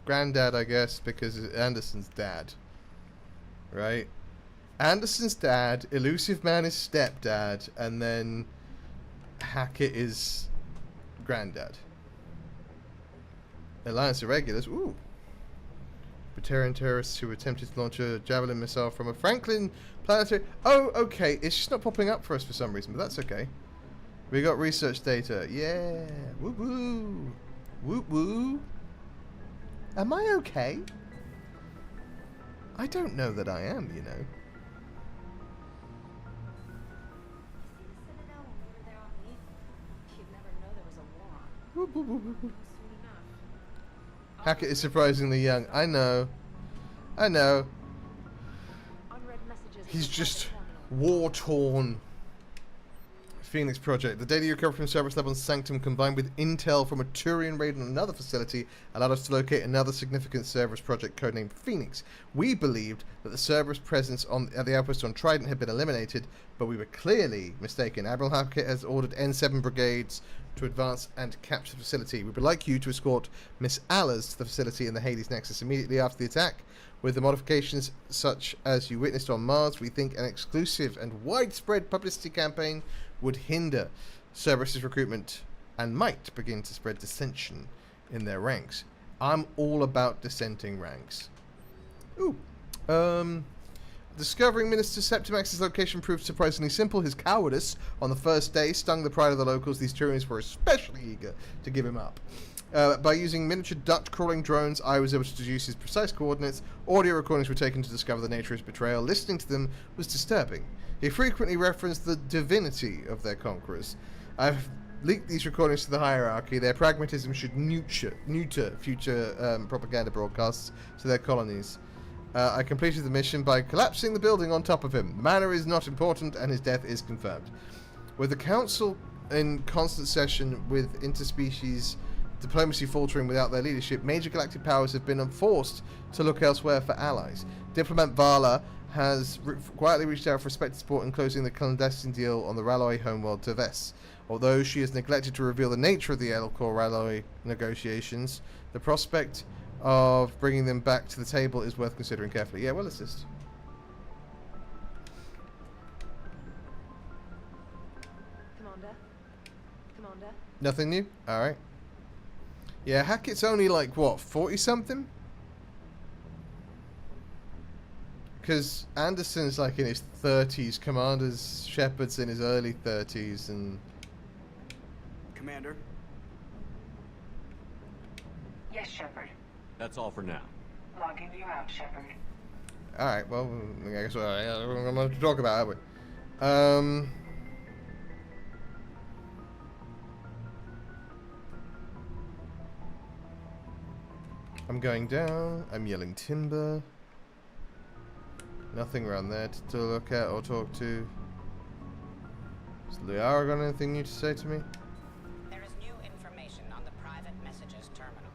S1: Granddad, I guess, because it's Anderson's dad. Right? Anderson's dad, Elusive Man is stepdad, and then Hackett is granddad. Alliance Irregulars, ooh. Batarian terrorists who attempted to launch a Javelin missile from a Franklin planetary... Oh, okay, it's just not popping up for us for some reason, but that's okay. We got research data, yeah. Woo-woo. Woo-woo. Am I okay? I don't know that I am, you know. Whoop, whoop, whoop, whoop. Hackett is surprisingly young. I know. I know. He's just war-torn. Phoenix Project. The data you recovered from Cerberus Lab on Sanctum combined with intel from a Turian raid on another facility allowed us to locate another significant Cerberus project codenamed Phoenix. We believed that the Cerberus presence at the outpost on Trident had been eliminated, but we were clearly mistaken. Admiral Hackett has ordered N7 brigades to advance and capture the facility. We would like you to escort Miss Allers to the facility in the Hades Nexus immediately after the attack. With the modifications such as you witnessed on Mars, we think an exclusive and widespread publicity campaign would hinder Cerberus' recruitment and might begin to spread dissension in their ranks. I'm all about dissenting ranks. Ooh. Discovering Minister Septimax's location proved surprisingly simple. His cowardice on the first day stung the pride of the locals. These Turians were especially eager to give him up. By using miniature duct-crawling drones, I was able to deduce his precise coordinates. Audio recordings were taken to discover the nature of his betrayal. Listening to them was disturbing. He frequently referenced the divinity of their conquerors. I've leaked these recordings to the hierarchy. Their pragmatism should neuter future propaganda broadcasts to their colonies. I completed the mission by collapsing the building on top of him. The manner is not important, and his death is confirmed. With the Council in constant session with interspecies diplomacy faltering without their leadership, major galactic powers have been forced to look elsewhere for allies. Diplomat Vala has quietly reached out for respected support in closing the clandestine deal on the Ralloy homeworld Teves. Although she has neglected to reveal the nature of the Elcor Ralloy negotiations, the prospect of bringing them back to the table is worth considering carefully. Yeah, we'll assist.
S17: Commander?
S1: Nothing new? Alright. Yeah, Hackett's only like, what, 40-something? Because Anderson's like in his 30s, Commander's Shepard's in his early 30s, and...
S11: Commander?
S15: Yes, Shepard.
S6: That's all for now.
S15: Logging you out, Shepard.
S1: Alright, well, I guess we're going to talk about it, I'm going down. I'm yelling timber. Nothing around there to look at or talk to. Has Liara got anything new to say to me?
S18: There is new information on the private messages terminal.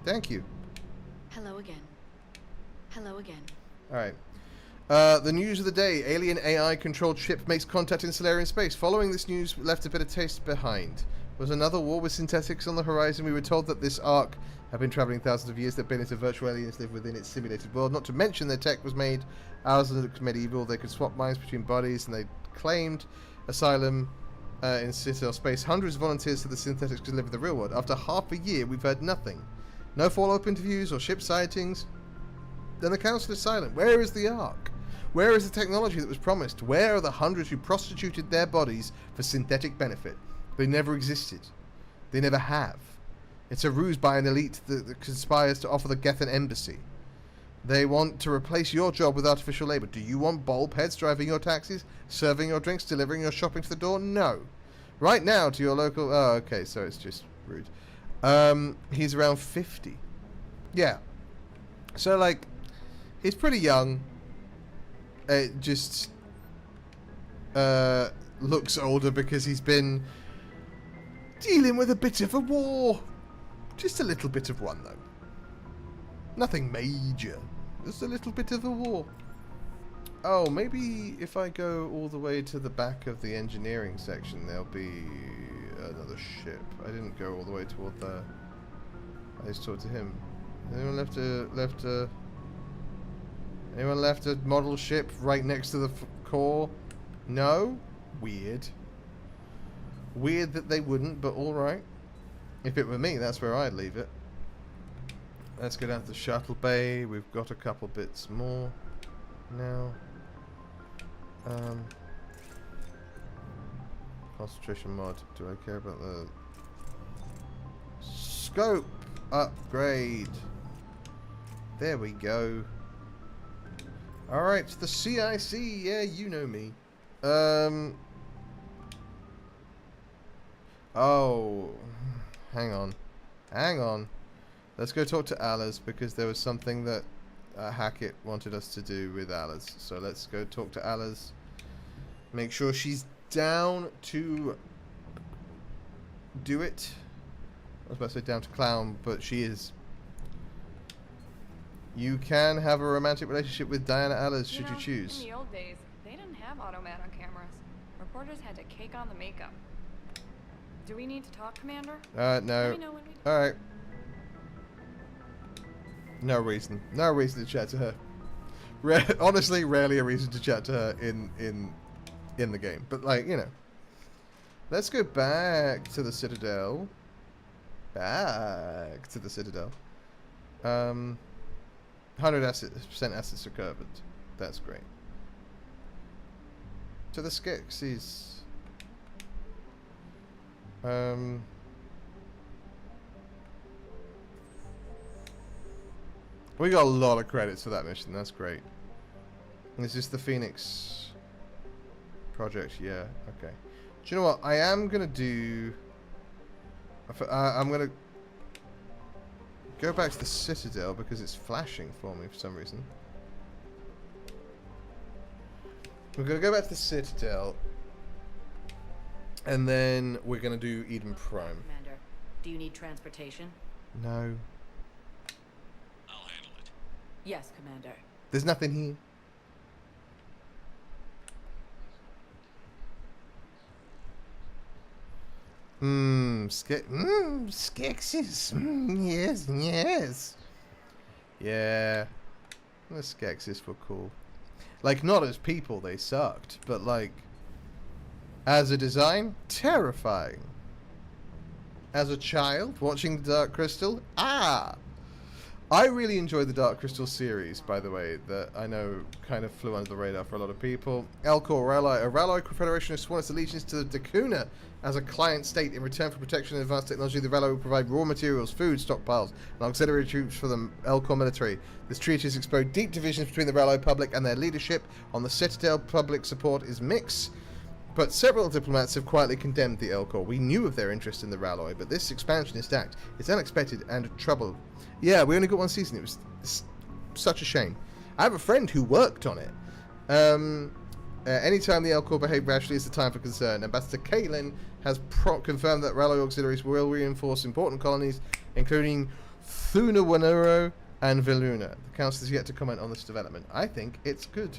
S1: Thank you.
S12: Hello again. Hello again.
S1: Alright. The news of the day. Alien AI-controlled ship makes contact in Solarian space. Following this news, left a bit of taste behind. Was another war with synthetics on the horizon? We were told that this Ark have been travelling thousands of years. That billions of virtual aliens live within its simulated world. Not to mention their tech was made. Ours looked medieval. They could swap minds between bodies, and they claimed asylum in Citadel space. Hundreds of volunteers said the synthetics could live in the real world. After half a year, we've heard nothing. No follow-up interviews or ship sightings. Then the Council is silent. Where is the Ark? Where is the technology that was promised? Where are the hundreds who prostituted their bodies for synthetic benefit? They never existed. They never have. It's a ruse by an elite that conspires to offer the Geth an embassy. They want to replace your job with artificial labor. Do you want bulb heads driving your taxis, serving your drinks, delivering your shopping to the door? No. Right now to your local... Oh, okay, so it's just rude. He's around 50. Yeah. So, like, he's pretty young. It just looks older because he's been dealing with a bit of a war. Just a little bit of one, though. Nothing major. Just a little bit of a war. Oh, maybe if I go all the way to the back of the engineering section, there'll be another ship. I didn't go all the way toward the... I just talked to him. Anyone left a model ship right next to the core? No? Weird. Weird that they wouldn't, but alright. If it were me, that's where I'd leave it. Let's go down to the shuttle bay. We've got a couple bits more now. Concentration mod. Do I care about the scope upgrade? There we go. Alright, the CIC. Yeah, you know me. Oh, hang on. Let's go talk to Alice, because there was something that Hackett wanted us to do with Alice. So let's go talk to Alice. Make sure she's down to do it. I was about to say down to clown, but she is. You can have a romantic relationship with Diana Alice, should you choose.
S10: In the old days, they didn't have automat on cameras. Reporters had to cake on the makeup. Do we need to talk, Commander?
S1: No.
S10: Let me know when we do.
S1: Alright. No reason. No reason to chat to her. Honestly, rarely a reason to chat to her in the game. But, like, you know. Let's go back to the Citadel. 100% assets recovered. That's great. To the Skeksis. We got a lot of credits for that mission. That's great. And is this the Phoenix project? Yeah. Okay. Do you know what? I am gonna do. I'm gonna go back to the Citadel because it's flashing for me for some reason. We're gonna go back to the Citadel, and then we're gonna do Eden Prime.
S4: Commander, do you need transportation?
S1: No.
S19: I'll handle it.
S4: Yes, Commander.
S1: There's nothing here. Skeksis. Yes. Yeah. The Skeksis were cool. Like, not as people, they sucked, but like, as a design, terrifying. As a child, watching the Dark Crystal, I really enjoyed the Dark Crystal series, by the way, that I know kind of flew under the radar for a lot of people. Elcor Raloi, a Raloi Confederation has sworn its allegiance to the Dakuna as a client state. In return for protection and advanced technology, the Raloi will provide raw materials, food, stockpiles, and auxiliary troops for the Elcor military. This treaty has exposed deep divisions between the Raloi public and their leadership. On the Citadel, public support is mixed, but several diplomats have quietly condemned the Elcor. We knew of their interest in the Raloi, but this expansionist act is unexpected and troubled. Yeah, we only got one season. It was such a shame. I have a friend who worked on it. Anytime the Elcor behave rashly is the time for concern. Ambassador Caitlin has confirmed that Raloi auxiliaries will reinforce important colonies, including Thunawanuro and Viluna. The Council is yet to comment on this development. I think it's good.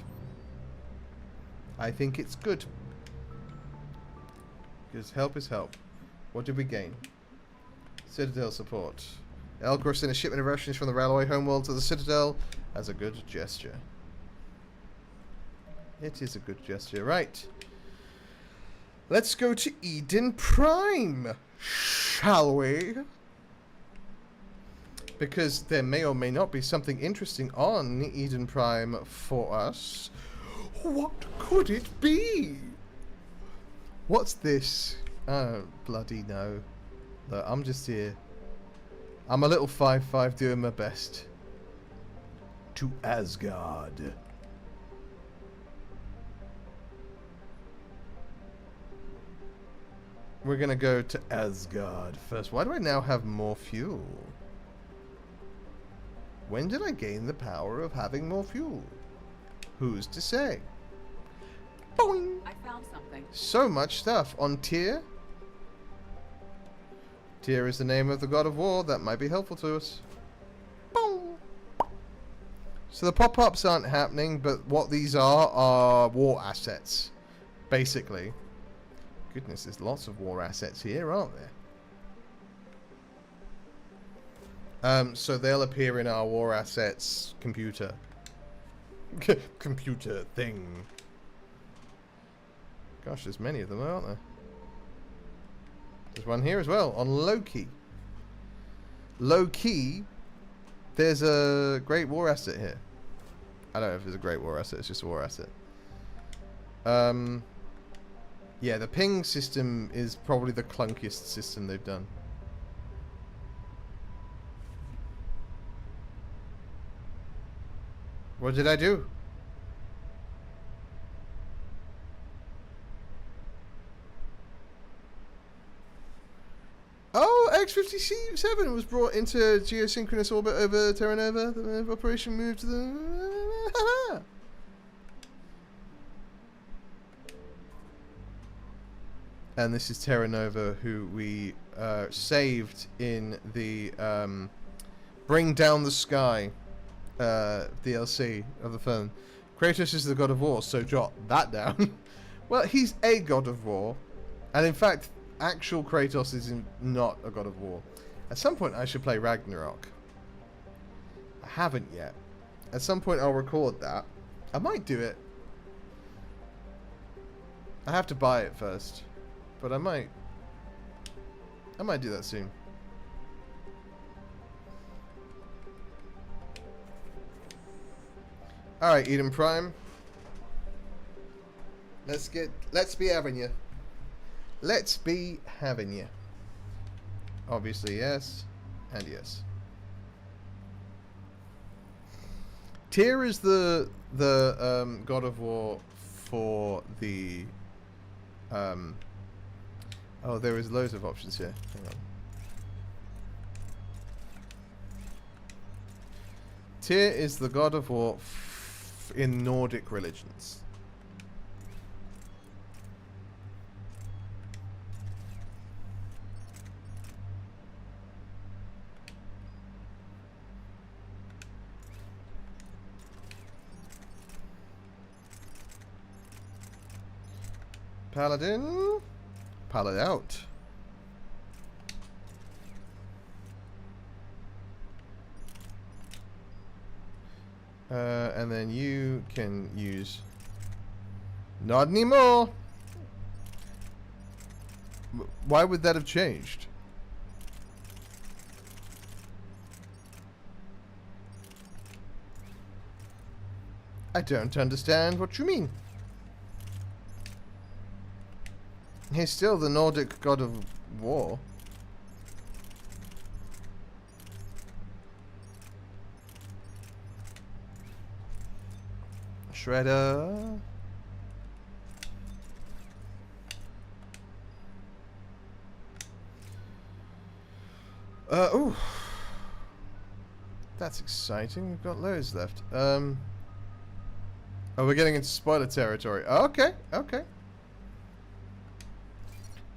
S1: Because help is help. What did we gain? Citadel support. Elcor sent a shipment of rations from the Raloi homeworld to the Citadel as a good gesture. It is a good gesture. Right. Let's go to Eden Prime, shall we? Because there may or may not be something interesting on Eden Prime for us. What could it be? What's this? Oh, bloody no. Look, I'm just here. I'm a little 5/5 doing my best. To Asgard. We're gonna go to Asgard first. Why do I now have more fuel? When did I gain the power of having more fuel? Who's to say? Boing!
S4: I found something.
S1: So much stuff on tier Tyr is the name of the god of war. That might be helpful to us. Boom. So the pop-ups aren't happening, but what these are war assets, basically. Goodness, there's lots of war assets here, aren't there? So they'll appear in our war assets computer. Computer thing. Gosh, there's many of them, aren't there? There's one here as well, on Loki. Loki, there's a great war asset here. I don't know if there's a great war asset, it's just a war asset. Yeah, the ping system is probably the clunkiest system they've done. What did I do? Oh, X-57 was brought into geosynchronous orbit over Terra Nova. The operation moved to the... And this is Terra Nova, who we saved in the Bring Down the Sky DLC of the film. Kratos is the god of war, so jot that down. Well, he's a god of war. And in fact, actual Kratos is not a god of war. At some point I should play Ragnarok. I haven't yet. At some point I'll record that. I might do it. I have to buy it first. But I might do that soon. Alright, Eden Prime. Let's be having you. Let's be having you. Obviously, yes. And yes. Tyr is the god of war for the oh, there is loads of options here. Hang on. Tyr is the god of war in Nordic religions. Paladin. Pallet out. And then you can use... Not anymore! Why would that have changed? I don't understand what you mean. He's still the Nordic god of war. Shredder. Ooh. That's exciting. We've got loads left. Oh, we're getting into spoiler territory. Okay, okay.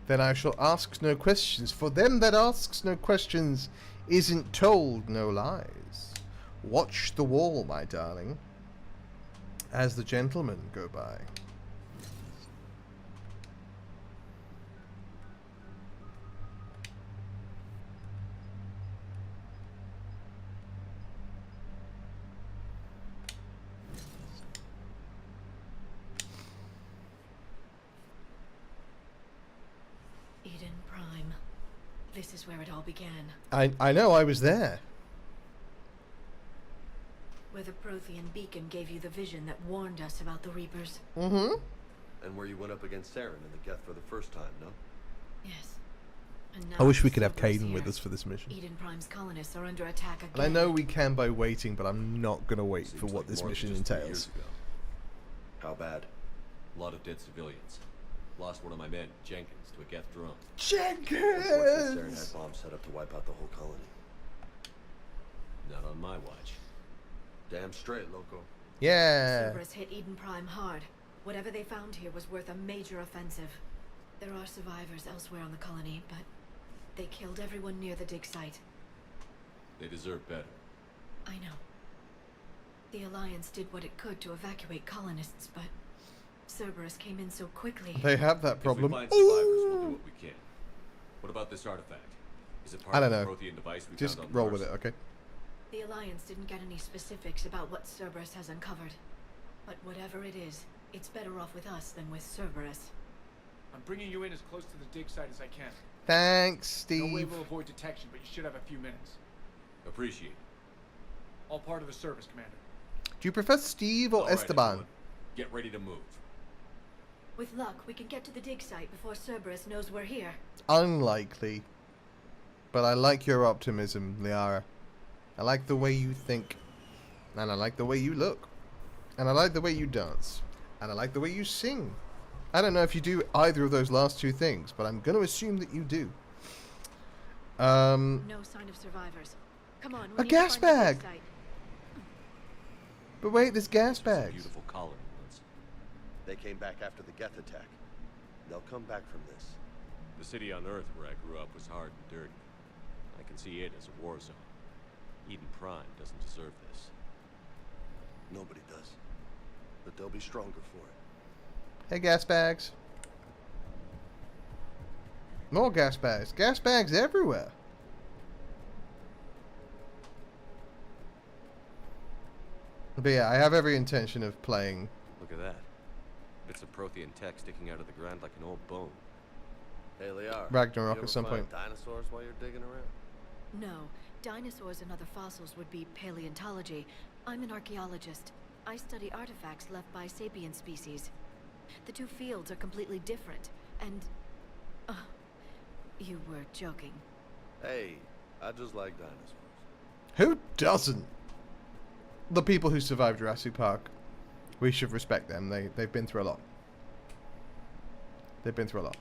S1: Then I shall ask no questions. For them that asks no questions isn't told no lies. Watch the wall, my darling, as the gentlemen go by.
S12: This is where it all began.
S1: I know, I was there.
S12: Where the Prothean beacon gave you the vision that warned us about the Reapers.
S8: Mm-hmm. And where you went up against Saren in the Geth for the first time, no?
S12: Yes. And now
S1: I wish we could have Caden with us for this mission.
S12: Eden Prime's colonists are under attack again.
S1: And I know we can by waiting, but I'm not going to wait for what this mission entails.
S6: How bad? A lot of dead civilians. Lost one of my men, Jenkins, to a Geth drone.
S8: Unfortunately, Saren had bombs set up to wipe out the whole colony.
S6: Not on my watch.
S8: Damn straight, loco.
S1: Yeah.
S12: Cerberus hit Eden Prime hard. Whatever they found here was worth a major offensive. There are survivors elsewhere on the colony, but They killed everyone near the dig site.
S6: They deserve better.
S12: I know. The Alliance did what it could to evacuate colonists, but Cerberus came in so quickly.
S1: They have that problem.
S6: If we find survivors, we'll do what we can. What about this artifact? Is it part
S1: I don't
S6: of the
S1: know.
S6: Prothean device we
S1: Just
S6: found on
S1: roll
S6: Mars?
S1: with it, okay?
S12: The Alliance didn't get any specifics about what Cerberus has uncovered. But whatever it is, it's better off with us than with Cerberus.
S2: I'm bringing you in as close to the dig site as I can.
S1: Thanks, Steve.
S2: No way we'll avoid detection, but you should have a few minutes.
S6: Appreciate it.
S2: All part of the service, Commander.
S1: Do you prefer Steve or
S6: All right,
S1: Esteban?
S6: everyone. Get ready to move.
S12: With luck, we can get to the dig site before Cerberus knows we're here.
S1: Unlikely. But I like your optimism, Liara. I like the way you think. And I like the way you look. And I like the way you dance. And I like the way you sing. I don't know if you do either of those last two things, but I'm going to assume that you do.
S12: No sign of survivors. Come on,
S1: a gas bag! But wait, there's gas bags.
S6: Beautiful colony.
S8: They came back after the Geth attack. They'll come back from this.
S6: The city on Earth where I grew up was hard and dirty. I can see it as a war zone. Eden Prime doesn't deserve this.
S8: Nobody does. But they'll be stronger for it.
S1: Hey, gas bags. More gas bags. Gas bags everywhere. But yeah, I have every intention of playing.
S6: Look at that. Bits of Prothean tech sticking out of the ground like an old bone.
S8: Hey, Liara.
S1: Ragnarok
S8: you
S1: at some
S8: ever find
S1: point.
S8: Dinosaurs while you're digging around?
S12: No, dinosaurs and other fossils would be paleontology. I'm an archaeologist. I study artifacts left by sapient species. The two fields are completely different, and... you were joking.
S8: Hey, I just like dinosaurs.
S1: Who doesn't? The people who survived Jurassic Park. We should respect them. They've been through a lot. They've been through a lot.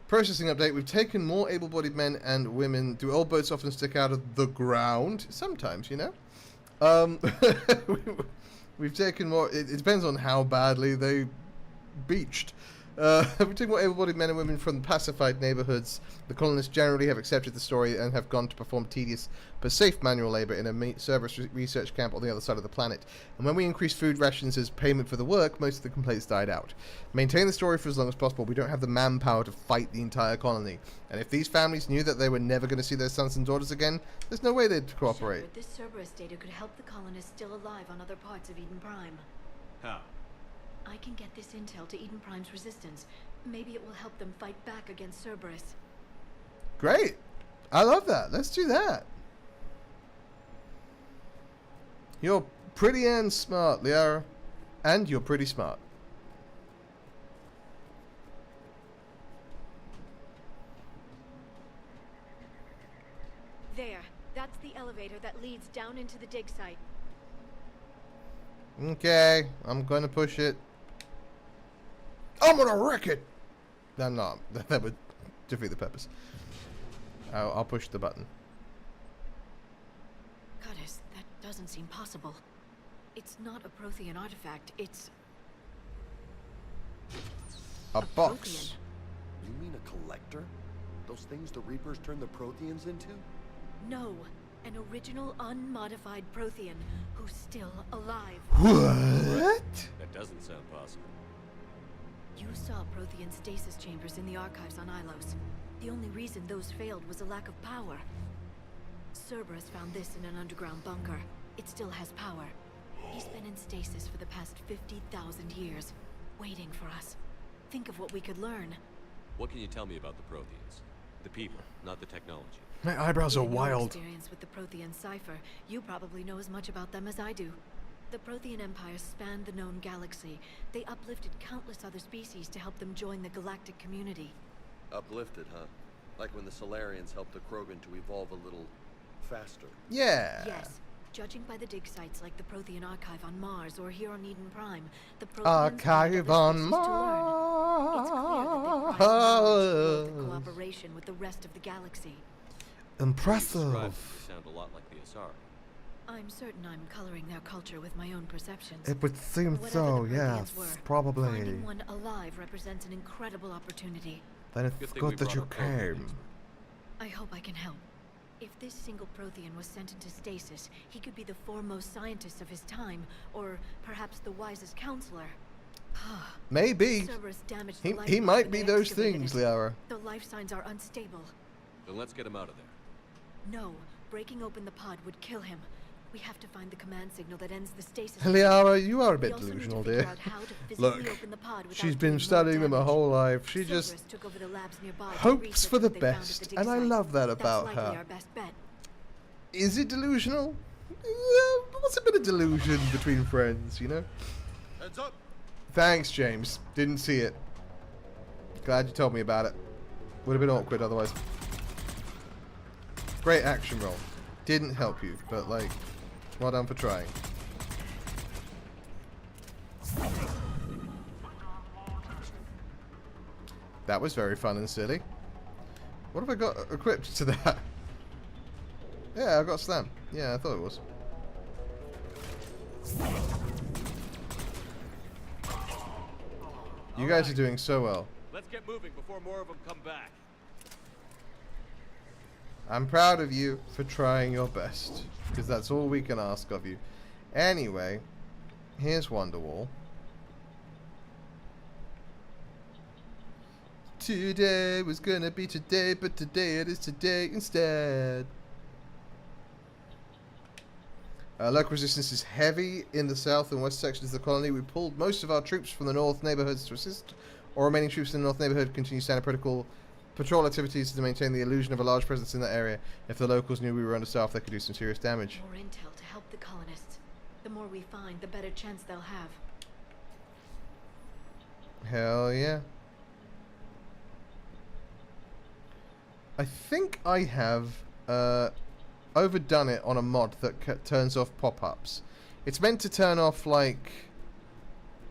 S1: Processing update. We've taken more able-bodied men and women. Do old boats often stick out of the ground? Sometimes, you know. We've taken more. It depends on how badly they beached. We've taken more able-bodied men and women from pacified neighborhoods. The colonists generally have accepted the story and have gone to perform tedious but safe manual labor in a Cerberus research camp on the other side of the planet. And when we increased food rations as payment for the work, most of the complaints died out. Maintain the story for as long as possible. We don't have the manpower to fight the entire colony. And if these families knew that they were never going to see their sons and daughters again, there's no way they'd cooperate.
S12: Shepard, this Cerberus data could help the colonists still alive on other parts of Eden Prime.
S6: How?
S12: I can get this intel to Eden Prime's resistance. Maybe it will help them fight back against Cerberus.
S1: Great. I love that. Let's do that. You're pretty and smart, Liara. And you're pretty smart.
S12: There. That's the elevator that leads down into the dig site.
S1: Okay. I'm going to push it. I'm going to wreck it. I'm not. That would defeat the purpose. I'll push the button.
S12: Goddess, that doesn't seem possible. It's not a Prothean artifact, it's...
S1: A box.
S12: Prothean.
S8: You mean a collector? Those things the Reapers turned the Protheans into?
S12: No, an original unmodified Prothean who's still alive.
S1: What?
S6: That doesn't sound possible.
S12: You saw Prothean stasis chambers in the archives on Ilos. The only reason those failed was a lack of power. Cerberus found this in an underground bunker. It still has power. He's been in stasis for the past 50,000 years, waiting for us. Think of what we could learn.
S6: What can you tell me about the Protheans? The people, not the technology.
S1: My eyebrows are
S12: Given your
S1: wild.
S12: experience with the Prothean cipher, you probably know as much about them as I do. The Prothean Empire spanned the known galaxy. They uplifted countless other species to help them join the galactic community.
S8: Uplifted, huh? Like when the Solarians helped the Krogan to evolve a little faster.
S1: Yeah.
S12: Yes. Judging by the dig sites like the Prothean Archive on Mars or here on Eden Prime, the Protheans
S1: Archive on
S12: Mars. It's clear that they pride themselves on the cooperation with the rest of the galaxy.
S1: Impressive.
S6: They sound a lot like the Asari.
S12: I'm certain I'm coloring their culture with my own perceptions.
S1: It would seem
S12: Whatever
S1: so,
S12: the
S1: yes,
S12: Protheans were,
S1: probably.
S12: Finding one alive represents an incredible opportunity.
S1: Then it's good that you came.
S12: I hope I can help. If this single Prothean was sent into stasis, he could be the foremost scientist of his time, or perhaps the wisest counselor.
S1: Maybe.
S12: Cerberus damaged
S1: He
S12: the life
S1: might
S12: when
S1: be
S12: they
S1: those
S12: excavated
S1: things,
S12: it.
S1: Liara.
S12: The life signs are unstable.
S6: Then let's get him out of there.
S12: No, breaking open the pod would kill him. We have to find the command signal that ends the stasis.
S1: Liara, you are a
S12: We
S1: bit
S12: also need to
S1: delusional,
S12: figure
S1: dear.
S12: out how to physically
S1: Look,
S12: open the pod without
S1: she's
S12: doing
S1: been
S12: more
S1: studying them her
S12: damage.
S1: whole life. She
S12: Cerberus
S1: just
S12: took over the labs nearby to
S1: hopes
S12: research
S1: for the
S12: what they found at
S1: best,
S12: dig
S1: and I
S12: site.
S1: love that
S12: That's
S1: about
S12: likely
S1: her.
S12: our best bet.
S1: Is it delusional? What's a bit of delusion between friends, you know?
S8: Heads up.
S1: Thanks, James. Didn't see it. Glad you told me about it. Would have been awkward otherwise. Great action roll. Didn't help you, but like, well done for trying. That was very fun and silly. What have I got equipped to that? Yeah, I've got slam. Yeah, I thought it was. You guys are doing so well.
S6: Let's get moving before more of them come back.
S1: I'm proud of you for trying your best, because that's all we can ask of you. Anyway, here's Wonderwall. Today was gonna be today, but today it is today instead. Local resistance is heavy in the south and west sections of the colony. We pulled most of our troops from the north neighborhoods to assist. All remaining troops in the north neighborhood continue standard protocol patrol activities to maintain the illusion of a large presence in that area. If the locals knew we were understaffed, they could do some serious damage.
S12: More intel to help the colonists. The more we find, the better chance they'll have.
S1: Hell yeah. I think I have overdone it on a mod that turns off pop-ups. It's meant to turn off like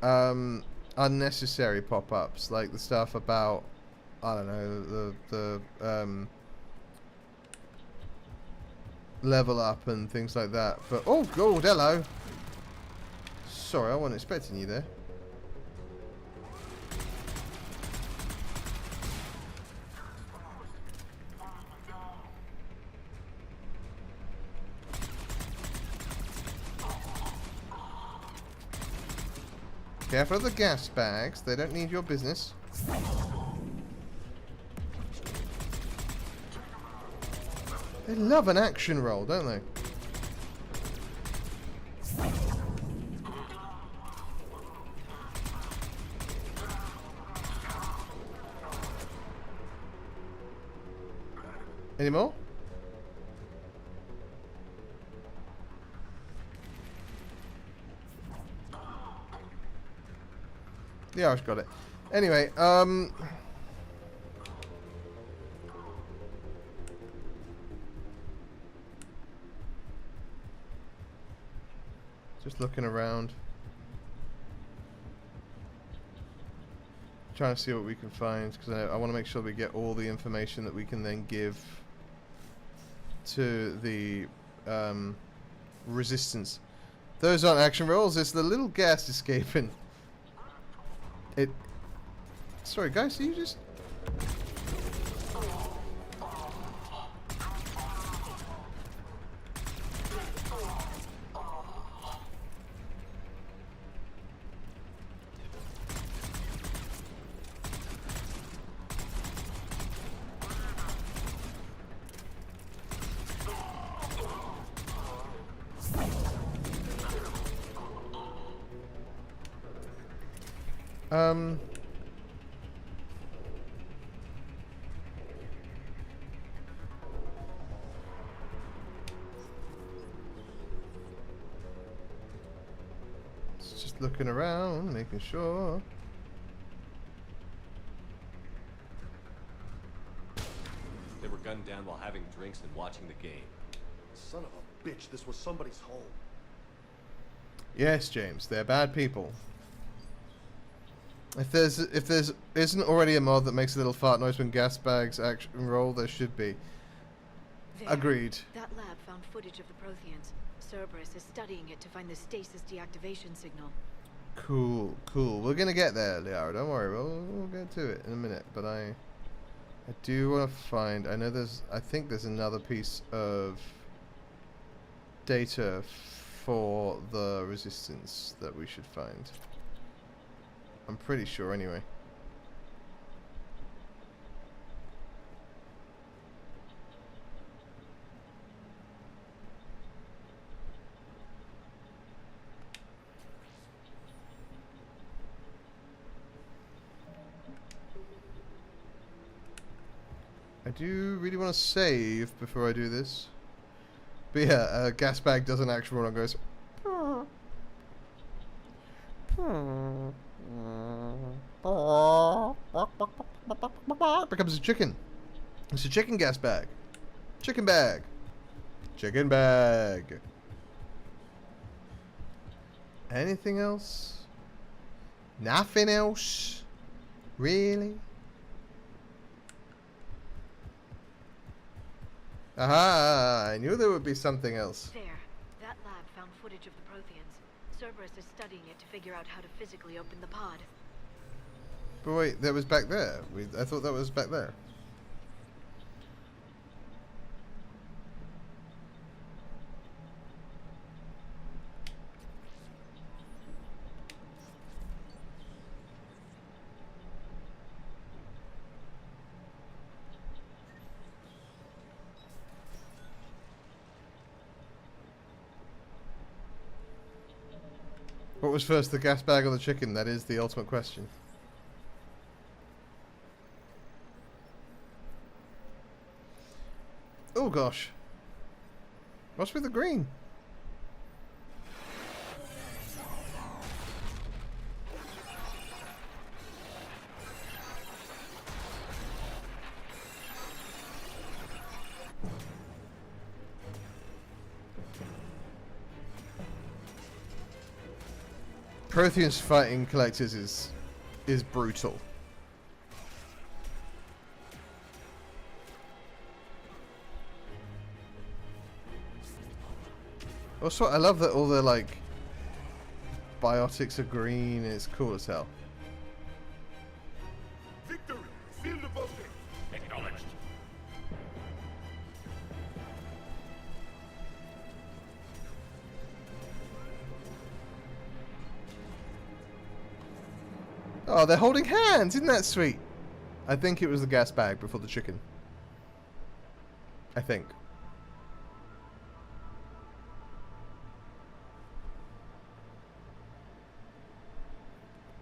S1: unnecessary pop-ups, like the stuff about, I don't know, the level up and things like that. But oh god, hello. Sorry, I wasn't expecting you there. Careful of the gas bags. They don't need your business. They love an action roll, don't they? Any more? Yeah, I've got it. Anyway, just looking around. Trying to see what we can find, because I want to make sure we get all the information that we can then give to the resistance. Those aren't action rolls, it's the little gas escaping. It... Sorry guys, do you just... Just looking around, making sure.
S6: They were gunned down while having drinks and watching the game.
S5: Son of a bitch, this was somebody's home.
S1: Yes, James, they're bad people. If there's isn't already a mod that makes a little fart noise when gas bags action roll, there should be.
S12: There.
S1: Agreed.
S12: That lab found footage of the Protheans. Cerberus is studying it to find the stasis deactivation signal.
S1: Cool, cool. We're gonna get there, Liara. Don't worry. We'll get to it in a minute. But I do want to find. I think there's another piece of data for the resistance that we should find. I'm pretty sure, anyway. I do really want to save before I do this. But yeah, a gas bag does an actual run and goes. Becomes a chicken. It's a chicken gas bag. Chicken bag. Chicken bag. Anything else? Nothing else? Really? Aha! I knew there would be something else.
S12: There. That lab found footage of the Protheans. Cerberus is studying it to figure out how to physically open the pod.
S1: But wait, that was back there. I thought that was back there. What was first, the gas bag or the chicken? That is the ultimate question. Oh gosh. What's with the green? Protheans fighting collectors is brutal. Also, I love that all the like biotics are green. It's cool as hell.
S3: Victory! Seal the voting! Acknowledged.
S1: Oh, they're holding hands! Isn't that sweet? I think it was the gas bag before the chicken. I think.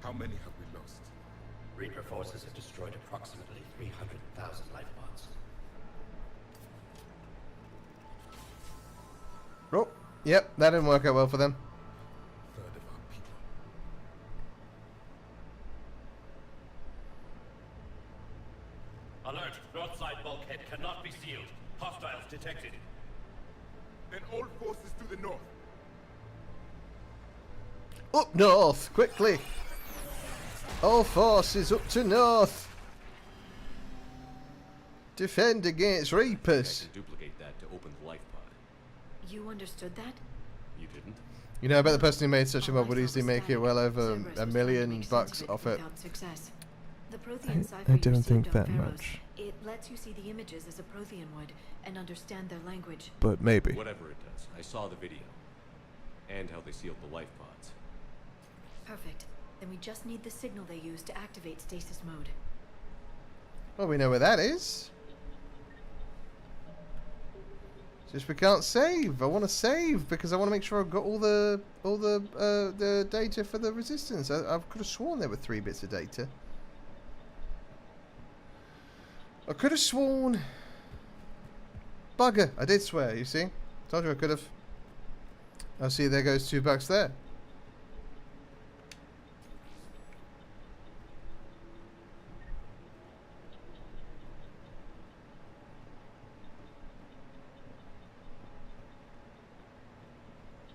S3: How many have we lost?
S22: Reaper forces have destroyed approximately 300,000 life pods.
S1: Oh, yep, that didn't work out well for them.
S3: Third of our people.
S22: Alert! North side bulkhead cannot be sealed. Hostiles detected.
S3: Then all forces to the north.
S1: Up north, quickly! All forces up to north! Defend against Reapers!
S6: I can duplicate that to open the life pod.
S12: You understood that?
S6: You didn't?
S1: You know, I bet the person who made such a mod would easily make it well over $1 million bucks off it.
S12: Success. The Prothean
S1: I don't think that much.
S12: It lets you see the images as a Prothean would and understand their language.
S1: But maybe.
S6: Whatever it does, I saw the video. And how they sealed the life pods.
S12: Perfect. Then we just need the signal they use to activate stasis mode.
S1: Well, we know where that is. Just we can't save. I want to save because I want to make sure I've got all the data for the resistance. I could have sworn there were 3 bits of data. I could have sworn. Bugger! I did swear. You see? Told you I could have. Oh, see, there goes $2 there.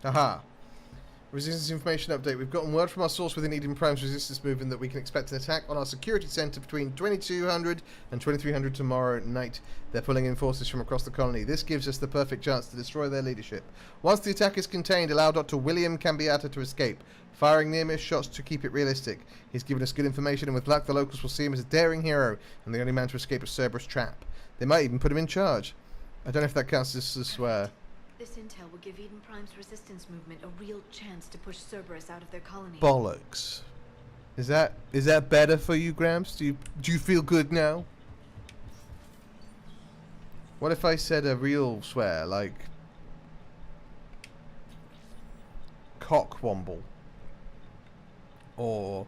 S1: Aha. Resistance information update. We've gotten word from our source within Eden Prime's resistance movement that we can expect an attack on our security center between 2200 and 2300 tomorrow night. They're pulling in forces from across the colony. This gives us the perfect chance to destroy their leadership. Once the attack is contained, allow Dr. William Cambiata to escape, firing near-miss shots to keep it realistic. He's given us good information, and with luck, the locals will see him as a daring hero and the only man to escape a Cerberus trap. They might even put him in charge. I don't know if that counts as a swear.
S12: This intel will give Eden Prime's resistance movement a real chance to push Cerberus out of their colony.
S1: Bollocks. Is that better for you, Gramps? Do you feel good now? What if I said a real swear, like cockwomble, or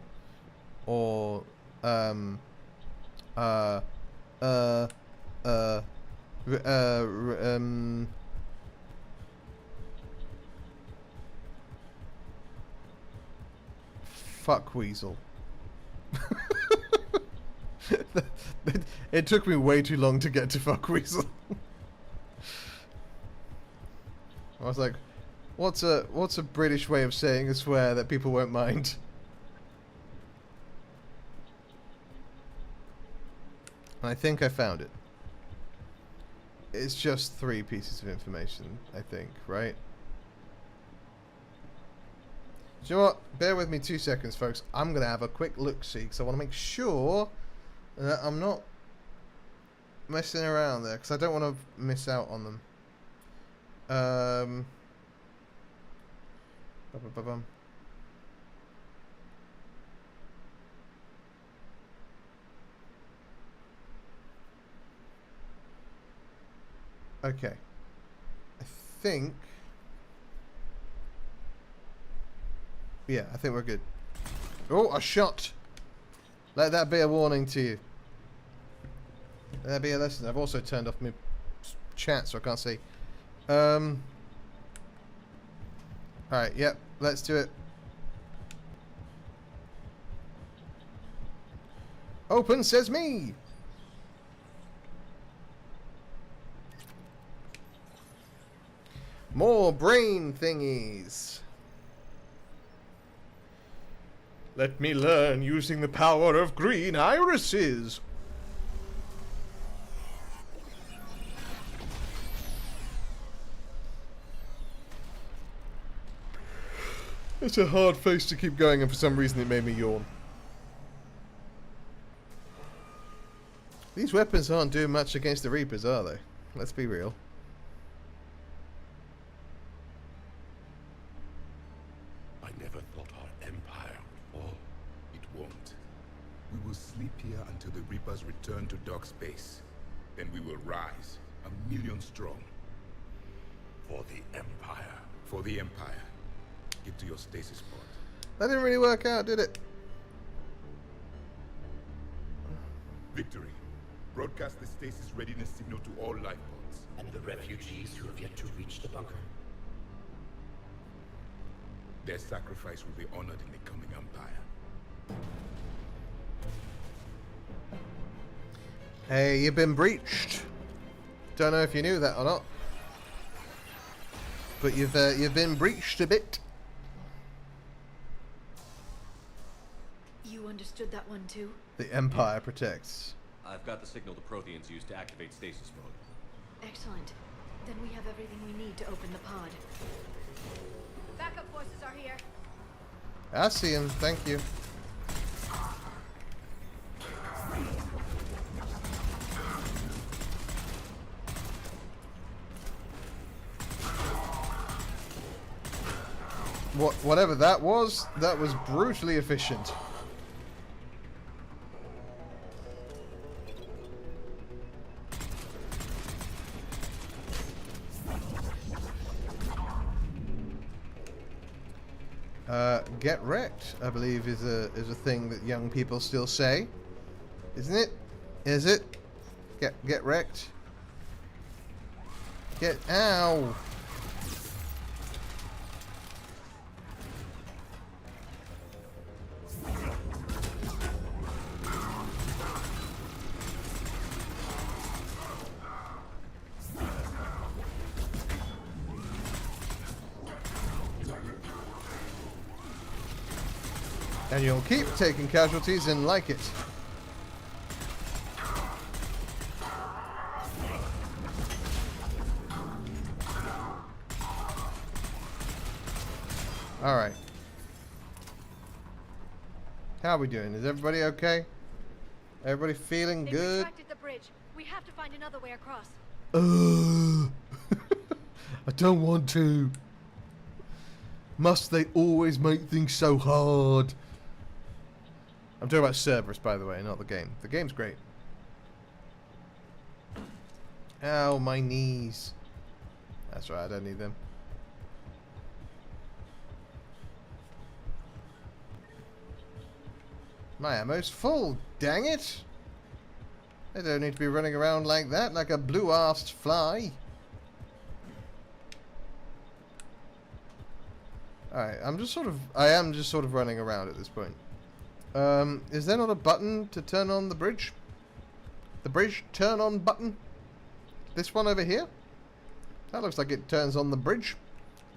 S1: fuck weasel. It took me way too long to get to fuck weasel. I was like, what's a British way of saying a swear that people won't mind? And I think I found it. It's just 3 pieces of information, I think, right? Do you know what? Bear with me 2 seconds, folks. I'm going to have a quick look-see, because I want to make sure that I'm not messing around there, because I don't want to miss out on them. Okay. I think... yeah, I think we're good. Oh, a shot! Let that be a warning to you. Let that be a lesson. I've also turned off my chat so I can't see. Alright, yep, let's do it. Open, says me! More brain thingies. Let me learn using the power of green irises. It's a hard face to keep going, and for some reason it made me yawn. These weapons aren't doing much against the Reapers, are they? Let's be real.
S3: I never thought our empire would fall. It won't. We will sleep here until the Reapers return to dark space. Then we will rise, 1,000,000 strong. For the Empire. For the Empire. Get to your stasis pod.
S1: That didn't really work out, did it?
S3: Victory. Broadcast the stasis readiness signal to all life pods.
S22: And the refugees who have yet to reach the bunker.
S3: Their sacrifice will be honored in the coming Empire.
S1: Hey, you've been breached. Don't know if you knew that or not, but you've been breached a bit.
S12: You understood that one too?
S1: The Empire protects.
S6: I've got the signal the Protheans use to activate stasis mode.
S12: Excellent. Then we have everything we need to open the pod.
S10: Backup forces are here.
S1: I see him. Thank you. Whatever that was brutally efficient. Get wrecked, I believe, is a thing that young people still say, isn't it? Is it? Get wrecked. Get ow. And you'll keep taking casualties and like it. Alright. How are we doing? Is everybody okay? Everybody feeling good?
S7: Retracted the bridge. We have to find another way across.
S1: I don't want to. Must they always make things so hard? I'm talking about Cerberus, by the way, not the game. The game's great. Ow, my knees. That's right, I don't need them. My ammo's full, dang it! I don't need to be running around like that, like a blue-arsed fly. Alright, I am just sort of running around at this point. Is there not a button to turn on the bridge? The bridge turn on button? This one over here? That looks like it turns on the bridge.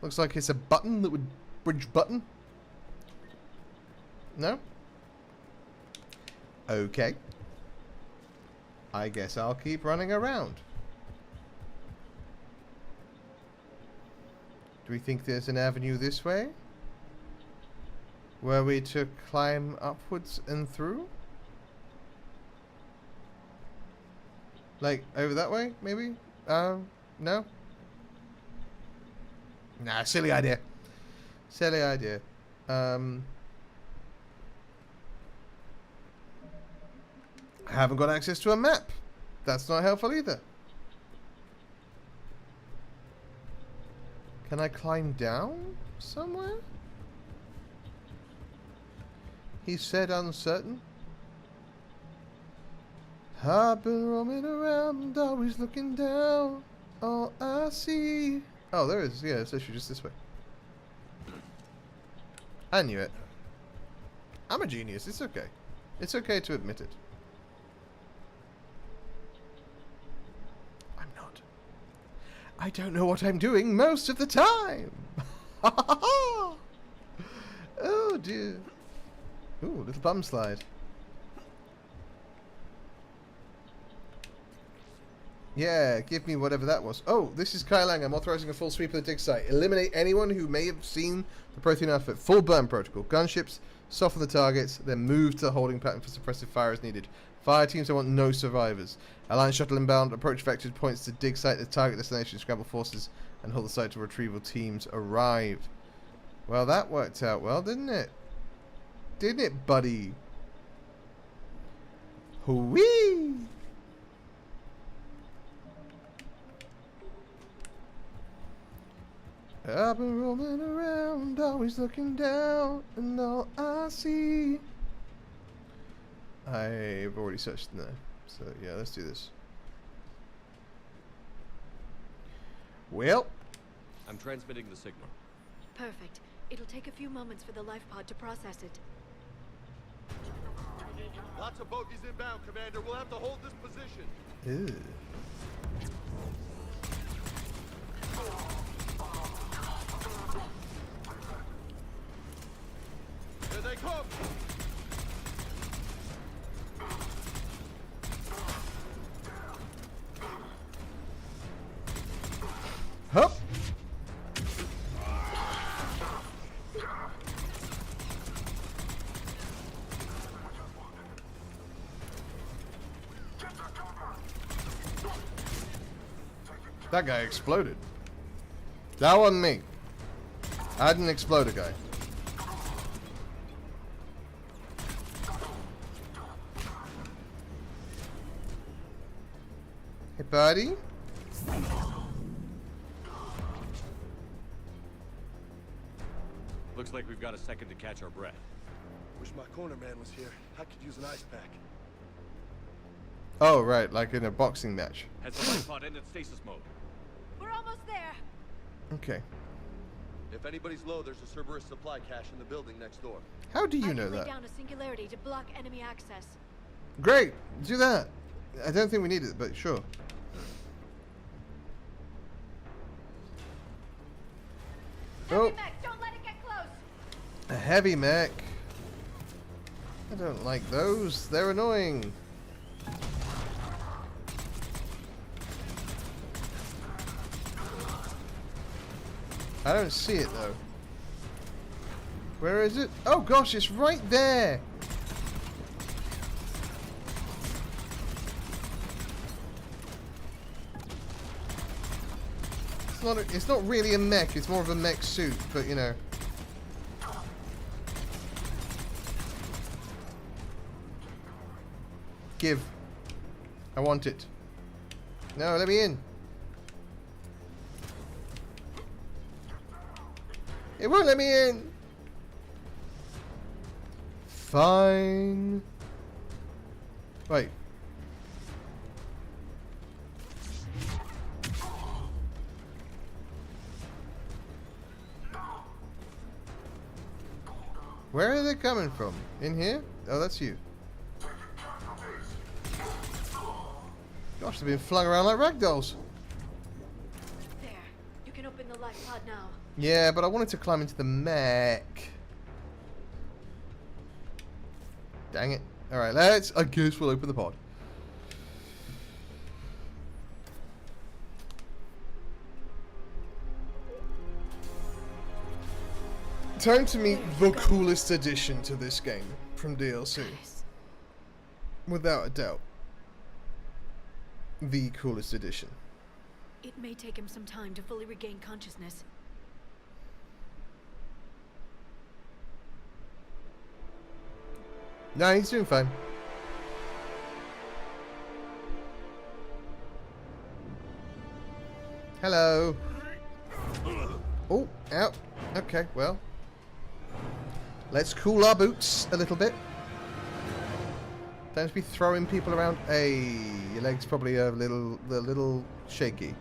S1: Looks like it's a button that would bridge button. No? Okay. I guess I'll keep running around. Do we think there's an avenue this way? Were we to climb upwards and through? Like, over that way, maybe? No? Nah, silly idea. Silly idea. I haven't got access to a map. That's not helpful either. Can I climb down somewhere? He said uncertain. I've been roaming around, always looking down. All I see. Oh, there is. Yeah, it's actually just this way. I knew it. I'm a genius. It's okay. It's okay to admit it. I'm not. I don't know what I'm doing most of the time. Oh dear. Ooh, little bum slide. Yeah, give me whatever that was. Oh, this is Kai Lang. I'm authorizing a full sweep of the dig site. Eliminate anyone who may have seen the Prothean outfit. Full burn protocol. Gunships, soften the targets, then move to the holding pattern for suppressive fire as needed. Fire teams, I want no survivors. Alliance shuttle inbound. Approach vector points to dig site. The target destination. Scramble forces and hold the site till retrieval teams arrive. Well, that worked out well, didn't it? Didn't it, buddy? Whee! I've been rolling around, always looking down, and all I see. I've already searched in there, so yeah, let's do this. Well,
S6: I'm transmitting the signal.
S7: Perfect. It'll take a few moments for the life pod to process it.
S8: Lots of bogies inbound, Commander. We'll have to hold this position.
S1: Ew.
S8: Here they come!
S1: Hup! That guy exploded. That wasn't me. I didn't explode a guy. Hey, buddy.
S6: Looks like we've got a second to catch our breath.
S5: Wish my corner man was here. I could use an ice pack.
S1: Oh, right, like in a boxing match.
S6: Has the life pod ended stasis mode?
S7: We're almost there.
S1: Okay.
S8: If anybody's low, there's a Cerberus supply cache in the building next door.
S1: How do you
S7: I
S1: know
S7: can lay
S1: that?
S7: down a singularity to block enemy access.
S1: Great, do that. I don't think we need it, but sure.
S7: Heavy mech, don't let it get close.
S1: A heavy mech. I don't like those. They're annoying. I don't see it though. Where is it? Oh gosh, it's right there. It's not really a mech, it's more of a mech suit, but you know. Give. I want it. No, let me in. It won't let me in. Fine. Wait. Where are they coming from? In here? Oh, that's you. Gosh, they've been flung around like ragdolls.
S7: There. You can open the life pod now.
S1: Yeah, but I wanted to climb into the mech. Dang it. Alright, I guess we'll open the pod. Time to meet the coolest addition to this game from DLC. Without a doubt. The coolest addition.
S7: It may take him some time to fully regain consciousness.
S1: No, he's doing fine. Hello. Oh, out. Okay, well. Let's cool our boots a little bit. Don't be throwing people around. Hey, your leg's probably a little shaky.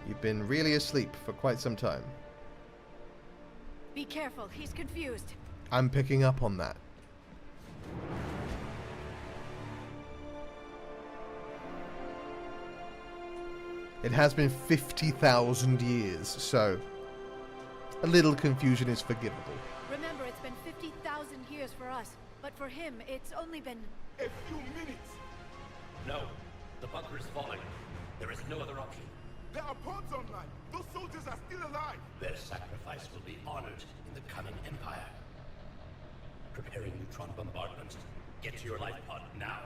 S1: You've been really asleep for quite some time.
S7: Be careful, he's confused.
S1: I'm picking up on that. It has been 50,000 years, so a little confusion is forgivable.
S7: Remember, it's been 50,000 years for us, but for him, it's only been
S16: a few minutes.
S22: No, the bunker is falling. There is no other option.
S16: There are pods online. Those soldiers are still alive.
S22: Their sacrifice will be honored in the coming empire. Preparing neutron bombardments. Get to your life pod now.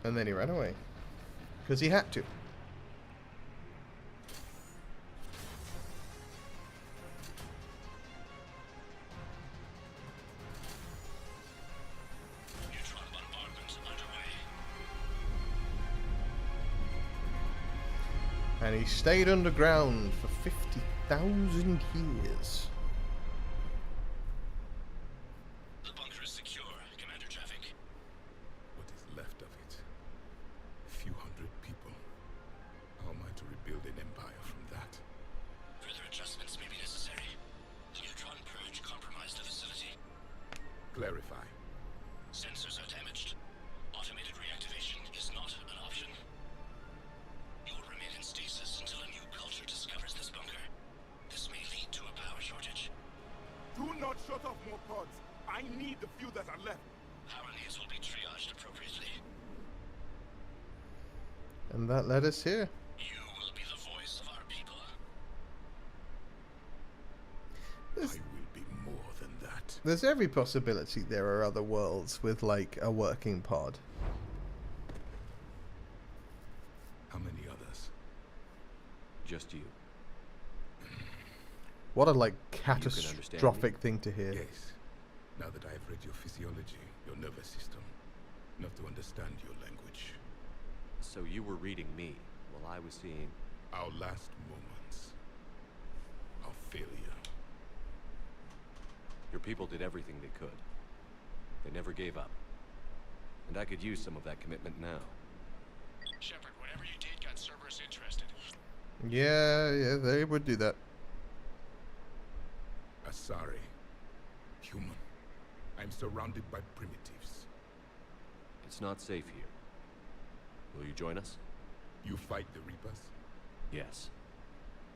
S1: And then he ran away. Because he had to.
S19: Neutron bombardment underway.
S1: And he stayed underground for 50,000 years.
S19: The bunker is secure, Commander Traffic.
S3: What is left of it? A few hundred people. How am I to rebuild an empire from that?
S19: Further adjustments may be necessary. The neutron purge compromised the facility.
S3: Clarify.
S19: Sensors are damaged. Automated reactivation is not an option. You will remain in stasis until a new culture discovers this bunker. This may lead to a power shortage.
S16: Do not shut off more pods. I need the few that are left.
S19: Power needs will be triaged appropriately.
S1: And that led us here.
S19: You will be the voice of our people.
S3: I will be more than that.
S1: There's every possibility there are other worlds with, like, a working pod.
S3: How many others?
S6: Just you.
S1: What a, like,
S6: understand
S1: catastrophic thing to hear.
S3: Yes. Now that I've read your physiology, your nervous system, enough to understand your language.
S6: So you were reading me while I was seeing...
S3: Our last moments. Our failure.
S6: Your people did everything they could. They never gave up. And I could use some of that commitment now.
S19: Shepard, whatever you did got Cerberus interested.
S1: Yeah, they would do that.
S3: Asari. Human. I'm surrounded by primitives.
S6: It's not safe here. Will you join us?
S3: You fight the Reapers?
S6: Yes.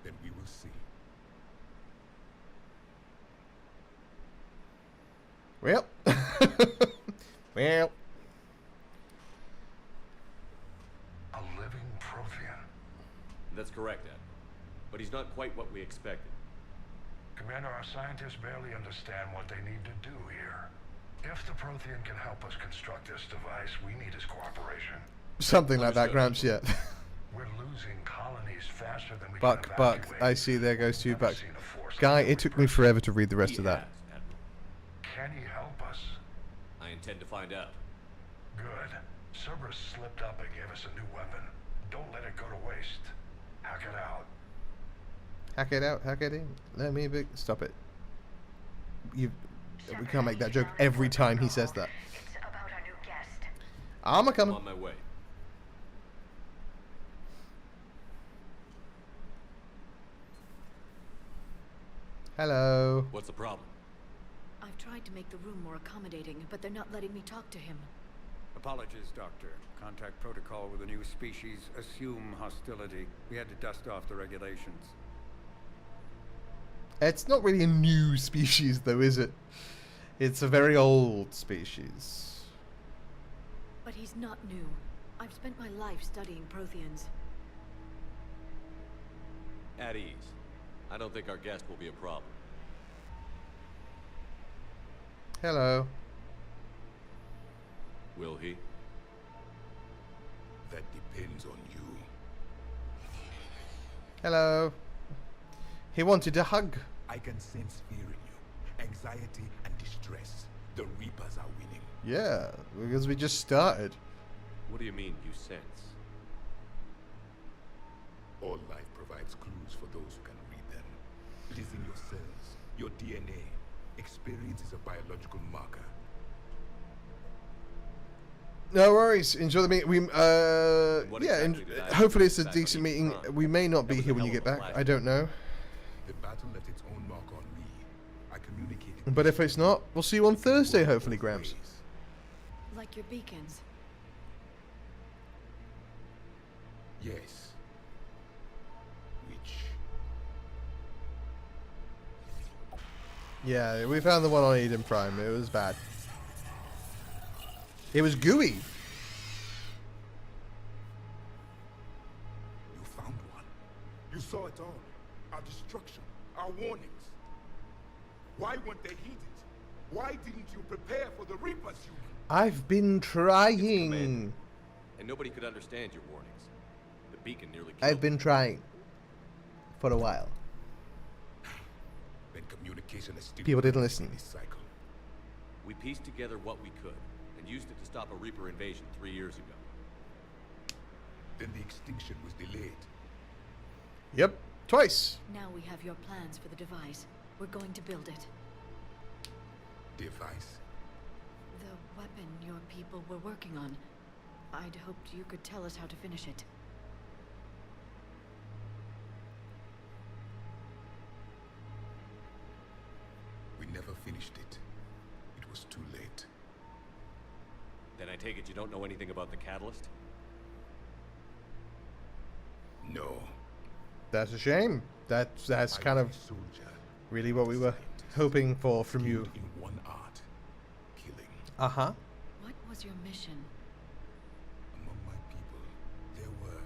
S3: Then we will see.
S1: Well. Well.
S16: A living Prothean.
S6: That's correct, Ed. But he's not quite what we expected.
S16: Commander, our scientists barely understand what they need to do here. If the Prothean can help us construct this device, we need his cooperation.
S1: Something like that, Gramps, yeah.
S16: We're losing colonies faster than we
S1: Buck, I see, there goes 2 bucks. Guy, it took me forever to read the rest of that.
S16: Can he help us?
S6: I intend to find out.
S16: Good. Cerberus slipped up and gave us a new weapon. Don't let it go to waste. Hack it out.
S1: Hack it out, hack it in. Let me stop it. We can't make that joke every time he says that.
S15: It's about our new guest.
S1: I'm coming.
S6: On my way.
S1: Hello.
S6: What's the problem?
S12: I've tried to make the room more accommodating, but they're not letting me talk to him.
S13: Apologies, Doctor. Contact protocol with a new species. Assume hostility. We had to dust off the regulations.
S1: It's not really a new species, though, is it? It's a very old species.
S12: But he's not new. I've spent my life studying Protheans.
S6: At ease. I don't think our guest will be a problem.
S1: Hello.
S6: Will he?
S3: That depends on you.
S1: Hello. He wanted a hug.
S3: I can sense fear in you. Anxiety and distress. The Reapers are winning.
S1: Yeah, because we just started.
S6: What do you mean, you sense?
S3: All life provides clues for those who can read them. It is in your cells, your DNA. Experience is a biological marker.
S1: No worries. Enjoy the meeting. We yeah, and hopefully it's a decent meeting. We may not be here when you get back. I don't know.
S3: The battle left its own mark on me. I communicated.
S1: But if it's not, we'll see you on Thursday, hopefully, Gramps.
S12: Like your beacons.
S3: Yes. Which?
S1: Yeah, we found the one on Eden Prime. It was bad. It was gooey.
S3: You found one. You saw it all. Our destruction. Our warnings. Why weren't they heeded? Why didn't you prepare for the Reapers, you?
S1: I've been trying.
S6: And nobody could understand your warnings. The beacon nearly killed
S1: I've been trying. For a while.
S3: Then communication is still
S1: People didn't listen.
S3: This cycle.
S6: We pieced together what we could and used it to stop a Reaper invasion 3 years ago.
S3: Then the extinction was delayed.
S1: Yep, twice.
S12: Now we have your plans for the device. We're going to build it.
S3: Device?
S12: The weapon your people were working on. I'd hoped you could tell us how to finish it.
S3: We never finished it. It was too late.
S6: Then I take it you don't know anything about the catalyst?
S3: No.
S1: That's a shame. That's kind of really what we were hoping for from you.
S3: In one art, killing.
S1: Uh-huh.
S12: What was your mission?
S3: Among my people, there were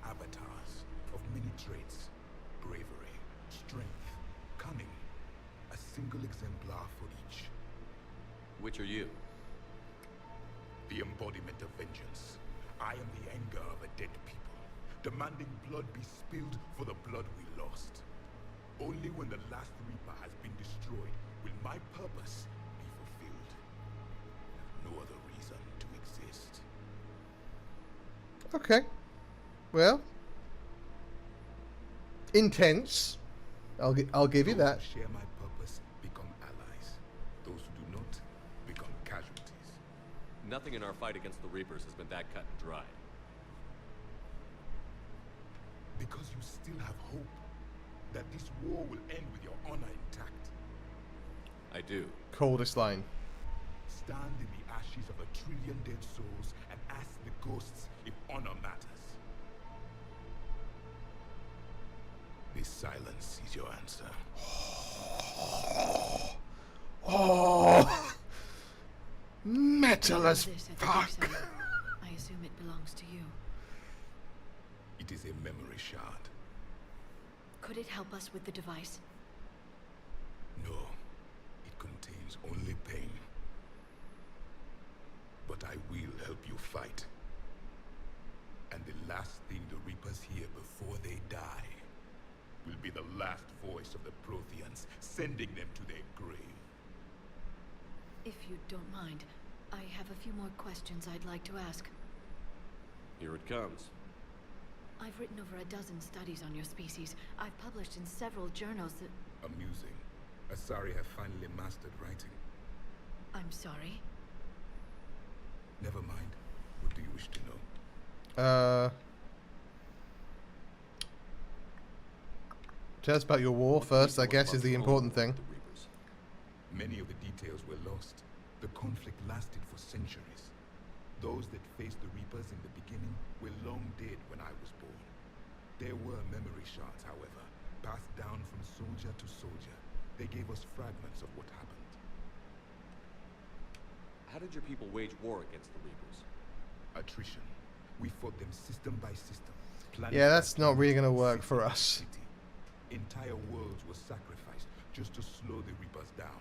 S3: avatars of many traits. Bravery, strength, cunning. A single exemplar for each.
S6: Which are you?
S3: The embodiment of vengeance. I am the anger of a dead people, demanding blood be spilled for the blood we lost. Only when the last Reaper has been destroyed will my purpose be fulfilled. I have no other reason to exist.
S1: Okay. Well. Intense. I'll give you that.
S3: Those who share my purpose become allies. Those who do not become casualties.
S6: Nothing in our fight against the Reapers has been that cut and dry.
S3: Because you still have hope that this war will end with your honor intact.
S6: I do.
S1: Coldest line.
S3: Stand in the ashes of 1 trillion dead souls and ask the ghosts if honor matters. This silence is your answer.
S1: Oh, metal as
S12: This at the
S1: fuck.
S12: Dig site. I assume it belongs to you.
S3: It is a memory shard.
S12: Could it help us with the device?
S3: No, it contains only pain. But I will help you fight. And the last thing the Reapers hear before they die will be the last voice of the Protheans, sending them to their grave.
S12: If you don't mind, I have a few more questions I'd like to ask.
S6: Here it comes.
S12: I've written over a dozen studies on your species. I've published in several journals that...
S3: Amusing. Asari have finally mastered writing.
S12: I'm sorry.
S3: Never mind. What do you wish to know?
S1: Tell us about your war first, I guess, is the important thing.
S3: Many of the details were lost. The conflict lasted for centuries. Those that faced the Reapers in the beginning were long dead when I was born. There were memory shards, however, passed down from soldier to soldier. They gave us fragments of what happened.
S6: How did your people wage war against the Reapers?
S3: Attrition. We fought them system by system.
S1: Yeah, that's not really going to work for us.
S3: Entire worlds were sacrificed just to slow the Reapers down.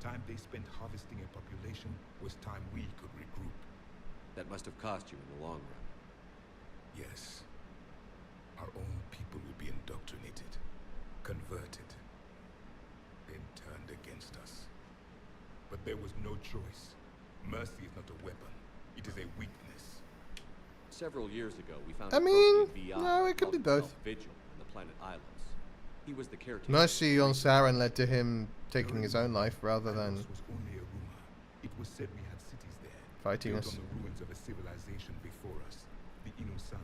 S3: Time they spent harvesting a population was time we could regroup.
S6: That must have cost you in the long run.
S3: Yes. Our own people would be indoctrinated, converted, then turned against us. But there was no choice. Mercy is not a weapon. It is a weakness.
S6: Several years ago, we found
S1: I
S6: a
S1: mean,
S6: Prothean VI
S1: no, it could be
S6: called
S1: both.
S6: Vigil on the planet Islands. He was the caretaker.
S1: Mercy on Saren led to him taking his own life rather than
S3: was only a rumor. It was said we had cities there,
S1: fighting
S3: built
S1: us.
S3: on the ruins of a civilization before us, the Inusano.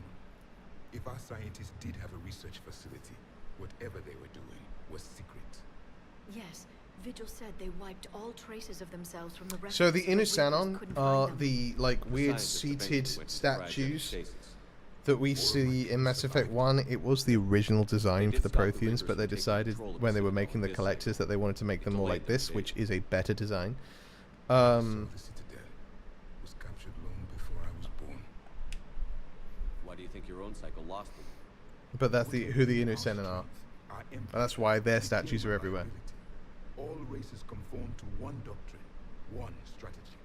S3: If our scientists did have a research facility, whatever they were doing was secret.
S12: Yes, Vigil said they wiped all traces of themselves from the records.
S1: So the
S12: so Reapers
S1: Inusanon
S12: couldn't
S1: are
S12: find them.
S1: the like weird
S6: scientists eventually
S1: seated
S6: went to the cryogenic
S1: statues
S6: stasis.
S1: that we see in Mass Effect 1. It was the original design for the
S6: stop the
S1: Protheans,
S6: Reapers
S1: but they
S6: from taking
S1: decided
S6: control of
S1: when
S6: the
S1: they were
S6: Citadel
S1: making the
S6: this
S1: collectors that they wanted to make
S6: It
S1: them more
S6: delayed
S1: like
S6: their
S1: this, which
S6: invasion.
S1: is a better design.
S3: The Citadel was captured long before I was born.
S6: Why do you think your own cycle lost them?
S1: But that's who the Inusanon are.
S3: Our
S1: And
S3: empire
S1: that's why their
S3: became
S1: statues
S3: a
S1: are everywhere.
S3: liability. All races conform to one doctrine, one strategy.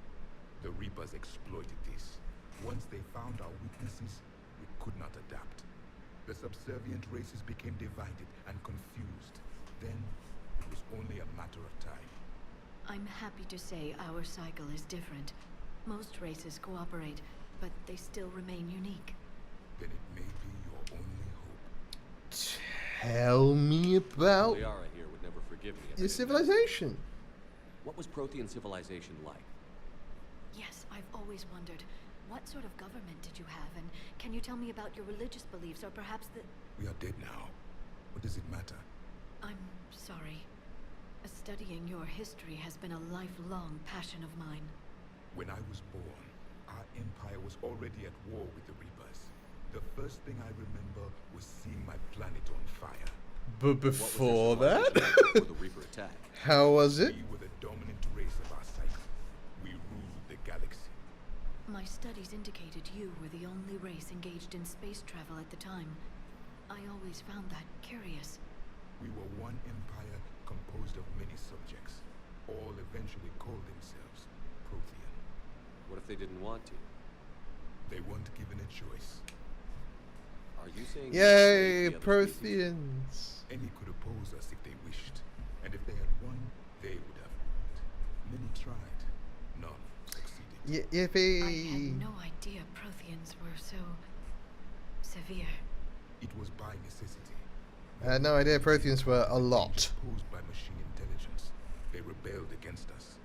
S3: The Reapers exploited this. Once they found our weaknesses, we could not adapt. The subservient races became divided and confused. Then, it was only a matter of time.
S12: I'm happy to say our cycle is different. Most races cooperate, but they still remain unique.
S3: Then it may be your only hope.
S1: Tell me about
S6: Liara here would never forgive me. if I
S1: your
S6: didn't ask.
S1: civilization.
S6: What was Prothean civilization like?
S12: Yes, I've always wondered, what sort of government did you have, and can you tell me about your religious beliefs, or perhaps the...
S3: We are dead now. What does it matter?
S12: I'm sorry. Studying your history has been a lifelong passion of mine.
S3: When I was born, our empire was already at war with the Reapers. The first thing I remember was seeing my planet on fire.
S1: But before that,
S6: Before the Reaper attack.
S1: how was it?
S3: We were the dominant race of our cycle. We ruled the galaxy.
S12: My studies indicated you were the only race engaged in space travel at the time. I always found that curious.
S3: We were one empire composed of many subjects. All eventually called themselves Prothean.
S6: What if they didn't want to?
S3: They weren't given a choice.
S6: Are you saying?
S1: Yay,
S6: the other species?
S1: Protheans.
S3: Any could oppose us if they wished. And if they had won, they would have ruled. Many tried. None succeeded.
S12: I
S1: Yippee.
S12: had no idea Protheans were so... severe.
S3: It was by necessity.
S1: I had no idea Protheans were a lot.
S3: Opposed by machine intelligence. They rebelled against us.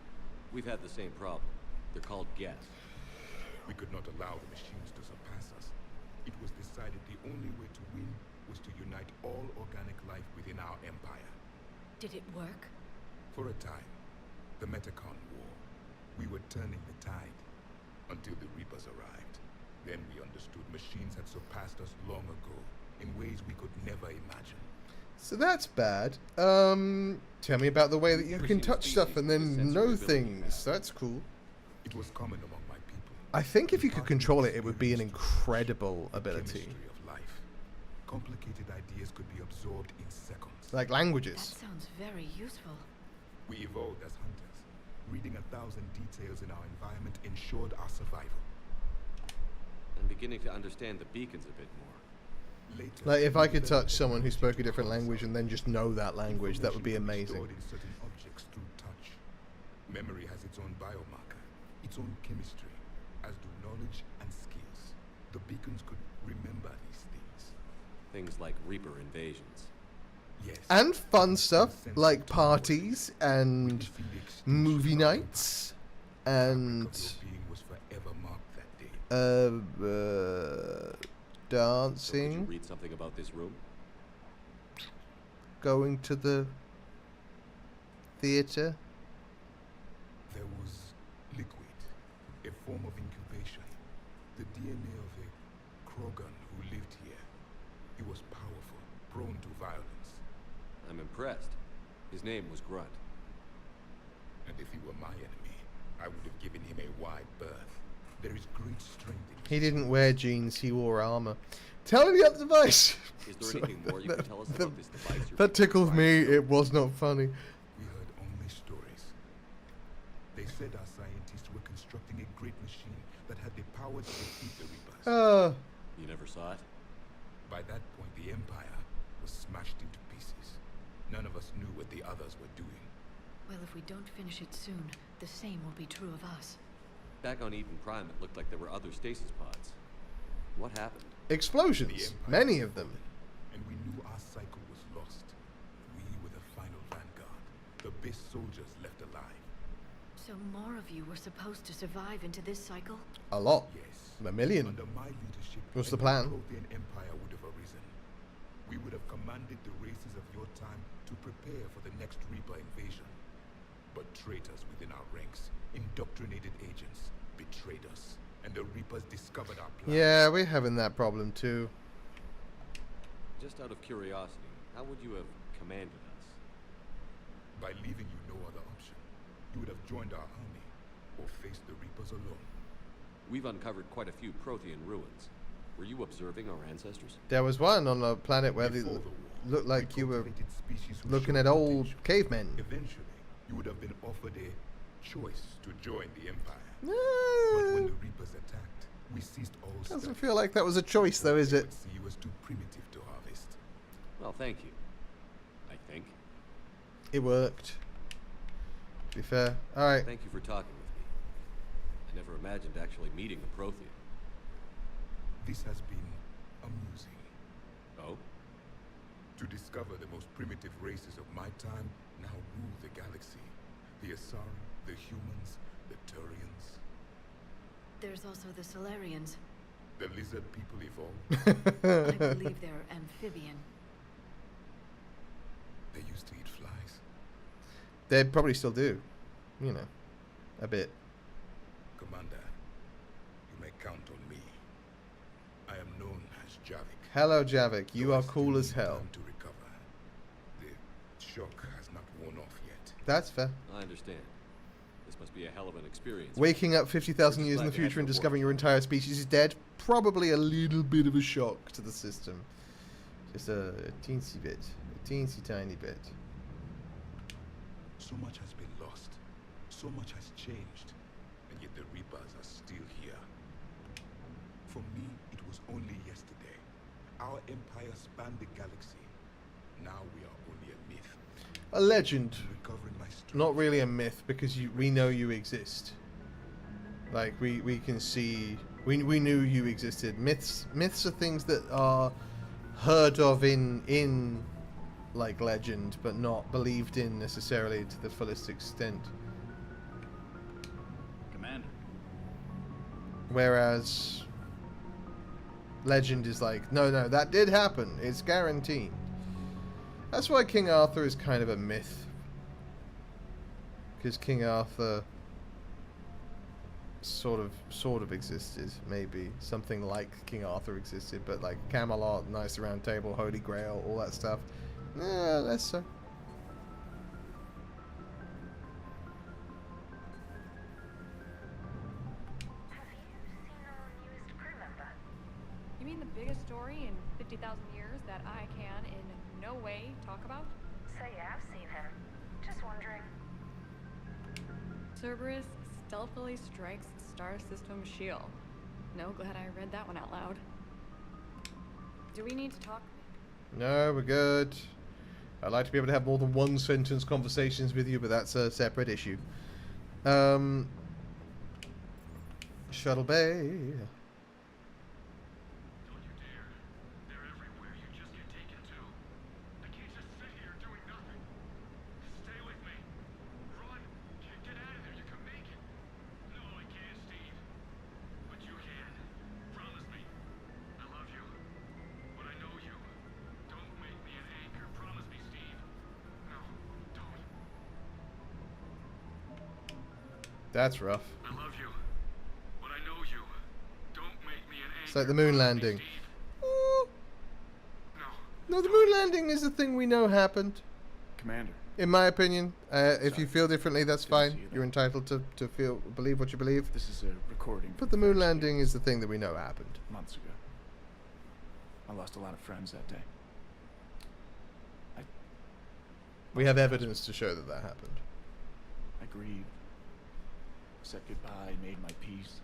S6: We've had the same problem. They're called Geth.
S3: We could not allow the machines to surpass us. It was decided the only way to win was to unite all organic life within our empire.
S12: Did it work?
S3: For a time, the Metacon War, we were turning the tide until the Reapers arrived. Then we understood machines had surpassed us long ago in ways we could never imagine.
S1: So that's bad. Tell me about the way that you can touch stuff and then know things. That's cool.
S3: It was common among my people.
S1: I think if you could control it, it would be an incredible ability.
S3: Chemistry of life. Complicated ideas could be absorbed in seconds.
S1: Like languages.
S12: That sounds very useful.
S3: We evolved as hunters. Reading 1,000 details in our environment ensured our survival.
S6: I'm beginning to understand the beacons a bit more.
S3: Later,
S1: Like, if I could touch someone who spoke a different language and then just know that language, that would be amazing.
S3: Stored in certain objects through touch. Memory has its own biomarker, its own chemistry, as do knowledge and skills. The beacons could remember these things.
S6: Things like Reaper invasions.
S3: Yes.
S1: And fun stuff, like parties and movie nights and
S3: being was forever marked that day.
S6: So
S1: dancing,
S6: could you read something about this room?
S1: going to the theater.
S3: There was liquid, a form of incubation. The DNA of a Krogan who lived here. He was powerful, prone to violence.
S6: I'm impressed. His name was Grunt.
S3: And if he were my enemy, I would have given him a wide berth. There is great strength in
S1: He didn't wear jeans, he wore armor. Tell me about the device!
S6: Is there anything more you can tell us about this device?
S1: That tickled me, it was not funny.
S3: We heard only stories. They said our scientists were constructing a great machine that had the power to defeat the Reapers.
S6: You never saw it?
S3: By that point, the Empire was smashed into pieces. None of us knew what the others were doing.
S12: Well, if we don't finish it soon, the same will be true of us.
S6: Back on Eden Prime, it looked like there were other stasis pods. What happened?
S1: Explosions, many of them.
S3: And we knew our cycle was lost. We were the final vanguard, the best soldiers left alive.
S12: So more of you were supposed to survive into this cycle?
S1: A lot.
S3: Yes.
S1: A million.
S3: Under my leadership,
S1: What's the
S3: a
S1: plan?
S3: Prothean Empire would have arisen. We would have commanded the races of your time to prepare for the next Reaper invasion. But traitors within our ranks, indoctrinated agents, betrayed us, and the Reapers discovered our plan.
S1: Yeah, we're having that problem too.
S6: Just out of curiosity, how would you have commanded us?
S3: By leaving you no other option. You would have joined our army, or faced the Reapers alone.
S6: We've uncovered quite a few Prothean ruins. Were you observing our ancestors?
S1: There was one on a planet where they looked like you were looking at old cavemen.
S3: Eventually, you would have been offered a choice to join the Empire.
S1: No.
S3: But when the Reapers attacked, we ceased all
S1: Doesn't
S3: stuff.
S1: feel like that was a choice though, is it?
S3: See, was too primitive to harvest.
S6: Well, thank you. I think.
S1: It worked. To be fair. Alright.
S6: Thank you for talking with me. I never imagined actually meeting a Prothean.
S3: This has been amusing.
S6: Oh?
S3: To discover the most primitive races of my time now rule the galaxy. The Asari, the humans, the Turians.
S12: There's also the Solarians.
S3: The lizard people evolved.
S12: I believe they're amphibian.
S3: They used to eat flies.
S1: They probably still do. You know. A bit.
S3: Commander, you may count on me. I am known as Javik.
S1: Hello, Javik. You are cool as hell.
S3: To recover. The shock has not worn off yet.
S1: That's fair.
S6: I understand. This must be a hell of an experience.
S1: Waking up 50,000 years in the future and discovering your entire species is dead. Probably a little bit of a shock to the system. Just a teensy bit. A teensy tiny bit.
S3: So much has been lost. So much has changed. And yet the Reapers are still here. For me, it was only yesterday. Our empire spanned the galaxy. Now we are only a myth.
S1: A legend.
S3: Recovering my strength.
S1: Not really a myth, because we know you exist. Like, we can see... We knew you existed. Myths are things that are heard of in like, legend, but not believed in necessarily to the fullest extent.
S21: Commander.
S1: Whereas... legend is like, no, that did happen. It's guaranteed. That's why King Arthur is kind of a myth. Because King Arthur sort of existed, maybe. Something like King Arthur existed, but like Camelot, Knights Round Table, Holy Grail, all that stuff. Less so.
S10: story in 50,000 years that I can in no way talk about?
S15: So you have seen him. Just wondering.
S10: Cerberus stealthily strikes star system shield. No, glad I read that one out loud. Do we need to talk?
S1: No, we're good. I'd like to be able to have more than one sentence conversations with you, but that's a separate issue. Shuttle Bay. That's rough.
S14: I love you, but I know you. Don't make me an anchor.
S1: It's like the moon landing. No, the moon landing is the thing we know happened.
S2: Commander.
S1: In my opinion, if you feel differently, that's fine. You're entitled to believe what you believe.
S2: This is a recording.
S1: But the moon landing is the thing that we know happened.
S2: Months ago. I lost a lot of friends that day.
S1: We have evidence to show that that happened.
S2: I grieved. Said goodbye, made my peace.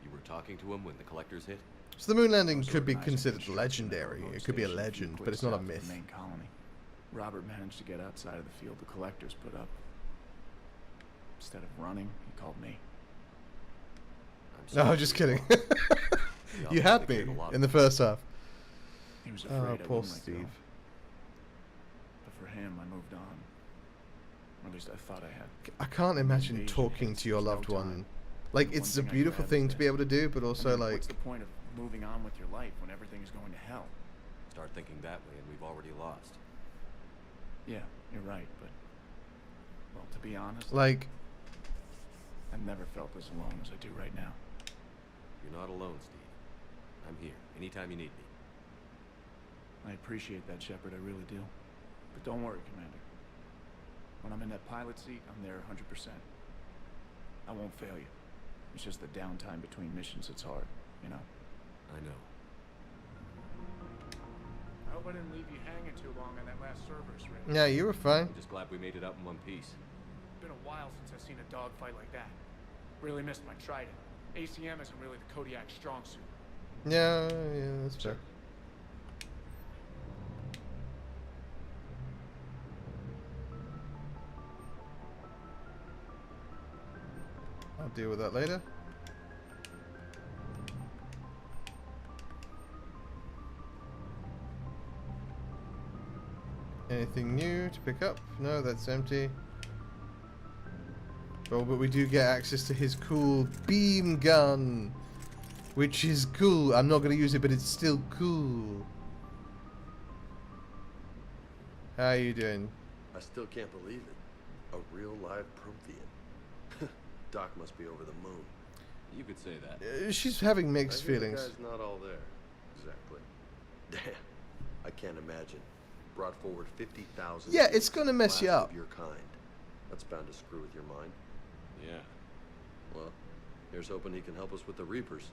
S6: You were talking to him when the collectors hit?
S1: So the moon landing could be considered legendary. It could be a legend, but it's not a myth.
S2: Main colony. Robert managed to get outside of the field the collectors put up. Instead of running, he called me.
S1: No, I'm just kidding. You had me in the first half.
S2: He was afraid
S1: poor Steve.
S2: But for him, I moved on. Or at least I thought I had.
S1: I can't imagine talking to your loved one. Like, it's a beautiful thing to be able to do, but also, like...
S2: What's the point of moving on with your life when everything is going to hell?
S6: Start thinking that way and we've already lost.
S2: Yeah, you're right, but... Well, to be honest...
S1: Like...
S2: I've never felt as alone as I do right now.
S6: You're not alone, Steve. I'm here, anytime you need me.
S2: I appreciate that, Shepard, I really do. But don't worry, Commander. When I'm in that pilot seat, I'm there 100%. I won't fail you. It's just the downtime between missions that's hard, you know?
S6: I know.
S2: I hope I didn't leave you hanging too long on that last Cerberus raid.
S1: Yeah, you were fine.
S6: I'm just glad we made it up in one piece.
S2: It's been a while since I've seen a dogfight like that. Really missed my trident. ACM isn't really the Kodiak's strong suit.
S1: Yeah, that's fair. I'll deal with that later. Anything new to pick up? No, that's empty. Oh, but we do get access to his cool beam gun, which is cool. I'm not going to use it, but it's still cool. How are you doing?
S8: I still can't believe it. A real live Prothean. Doc must be over the moon.
S6: You could say that.
S1: She's having mixed
S8: I hear
S1: feelings.
S8: The guy's not all there. Exactly. Damn. I can't imagine. Brought forward 50,000.
S1: Yeah, it's gonna mess you up.
S8: Of your kind. That's bound to screw with your mind.
S6: Yeah.
S8: Well, here's hoping he can help us with the Reapers.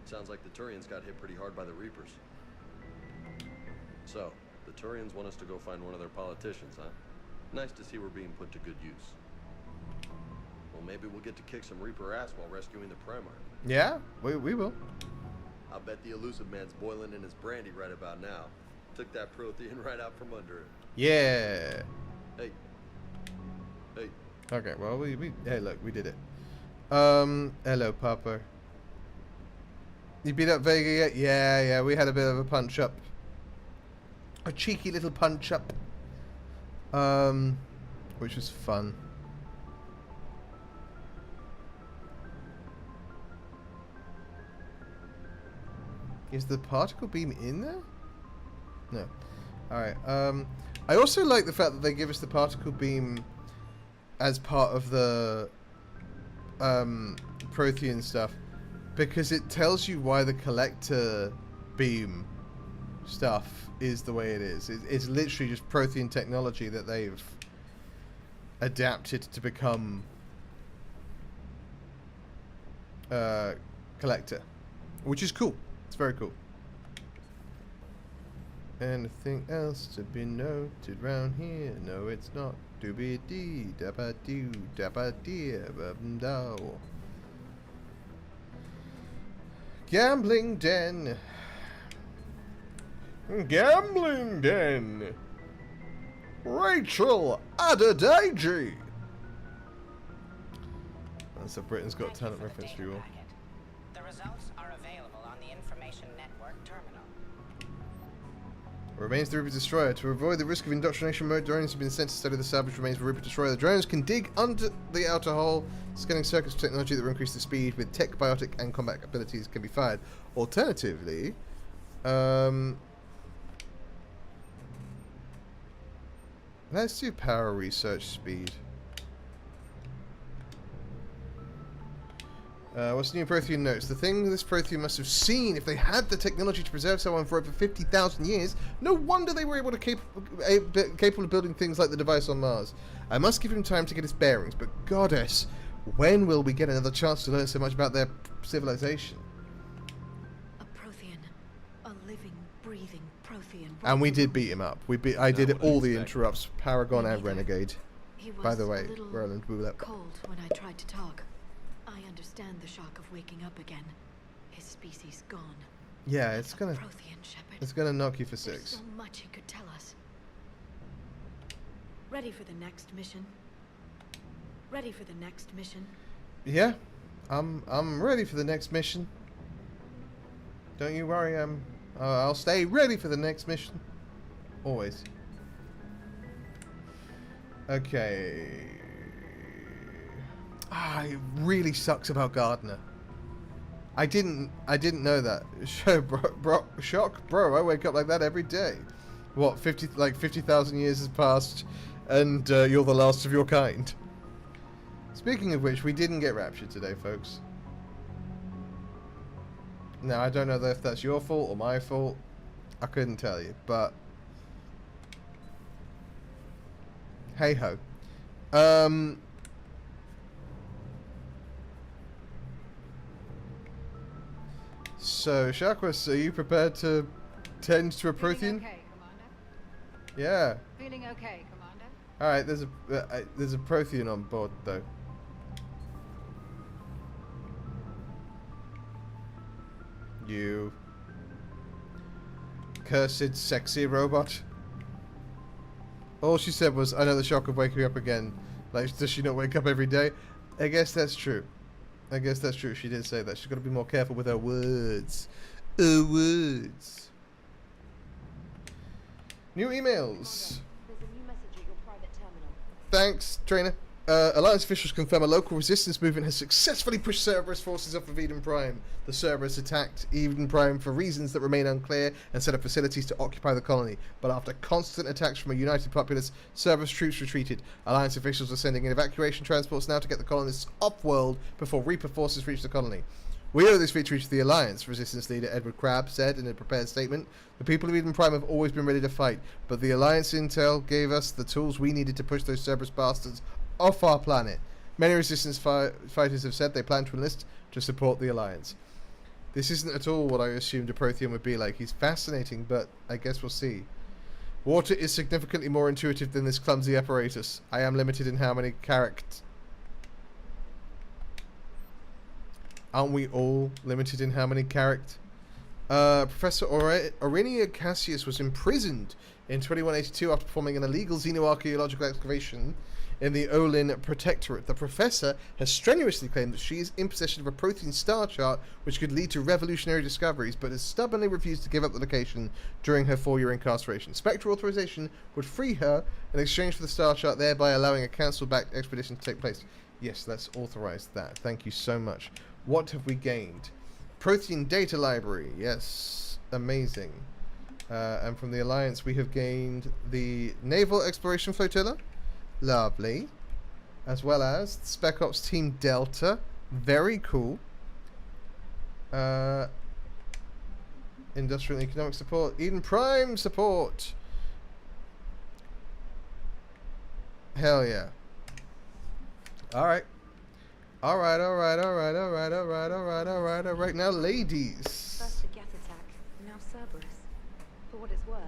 S8: Sounds like the Turians got hit pretty hard by the Reapers. So, the Turians want us to go find one of their politicians, huh? Nice to see we're being put to good use. Well, maybe we'll get to kick some Reaper ass while rescuing the Primarch.
S1: Yeah, we will.
S8: I'll bet the elusive man's boiling in his brandy right about now. Took that Prothean right out from under it.
S1: Yeah.
S8: Hey. Hey.
S1: Okay, well, hey, look, we did it. Hello, Papa. You beat up Vega yet? Yeah, we had a bit of a punch-up. A cheeky little punch-up. Which was fun. Is the particle beam in there? No. Alright, I also like the fact that they give us the particle beam as part of the Prothean stuff, because it tells you why the collector beam stuff is the way it is. It's literally just Prothean technology that they've adapted to become collector, which is cool. It's very cool. Anything else to be noted round here? No, it's not. Doobie dee, dabba doo, dabba dee, do. Gambling den. Gambling den. Rachel Adedeji. That's a Britain's Got Talent reference for you all.
S18: The results are available on the Information Network terminal.
S1: Remains of the Reaper Destroyer. To avoid the risk of indoctrination mode, drones have been sent to study the salvaged remains of the Reaper Destroyer. The drones can dig under the outer hull, scanning circuits of technology that will increase the speed with tech, biotic, and combat abilities can be fired. Alternatively, let's do power research speed. What's the new Prothean notes? The thing this Prothean must have seen, if they had the technology to preserve someone for over 50,000 years, no wonder they were able to capable of building things like the device on Mars. I must give him time to get his bearings, but goddess, when will we get another chance to learn so much about their civilization?
S12: A Prothean. A living, breathing Prothean.
S1: And we did beat him up. I did all the interrupts, Paragon and Renegade. By the way, Roland, we were
S12: cold when I tried to talk. I understand the shock of waking up again. His species gone.
S1: Yeah, it's gonna knock you for 6.
S12: There's so much he could tell us. Ready for the next mission? Ready for the next mission?
S1: Yeah, I'm ready for the next mission. Don't you worry, I'll stay ready for the next mission. Always. Okay. It really sucks about Gardner. I didn't know that. Shock, bro. I wake up like that every day. What, 50,000 years has passed, and you're the last of your kind. Speaking of which, we didn't get raptured today, folks. Now, I don't know if that's your fault or my fault. I couldn't tell you, but hey ho. So, Sharkwest, are you prepared to tend to a Prothean?
S7: Okay, Commander.
S1: Yeah.
S7: Feeling okay, Commander.
S1: All right. There's a Prothean on board, though. You cursed, sexy robot. All she said was, "I know the shock of waking up again." Like, does she not wake up every day? I guess that's true. She did say that. She's got to be more careful with her words. Words. New emails.
S17: There's a new message at your private terminal.
S1: Thanks, trainer. Alliance officials confirm a local resistance movement has successfully pushed Cerberus forces off of Eden Prime. The Cerberus attacked Eden Prime for reasons that remain unclear and set up facilities to occupy the colony. But after constant attacks from a united populace, Cerberus troops retreated. Alliance officials are sending in evacuation transports now to get the colonists off-world before Reaper forces reach the colony. We owe this victory to the Alliance, Resistance leader Edward Crabb said in a prepared statement. The people of Eden Prime have always been ready to fight, but the Alliance intel gave us the tools we needed to push those Cerberus bastards off our planet. Many Resistance fighters have said they plan to enlist to support the Alliance. This isn't at all what I assumed a Prothean would be like. He's fascinating, but I guess we'll see. Water is significantly more intuitive than this clumsy apparatus. I am limited in how many characters... Aren't we all limited in how many characters? Professor Aurenia Cassius was imprisoned in 2182 after performing an illegal xenoarchaeological excavation in the Olin Protectorate. The professor has strenuously claimed that she is in possession of a Prothean star chart which could lead to revolutionary discoveries, but has stubbornly refused to give up the location during her 4-year incarceration. Spectral authorization would free her in exchange for the star chart, thereby allowing a council-backed expedition to take place. Yes, let's authorize that. Thank you so much. What have we gained? Prothean data library. Yes, amazing. And from the Alliance, we have gained the Naval Exploration Flotilla. Lovely. As well as Spec Ops Team Delta. Very cool. Industrial and Economic Support. Eden Prime Support. Hell yeah. Alright. Alright. Now, ladies.
S17: First the Geth attack, now Cerberus. For what it's worth,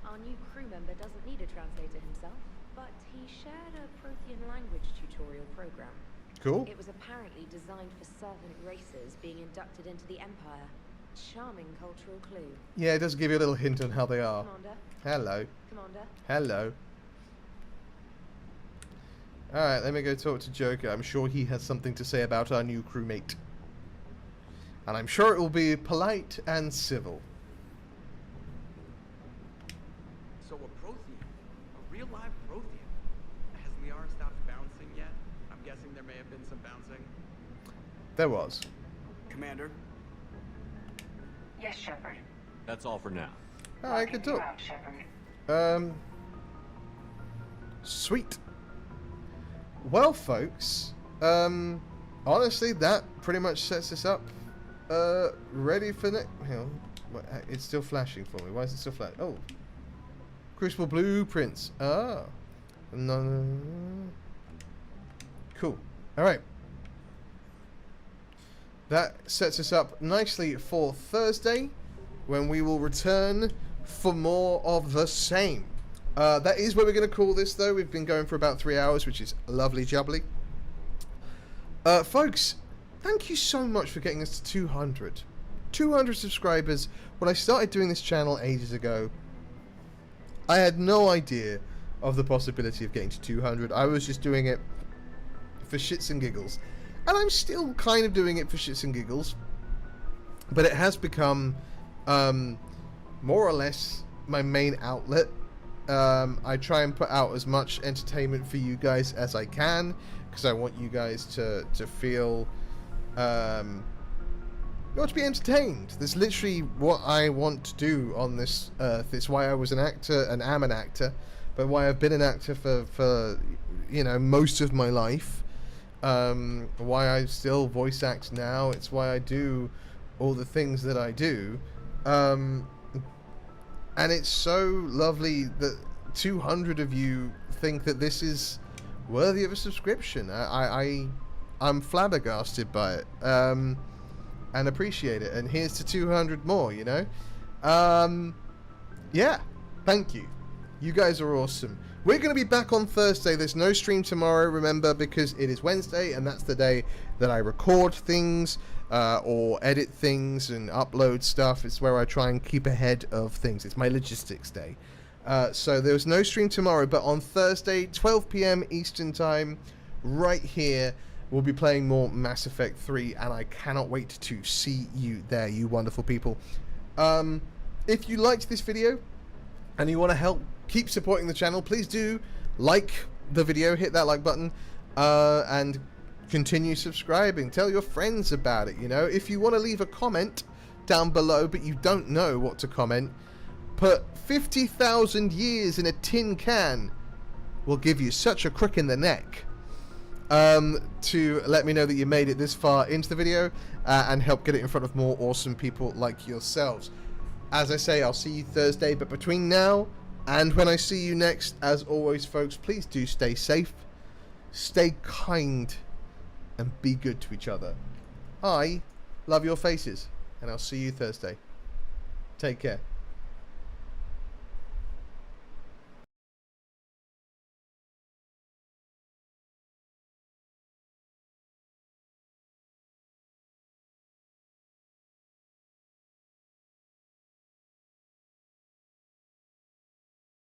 S17: our new crew member doesn't need a translator himself, but he shared a Prothean language tutorial program.
S1: Cool.
S17: It was apparently designed for servant races being inducted into the Empire. Charming cultural clue.
S1: Yeah, it does give you a little hint on how they are.
S17: Commander.
S1: Hello.
S17: Commander.
S1: Hello. Alright, let me go talk to Joker. I'm sure he has something to say about our new crewmate. And I'm sure it will be polite and civil.
S11: So a Prothean, a real live Prothean. Has Liara stopped bouncing yet? I'm guessing there may have been some bouncing.
S1: There was.
S11: Commander?
S15: Yes, Shepard.
S6: That's all for now.
S1: Alright, good talk.
S15: Out, Shepard.
S1: Sweet. Well, folks, honestly, that pretty much sets us up, ready for next. Hang on, it's still flashing for me. Why is it still flashing? Oh, Crucible blueprints. Ah, no. Cool. All right. That sets us up nicely for Thursday, when we will return for more of the same. That is what we're going to call this, though. We've been going for about 3 hours, which is lovely jubbly. Folks, thank you so much for getting us to 200. 200 subscribers. When I started doing this channel ages ago, I had no idea of the possibility of getting to 200. I was just doing it for shits and giggles. And I'm still kind of doing it for shits and giggles. But it has become, more or less, my main outlet. I try and put out as much entertainment for you guys as I can, because I want you guys to feel, you want to be entertained. That's literally what I want to do on this earth. It's why I was an actor and am an actor, but why I've been an actor for you know, most of my life. Why I still voice act now. It's why I do all the things that I do. And it's so lovely that 200 of you think that this is worthy of a subscription. I'm flabbergasted by it, and appreciate it. And here's to 200 more, you know? Yeah, thank you. You guys are awesome. We're going to be back on Thursday. There's no stream tomorrow, remember, because it is Wednesday, and that's the day that I record things, or edit things and upload stuff. It's where I try and keep ahead of things. It's my logistics day. So there's no stream tomorrow, but on Thursday, 12 p.m. Eastern Time, right here, we'll be playing more Mass Effect 3, and I cannot wait to see you there, you wonderful people. If you liked this video, and you want to help keep supporting the channel, please do like the video, hit that like button, and continue subscribing. Tell your friends about it, you know. If you want to leave a comment down below, but you don't know what to comment, put 50,000 years in a tin can. Will give you such a crick in the neck, to let me know that you made it this far into the video, and help get it in front of more awesome people like yourselves. As I say, I'll see you Thursday, but between now and when I see you next, as always, folks, please do stay safe, stay kind, and be good to each other. I love your faces, and I'll see you Thursday. Take care.